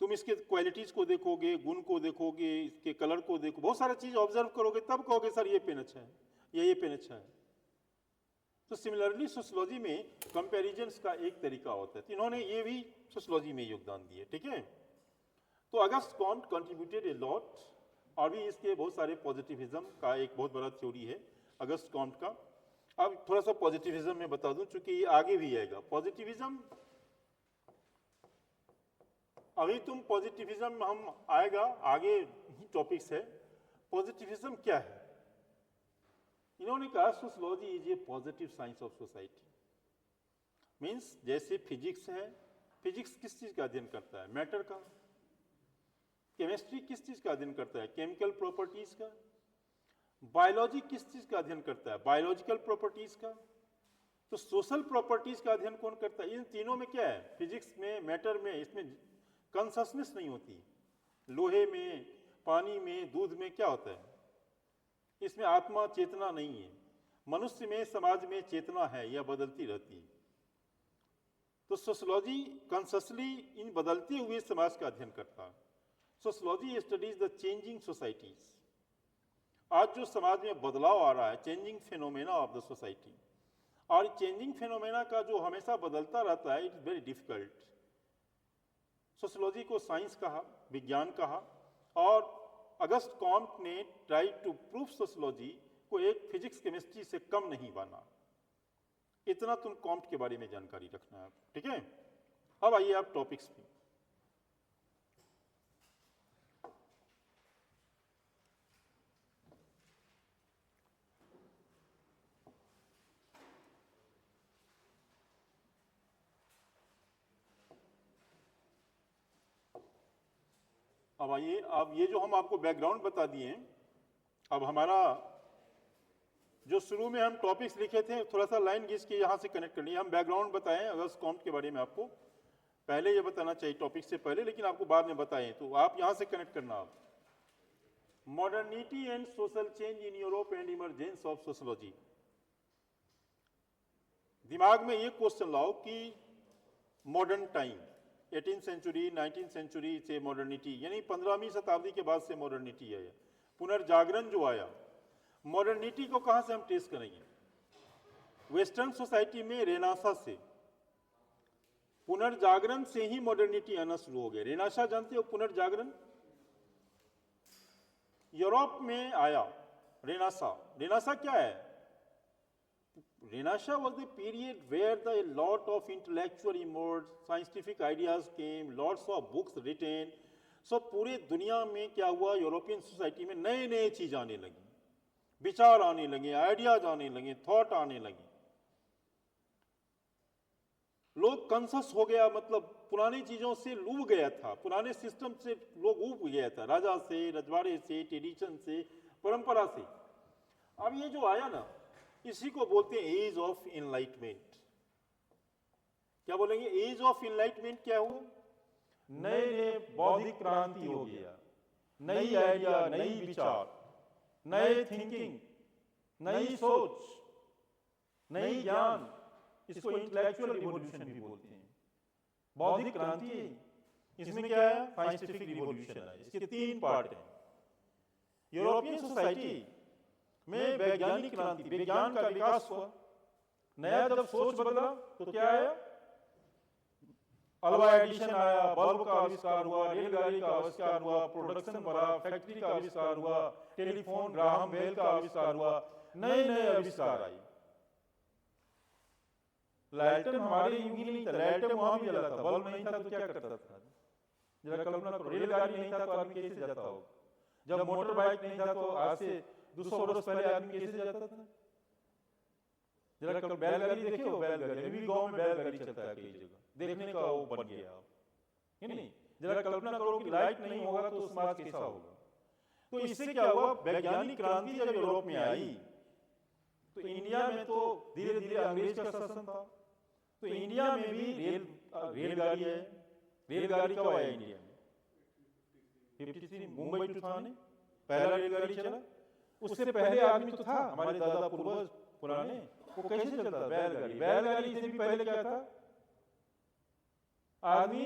तुम इसके क्वालिटीज को देखोगे, गुण को देखोगे, इसके कलर को देखो, बहुत सारी चीज ऑब्जर्व करोगे, तब कहोगे सर ये पेन अच्छा है या ये पेन अच्छा है। तो सिमिलरली सोशियोलॉजी में कंपैरिजन्स का एक तरीका होता है। तो इन्होंने ये भी सोशियोलॉजी में योगदान दिए, ठीक है। तो Auguste Comte contributed a lot, और भी इसके बहुत सारे पॉजिटिविज्म का एक बहुत बड़ा थ्योरी है अगस्त कॉम्ट का। अब थोड़ा सा पॉजिटिविज्म में बता दूं, चूंकि ये आगे भी आएगा। पॉजिटिविज्म अभी तुम पॉजिटिविज्म में हम आएगा, आगे ही टॉपिक्स है। पॉजिटिविज्म क्या है? इन्होंने कहा sociology is A positive science of society. Means जैसे फिजिक्स है, फिजिक्स किस चीज का अध्ययन करता है? मैटर का। केमिस्ट्री किस चीज का अध्ययन करता है? केमिकल प्रॉपर्टीज का। बायोलॉजी किस चीज का अध्ययन करता है? बायोलॉजिकल प्रॉपर्टीज का। तो सोशल प्रॉपर्टीज का अध्ययन कौन करता है? इन तीनों में क्या है? फिजिक्स में, मैटर में, इसमें कंससनेस नहीं होती। लोहे में, पानी में, दूध में क्या होता है? इसमें आत्मा, चेतना नहीं है। मनुष्य में, समाज में चेतना है, यह बदलती रहती है। तो सोशलॉजी कंससली इन बदलते हुए समाज का अध्ययन करता है। Sociology studies the changing societies. आज जो समाज में बदलाव आ रहा है, changing phenomena of the society, और चेंजिंग फेनोमेना का जो हमेशा बदलता रहता है, it is very difficult. Sociology को साइंस कहा, विज्ञान कहा, और अगस्ट कॉम्ट ने ट्राई टू प्रूव सोशलॉजी को एक फिजिक्स केमिस्ट्री से कम नहीं बना। इतना तुम कॉम्ट के बारे में जानकारी रखना है, ठीक है? अब आइए आप टॉपिक्स पे। अब आइए, अब ये जो हम आपको बैकग्राउंड बता दिए हैं, अब हमारा जो शुरू में हम टॉपिक्स लिखे थे, थोड़ा सा लाइन घिस के यहाँ से कनेक्ट करनी है। हम बैकग्राउंड बताएं अगस्त कॉम्ट के बारे में, आपको पहले ये बताना चाहिए टॉपिक से पहले, लेकिन आपको बाद में बताएं, तो आप यहाँ से कनेक्ट करना। आप modernity and social change in Europe and emergence of sociology. दिमाग में ये क्वेश्चन लाओ कि modern time, 18th century, 19th century से मॉडर्निटी, यानी 15वीं शताब्दी के बाद से मॉडर्निटी है। पुनर्जागरण जो आया, मॉडर्निटी को कहां से हम ट्रेस करेंगे? वेस्टर्न सोसाइटी में रेनासा से, पुनर्जागरण से ही मॉडर्निटी आना शुरू हो गया। रेनासा जानते हो? पुनर्जागरण यूरोप में आया। रेनासा, रेनासा क्या है? Renaissance was the period where the lot of intellectual emerged, scientific ideas came, lots of books written. So पूरे दुनिया में क्या हुआ? यूरोपियन सोसाइटी में नए नए चीज आने लगी, विचार आने लगे, आइडियाज आने लगे, थॉट आने लगे। लोग कंसस हो गया, मतलब पुरानी चीजों से लूभ गया था, पुराने सिस्टम से लोग ऊब गया था, राजा से, रजवाड़े से, ट्रेडिशन से, परंपरा से। अब ये जो आया ना, इसी को बोलते हैं एज ऑफ इनलाइटमेंट। क्या बोलेंगे? एज ऑफ इनलाइटमेंट क्या हो? नए नए बौद्धिक क्रांति हो गया, नई आइडिया, नई विचार, नए थिंकिंग, नई सोच, नई ज्ञान। इसको इंटेलेक्चुअल रिवॉल्यूशन भी बोलते हैं। बौद्धिक क्रांति, इसमें क्या है? साइंटिफिक रिवॉल्यूशन है। इसके 3 पार्ट हैं। यूरोपियन सोसाइटी में वैज्ञानिक क्रांति, विज्ञान का विकास हुआ। नया जब सोच बदला तो क्या आया? अल्वा एडिशन आया, बल्ब का आविष्कार हुआ, रेलगाड़ी का आविष्कार हुआ, प्रोडक्शन बढ़ा, फैक्ट्री का आविष्कार हुआ, टेलीफोन, ग्राहम बेल का आविष्कार हुआ, नए नए आविष्कार आए। लालटेन हमारे युग ही नहीं था, लालटेन वहां भी जला था, बल्ब नहीं था तो क्या करता था? जरा कल्पना करो, रेलगाड़ी नहीं था तो आदमी कैसे जाता होगा? जब मोटर बाइक नहीं था तो आज से 200 वर्ष पहले आदमी कैसे जाता था? जरा कल बैलगाड़ी देखे हो? बैलगाड़ी अभी भी गांव में बैलगाड़ी चलता है कई जगह, देखने का वो बन गया है नहीं? जरा कल्पना करो कि लाइट नहीं होगा तो समाज कैसा होगा? तो इससे क्या हुआ? वैज्ञानिक क्रांति जब यूरोप में आई तो इंडिया में तो धीरे धीरे अंग्रेज का शासन था, तो इंडिया में भी रेलगाड़ी है। रेलगाड़ी कब आया इंडिया में? 53 मुंबई टू थाने पहला रेलगाड़ी चला। उससे पहले आदमी तो था, हमारे दादा पूर्वज पुराने, वो कैसे चलता? बैलगाड़ी। बैलगाड़ी से भी पहले क्या था? आदमी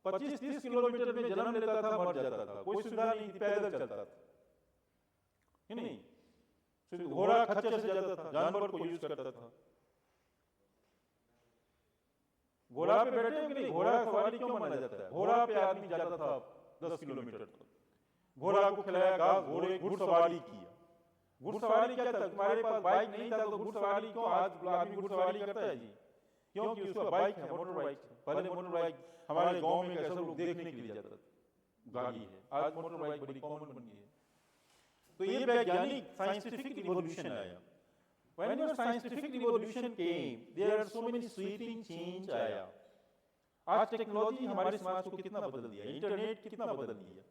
25-30 किलोमीटर में जन्म लेता था, मर जाता था, कोई सुविधा नहीं थी, पैदल चलता था नहीं? घोड़ा खच्चर से जाता था, जानवर को यूज करता था। घोड़ा पे बैठे हो कि नहीं? घोड़ा सवारी क्यों माना जाता है? घोड़ा पे आदमी जाता था 10 किलोमीटर तक, घोड़ा को खिलाया घास, घोड़े घुड़सवारी किया। घुड़सवारी क्या था? तुम्हारे पास बाइक नहीं था तो घुड़सवारी क्यों आज आदमी घुड़सवारी करता है जी? क्योंकि उसका बाइक है, मोटर बाइक है। पहले मोटर बाइक हमारे गांव में कैसे लोग देखने के लिए जाता था, गाड़ी है। आज मोटर बाइक बड़ी कॉमन बन गई है। तो ये वैज्ञानिक साइंटिफिक रिवॉल्यूशन आया। when your scientific revolution came, there are so many sweeping change आया। आज टेक्नोलॉजी हमारे समाज को कितना बदल दिया, इंटरनेट कितना बदल दिया,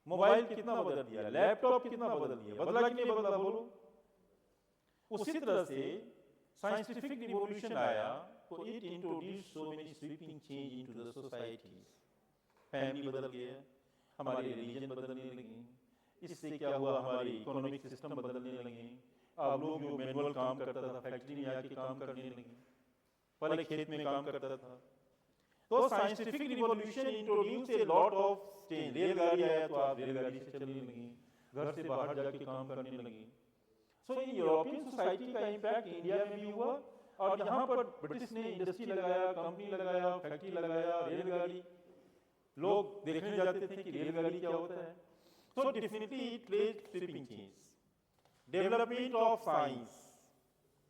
मोबाइल कितना बदल दिया, लैपटॉप कितना बदल दिया, बदला कि नहीं बदला बोलो। उसी तरह से साइंटिफिक रिवॉल्यूशन आया तो it introduce so many sweeping change into the society. Family बदल गया, हमारी रिलीजन बदलने लगी, इससे क्या हुआ, हमारी इकोनॉमिक सिस्टम बदलने लगे। अब लोग जो मैनुअल काम करता था फैक्ट्री में आके काम करने लगे, पहले खेत में काम करता था। तो scientific revolution introduce a lot of change. रेलगाड़ी आया तो आप रेलगाड़ी से चलने लगी, घर से बाहर जाके काम करने लगी। सो इन यूरोपियन सोसाइटी का इम्पैक्ट इंडिया में भी हुआ, और यहाँ पर ब्रिटिश ने इंडस्ट्री लगाया, कंपनी लगाया, फैक्ट्री लगाया, रेलगाड़ी। लोग देखने जाते थे कि रेलगाड़ी क्या होता है। So definitely it played sweeping change. Development of science,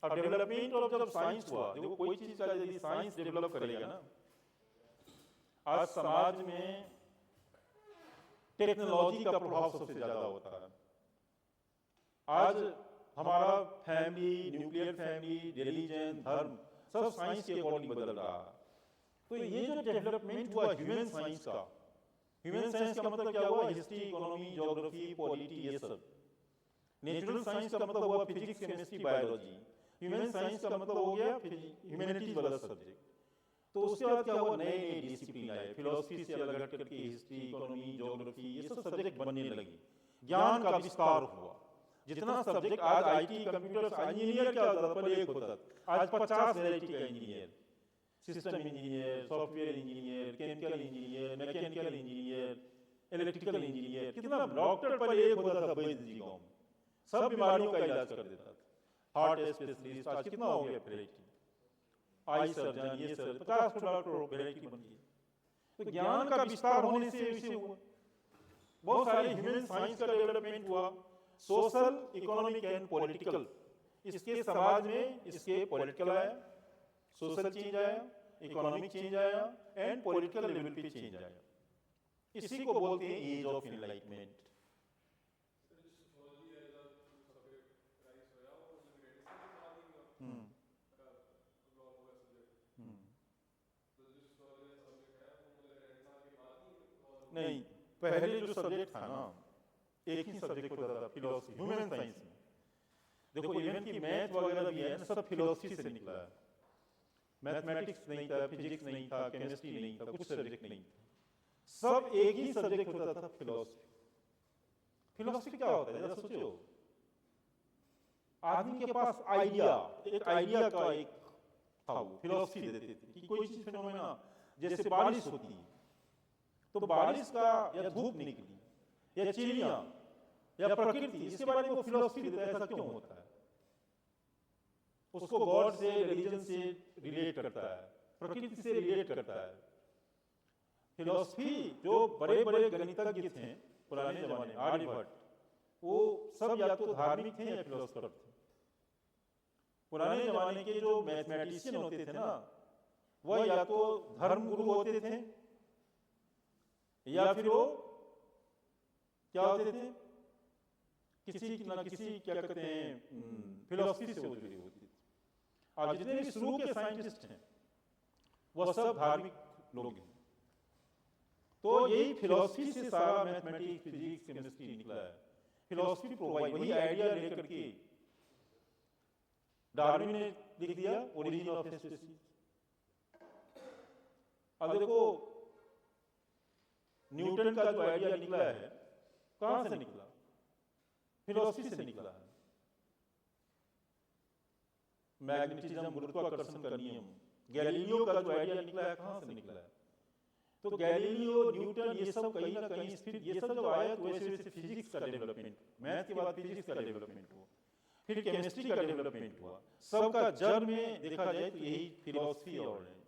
और डेवलपमेंट ऑफ जब साइंस हुआ, देखो कोई चीज का यदि साइंस डेवलप करेगा ना, आज समाज में टेक्नोलॉजी का प्रभाव सबसे ज्यादा होता है। आज हमारा फैमिली, न्यूक्लियर फैमिली, रिलीजन, धर्म सब साइंस के अकॉर्डिंग बदल रहा है। तो ये जो डेवलपमेंट हुआ ह्यूमन साइंस का, ह्यूमन साइंस का मतलब क्या हुआ, हिस्ट्री, इकोनॉमी, ज्योग्राफी, पॉलिटी, ये सब। नेचुरल साइंस का मतलब हुआ physics, chemistry, biology. Human science का मतलब हो गया ह्यूमैनिटीज वाला सब्जेक्ट। तो उसके बाद क्या हुआ, नए नए डिसिप्लिन आए, फिलोसफी से अलग हट करके हिस्ट्री, इकोनॉमी, ज्योग्राफी, ये सब सब्जेक्ट बनने लगी, ज्ञान का विस्तार हुआ। जितना सब्जेक्ट आज आईटी, कंप्यूटर, इंजीनियर क्या होता था, पहले एक होता था, आज 50 वैरायटी का engineer, system engineer, software engineer, chemical engineer, mechanical engineer, electrical engineer, कितना डॉक्टर पहले एक होता था वैद्य जी गाँव में, सब बीमारियों का इलाज कर देता था। हार्ट स्पेशलिस्ट आज कितना हो गया वैरायटी, आई सर्जन, ये सर्जन, 50 डॉक्टर वैरायटी बन गई। तो ज्ञान का विस्तार होने से इसे हुआ, बहुत सारे ह्यूमन साइंस का डेवलपमेंट हुआ, सोशल, इकोनॉमिक एंड पॉलिटिकल। इसके समाज में इसके पॉलिटिकल आया, सोशल चेंज आया, इकोनॉमिक चेंज आया, एंड पॉलिटिकल लेवल पे चेंज आया। इसी को बोलते हैं एज ऑफ एनलाइटमेंट। नहीं, पहले जो सब्जेक्ट था ना, एक ही सब्जेक्ट होता था, फिलोसफी, ह्यूमन साइंस में। देखो इवन की मैथ वगैरह भी है ना, सब फिलोसफी से निकला है। मैथमेटिक्स नहीं था, फिजिक्स नहीं था, केमिस्ट्री नहीं था, कुछ सब्जेक्ट नहीं था, सब एक ही सब्जेक्ट होता था, फिलोसफी। फिलोसफी क्या होता है जरा सोचो। आदमी के पास आइडिया, एक आइडिया का एक था, वो फिलोसफी देते थे कि कोई चीज फिनोमेना, जैसे बारिश होती है तो बारिश का या धूप निकली या चिड़िया या प्रकृति, इसके बारे में वो फिलोसफी देता है, ऐसा क्यों होता है। उसको गॉड से, रिलीजन से रिलेट करता है, प्रकृति से रिलेट करता है। फिलोसफी जो बड़े बड़े गणितज्ञ थे पुराने जमाने में, आर्यभट्ट, वो सब या तो धार्मिक थे या फिलोसफर थे। पुराने जमाने के जो मैथमेटिशियन होते थे ना, वह या तो धर्म गुरु होते थे या फिर वो क्या होते थे, किसी ना किसी क्या कहते हैं फिलोसफी से वो जुड़ी होती थी। और जितने भी शुरू के साइंटिस्ट हैं वह सब धार्मिक लोग हैं। तो यही फिलोसफी से सारा मैथमेटिक्स, फिजिक्स, केमिस्ट्री निकला है। फिलोसफी प्रोवाइड, वही आइडिया लेकर के डार्विन ने लिख दिया ओरिजिन ऑफ स्पीशीज। अब देखो न्यूटन का जो आइडिया निकला है, कहां से निकला, फिलोसफी से निकला है। मैग्नेटिज्म, गुरुत्वाकर्षण का नियम, गैलीलियो का जो आइडिया निकला है, कहां से निकला है। तो गैलीलियो, न्यूटन, ये सब कहीं ना कहीं, फिर ये सब जब आया तो वैसे वैसे फिजिक्स का डेवलपमेंट, मैथ के बाद फिजिक्स का डेवलपमेंट हुआ, फिर केमिस्ट्री का डेवलपमेंट हुआ। सबका जड़ में देखा जाए तो यही फिलोसफी और है।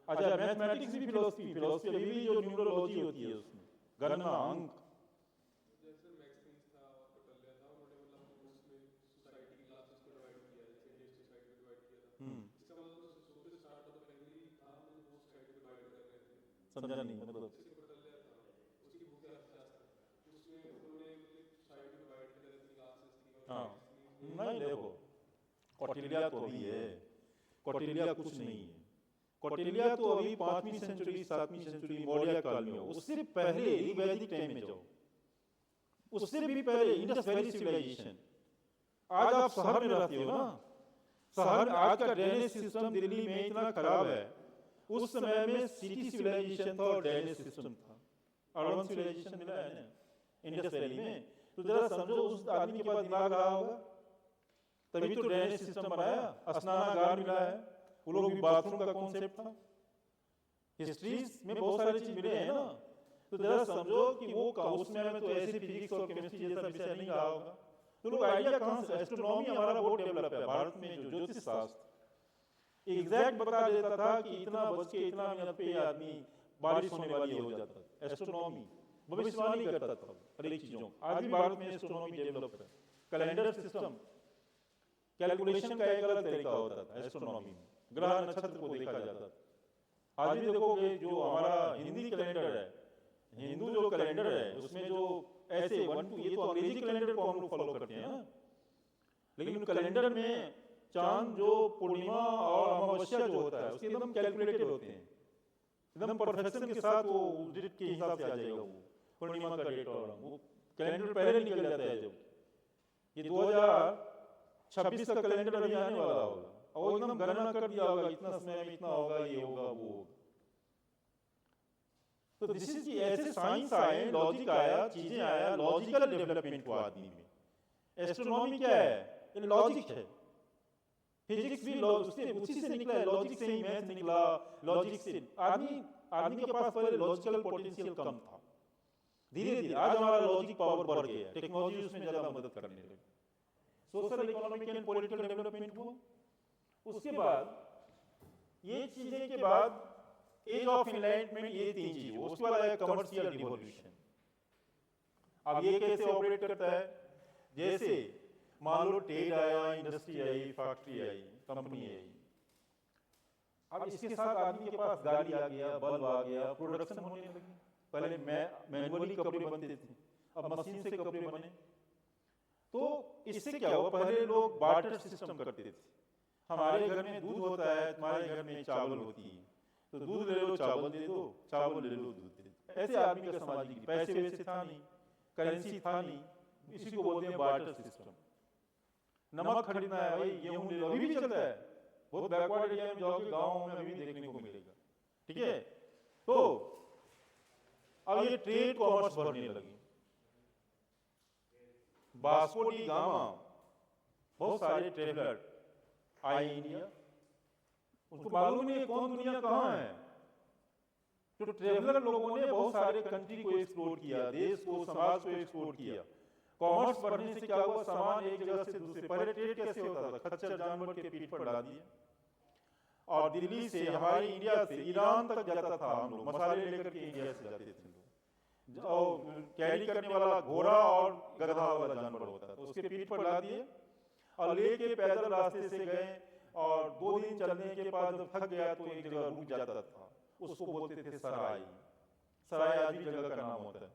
अच्छा, मैथमेटिक्स भी फिलोसफी, फिलोसफी अभी भी जो न्यूमरोलॉजी होती है उसमें गणना, अंक, समझा नहीं मतलब। हाँ, नहीं देखो, कौटिल्य तो अभी है, कौटिल्य कुछ नहीं है। कौटिल्य तो अभी 5वीं सेंचुरी 7वीं सेंचुरी मौर्य काल में हो, उससे पहले वैदिक टाइम में जाओ, उससे भी पहले इंडस वैली सिविलाइजेशन। आज आप शहर में रहते हो ना, शहर में आज का ड्रेनेज सिस्टम दिल्ली में इतना खराब है, उस समय में सिटी सिविलाइजेशन था और ड्रेनेज सिस्टम था, अर्बन सिविलाइजेशन मिला है ना इंडस वैली में। तो जरा समझो उस आदमी के पास दिमाग रहा होगा, तभी तो ड्रेनेज सिस्टम बनाया, स्नानागार मिला है, वो लोग भी बाथरूम का कॉन्सेप्ट था। हिस्ट्री में बहुत सारी चीज मिले हैं ना, तो जरा समझो कि वो उसमें में तो ऐसे फिजिक्स और केमिस्ट्री जैसा विषय नहीं रहा होगा। तो लोग आइडिया कहाँ से, एस्ट्रोनॉमी हमारा बहुत डेवलप है भारत में, जो ज्योतिष शास्त्र एग्जैक्ट बता देता था कि इतना बज के इतना मिनट पे आदमी बारिश होने वाली हो जाता। एस्ट्रोनॉमी भविष्यवाणी करता था हर एक चीजों। आज भी भारत में एस्ट्रोनॉमी डेवलप है, कैलेंडर सिस्टम, कैलकुलेशन का एक अलग तरीका होता था एस्ट्रोनॉमी में, ग्रह नक्षत्र को देखा जाता था। आज भी देखोगे जो हमारा हिंदी कैलेंडर है, हिंदू जो कैलेंडर है, उसमें जो ऐसे 1 2 ये तो अंग्रेजी कैलेंडर को हम लोग फॉलो करते हैं ना, लेकिन कैलेंडर में चांद जो पूर्णिमा और अमावस्या जो होता है उसके एकदम कैलकुलेटेड होते हैं, एकदम परफेक्शन के साथ वो डेट के हिसाब से आ जाएगा। वो पूर्णिमा का डेट और वो कैलेंडर पहले निकल जाता है। जब ये 2026 का कैलेंडर अभी आने वाला होगा और वो एकदम गणना कर दिया होगा, इतना समय में इतना होगा, ये होगा, वो होगा। तो दिस इज ऐसे साइंस आए, लॉजिक आया, चीजें आया, लॉजिकल डेवलपमेंट हुआ आदमी में। एस्ट्रोनॉमी क्या है? ये लॉजिक है। फिजिक्स भी उसी से निकला है, लॉजिक से ही मैथ निकला, लॉजिक से आदमी के पास पहले लॉजिकल पोटेंशियल कम था। धीरे धीरे आज हमारा लॉजिक पावर बढ़ गया, टेक्नोलॉजी उसमें ज्यादा मदद करने लगी, social economic and political development हुआ। उसके बाद ये चीजें के बाद एज ऑफ एनलाइटमेंट, ये 3 चीज। उसके बाद आया कमर्शियल रिवॉल्यूशन। अब ये कैसे ऑपरेट करता है? जैसे मान लो ट्रेड आया, इंडस्ट्री आई, फैक्ट्री आई, कंपनी आई, अब इसके साथ आदमी के पास गाड़ी आ गया, बल्ब आ गया, प्रोडक्शन होने लगी। पहले मैनुअली कपड़े बनते थे, अब मशीन से कपड़े बने। तो इससे क्या हुआ? पहले लोग बार्टर सिस्टम करते थे। हमारे घर में दूध होता है, तुम्हारे घर में चावल होती है, तो दूध ले लो चावल दे दो, चावल ले लो दूध दे दो। ऐसे आदमी का सामाजिक, पैसे वैसे था नहीं, करेंसी था नहीं, इसी को बोलते हैं बार्टर सिस्टम। नमक खरीदना है भाई, गेहूं ले लो, अभी भी चलता है। बहुत बैकवर्ड एरिया में जाओगे, गाँव में अभी देखने को मिलेगा। ठीक है, तो अब ये ट्रेड कॉमर्स बढ़ने लगी। वास्को डी गामा, बहुत सारे ट्रेवलर आए इंडिया, उसको मालूम नहीं कौन दुनिया कहाँ है। तो ट्रेवलर लोगों ने बहुत सारे कंट्री को एक्सप्लोर किया, देश को, समाज को एक्सप्लोर किया। कॉमर्स बढ़ने से क्या हुआ? सामान एक जगह से दूसरे, पहले ट्रेड कैसे होता था? खच्चर जानवर के पीठ पर डाल दिया और दिल्ली से, हमारे इंडिया से ईरान तक जाता था। हम लोग मसाले लेकर के इंडिया से जाते थे लोग, और कैरी करने वाला घोड़ा और गधा वाला जानवर होता था, उसके पीठ पर डाल दिए और लेके पैदल रास्ते से गए, और 2 दिन चलने के बाद जब थक गया तो एक जगह रुक जाता था, उसको बोलते थे सराय। सराय आज भी जगह का नाम होता है।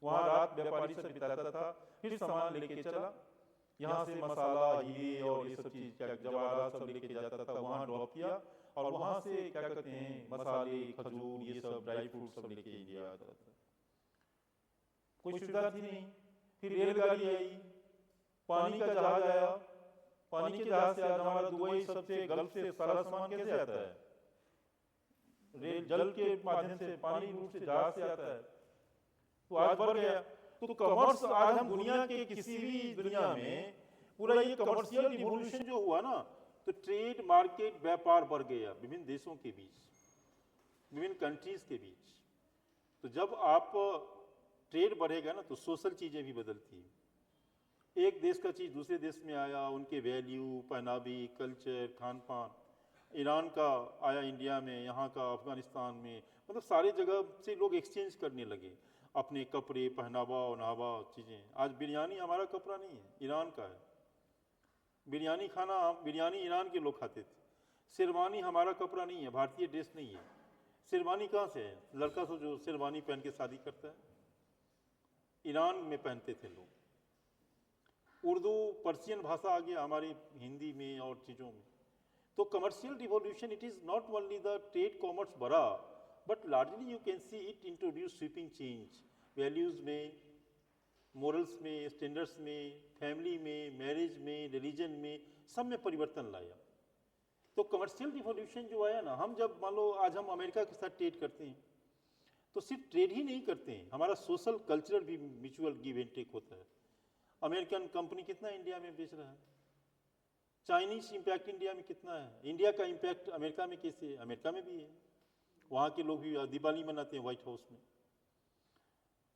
वहां रात व्यापारी से बिताता था, फिर सामान लेके चला, यहाँ से मसाला, हीरे और ये सब चीज, क्या जवाहरात सब लेके जाता था, वहां ड्रॉप किया और वहां से क्या कहते हैं, मसाले, खजूर, ये सब ड्राई फ्रूट सब लेके इंडिया आता था। कोई सुविधा थी नहीं। फिर रेलगाड़ी आई, पानी का जहाज आया, पानी के जहाज से आज हमारा दुबई सबसे, गल्फ से सारा सामान कैसे आता है? रेल, जल के माध्यम से, पानी रूट से, जहाज से आता है। तो आज बढ़ गया। तो कॉमर्स, आज हम दुनिया के किसी भी दुनिया में पूरा ये कमर्शियल रिवॉल्यूशन जो हुआ ना, तो ट्रेड, मार्केट, व्यापार बढ़ गया विभिन्न देशों के बीच, विभिन्न कंट्रीज के बीच। तो जब आप ट्रेड बढ़ेगा ना, तो सोशल चीजें भी बदलती हैं। एक देश का चीज दूसरे देश में आया, उनके वैल्यू, पहनावी, कल्चर, खान पान। ईरान का आया इंडिया में, यहाँ का अफगानिस्तान में, मतलब सारे जगह से लोग एक्सचेंज करने लगे अपने कपड़े, पहनावा, ओढ़ावा, चीजें। आज बिरयानी हमारा कपड़ा नहीं है, ईरान का है। बिरयानी खाना, बिरयानी ईरान के लोग खाते थे। शेरवानी हमारा कपड़ा नहीं है, भारतीय ड्रेस नहीं है। शेरवानी कहाँ से है? लड़का तो जो शेरवानी पहन के शादी करता है, ईरान में पहनते थे लोग। उर्दू पर्शियन भाषा आ गया हमारी हिंदी में और चीज़ों में। तो commercial revolution it is not only the trade commerce बढ़ा, but largely you can see it introduce sweeping change values में, मोरल्स में, स्टैंडर्ड्स में, फैमिली में, मैरिज में, रिलीजन में, सब में परिवर्तन लाया। तो कमर्शियल रिवॉल्यूशन जो आया ना, हम जब मान लो आज हम अमेरिका के साथ ट्रेड करते हैं तो सिर्फ ट्रेड ही नहीं करते हैं, हमारा सोशल कल्चरल भी म्यूचुअल गिव एंड टेक होता है। अमेरिकन कंपनी कितना इंडिया में बेच रहा है, चाइनीज इंपैक्ट इंडिया में कितना है, इंडिया का इंपैक्ट अमेरिका में कैसे है, अमेरिका में भी है, वहाँ के लोग भी दिवाली मनाते हैं व्हाइट हाउस में।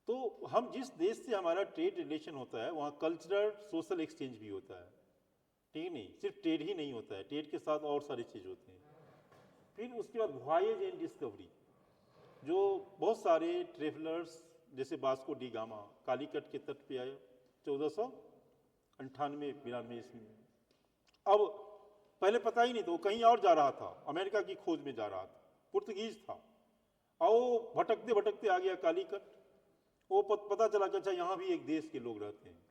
तो हम जिस देश से हमारा ट्रेड रिलेशन होता है वहाँ कल्चरल सोशल एक्सचेंज भी होता है, ठीक नहीं, सिर्फ ट्रेड ही नहीं होता है, ट्रेड के साथ और सारी चीज़ होते हैं। फिर उसके बाद वॉयेज एंड डिस्कवरी, जो बहुत सारे ट्रेवलर्स जैसे वास्को डी गामा कालीकट के तट पे आए 1498-92 ईस्वी में। अब पहले पता ही नहीं था, वो कहीं और जा रहा था, अमेरिका की खोज में जा रहा था, पुर्तगीज था, और वो भटकते भटकते आ गया कालीकट। वो पता चला कि अच्छा यहाँ भी एक देश के लोग रहते हैं।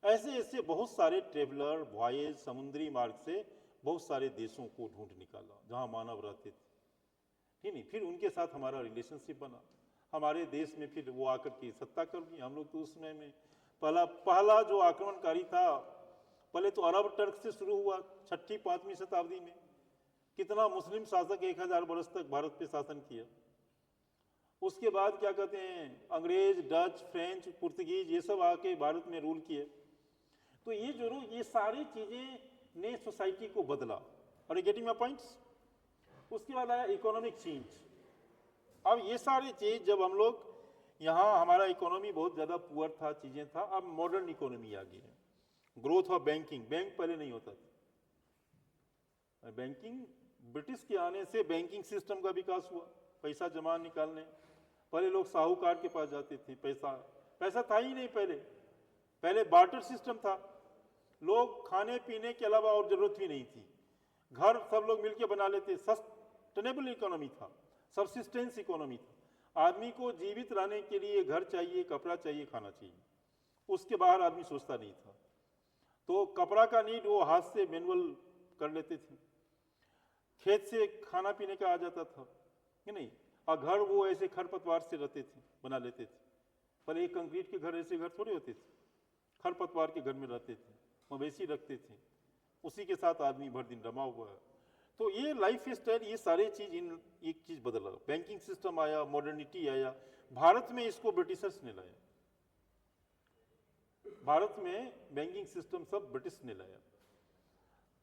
ऐसे ऐसे बहुत सारे ट्रेवलर वॉयेज समुद्री मार्ग से बहुत सारे देशों को ढूंढ निकाला जहाँ मानव रहते थे, ठीक नहीं। फिर उनके साथ हमारा रिलेशनशिप बना, हमारे देश में फिर वो आकर के सत्ता कर ली। हम लोग तो उस समय में पहला जो आक्रमणकारी था, पहले तो अरब टर्क से शुरू हुआ 6ठी-5वीं शताब्दी में, कितना मुस्लिम शासक 1000 वर्ष तक भारत पे शासन किया। उसके बाद क्या कहते हैं, अंग्रेज, डच, फ्रेंच, पुर्तगीज ये सब आके भारत में रूल किए। तो ये सारी चीजें ने सोसाइटी को बदला। और ये गेटिंग माय पॉइंट्स। उसके बाद आया इकोनॉमिक चेंज। अब ये सारी चीज जब हम लोग यहाँ, हमारा इकोनॉमी बहुत ज़्यादा पुअर था, चीज़ें था, अब मॉडर्न इकोनॉमी आ गई है। ग्रोथ ऑफ बैंकिंग, बैंक पहले नहीं होता था। बैंकिंग, ब्रिटिश के आने से बैंकिंग सिस्टम का विकास हुआ, पैसा जमा निकालने। पहले लोग साहूकार के पास जाते थे, पैसा था ही नहीं पहले बार्टर सिस्टम था। लोग खाने पीने के अलावा और जरूरत भी नहीं थी, घर सब लोग मिलके बना लेते। सस्टेनेबल इकोनॉमी था, सबसिस्टेंस इकोनॉमी था। आदमी को जीवित रहने के लिए घर चाहिए, कपड़ा चाहिए, खाना चाहिए, उसके बाहर आदमी सोचता नहीं था। तो कपड़ा का नीड वो हाथ से मैनुअल कर लेते थे, खेत से खाना पीने का आ जाता था, कि नहीं। और घर वो ऐसे खरपतवार से रहते थे, बना लेते थे। पर एक कंक्रीट के घर ऐसे घर थोड़े होते थे, खरपतवार के घर में रहते थे, मवेशी रखते थे, उसी के साथ आदमी भर दिन रमा हुआ है। तो ये लाइफ स्टाइल, ये सारे चीज, एक चीज बदला। बैंकिंग सिस्टम आया, मॉडर्निटी आया। भारत में इसको ब्रिटिशर्स ने लाया, भारत में बैंकिंग सिस्टम सब ब्रिटिश ने लाया।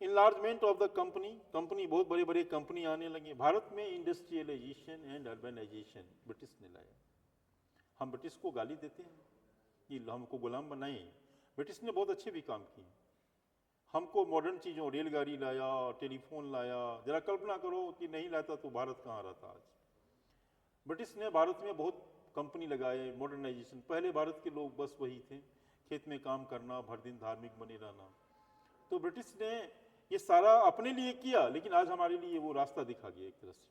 इनलार्जमेंट ऑफ द कंपनी बहुत बड़े बड़े कंपनी आने लगे भारत में। इंडस्ट्रियलाइजेशन एंड अर्बनाइजेशन ब्रिटिश ने लाया। हम ब्रिटिश को गाली देते हैं कि हमको गुलाम बनाए, ब्रिटिश ने बहुत अच्छे भी काम किए। हमको मॉडर्न चीज़ों, रेलगाड़ी लाया, टेलीफोन लाया। जरा कल्पना करो कि नहीं लाता तो भारत कहाँ रहता आज। ब्रिटिश ने भारत में बहुत कंपनी लगाए, मॉडर्नाइजेशन। पहले भारत के लोग बस वही थे, खेत में काम करना, भर दिन धार्मिक बने रहना। तो ब्रिटिश ने ये सारा अपने लिए किया, लेकिन आज हमारे लिए वो रास्ता दिखा गया एक तरह से।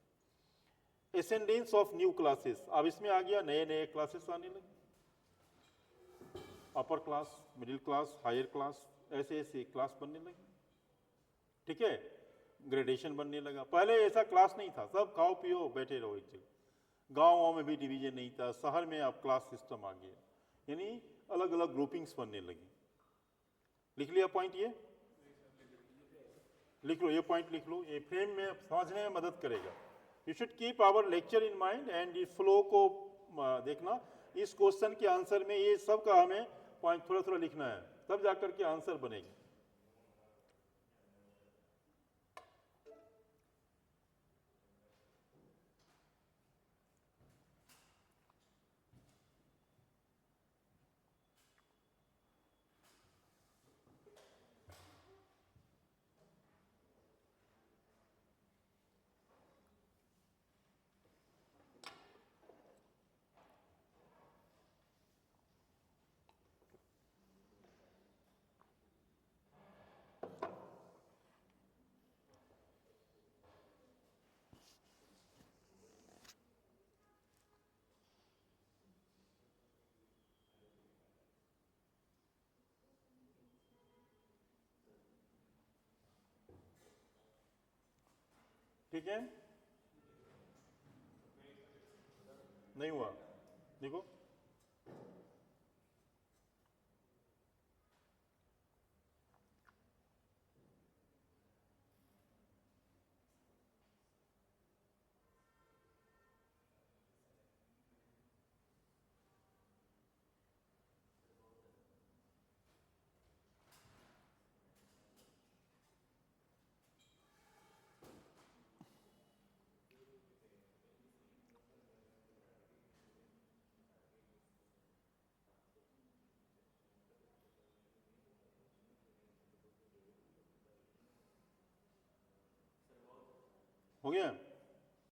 एसेंडेंस ऑफ न्यू क्लासेस, अब इसमें आ गया, नए नए क्लासेस आने लगे, upper class, middle class, higher class, ऐसे ऐसे क्लास बनने लगे, ठीक है। ग्रेडेशन बनने लगा। पहले ऐसा क्लास नहीं था, सब खाओ पियो बैठे रहो एक जगह। गाँवों में भी डिवीजन नहीं था, शहर में अब क्लास सिस्टम आ गया, यानी अलग अलग ग्रुपिंग्स बनने लगी। लिख लिया पॉइंट, ये लिख लो, ये पॉइंट लिख लो, ये फ्रेम में समझने में मदद करेगा। You should keep our lecture in mind and इस फ्लो को देखना। इस क्वेश्चन के आंसर में ये सब का हमें पॉइंट थोड़ा थोड़ा लिखना है, तब जाकर के आंसर बनेगा। ठीक है, नहीं हुआ, देखो हो गया।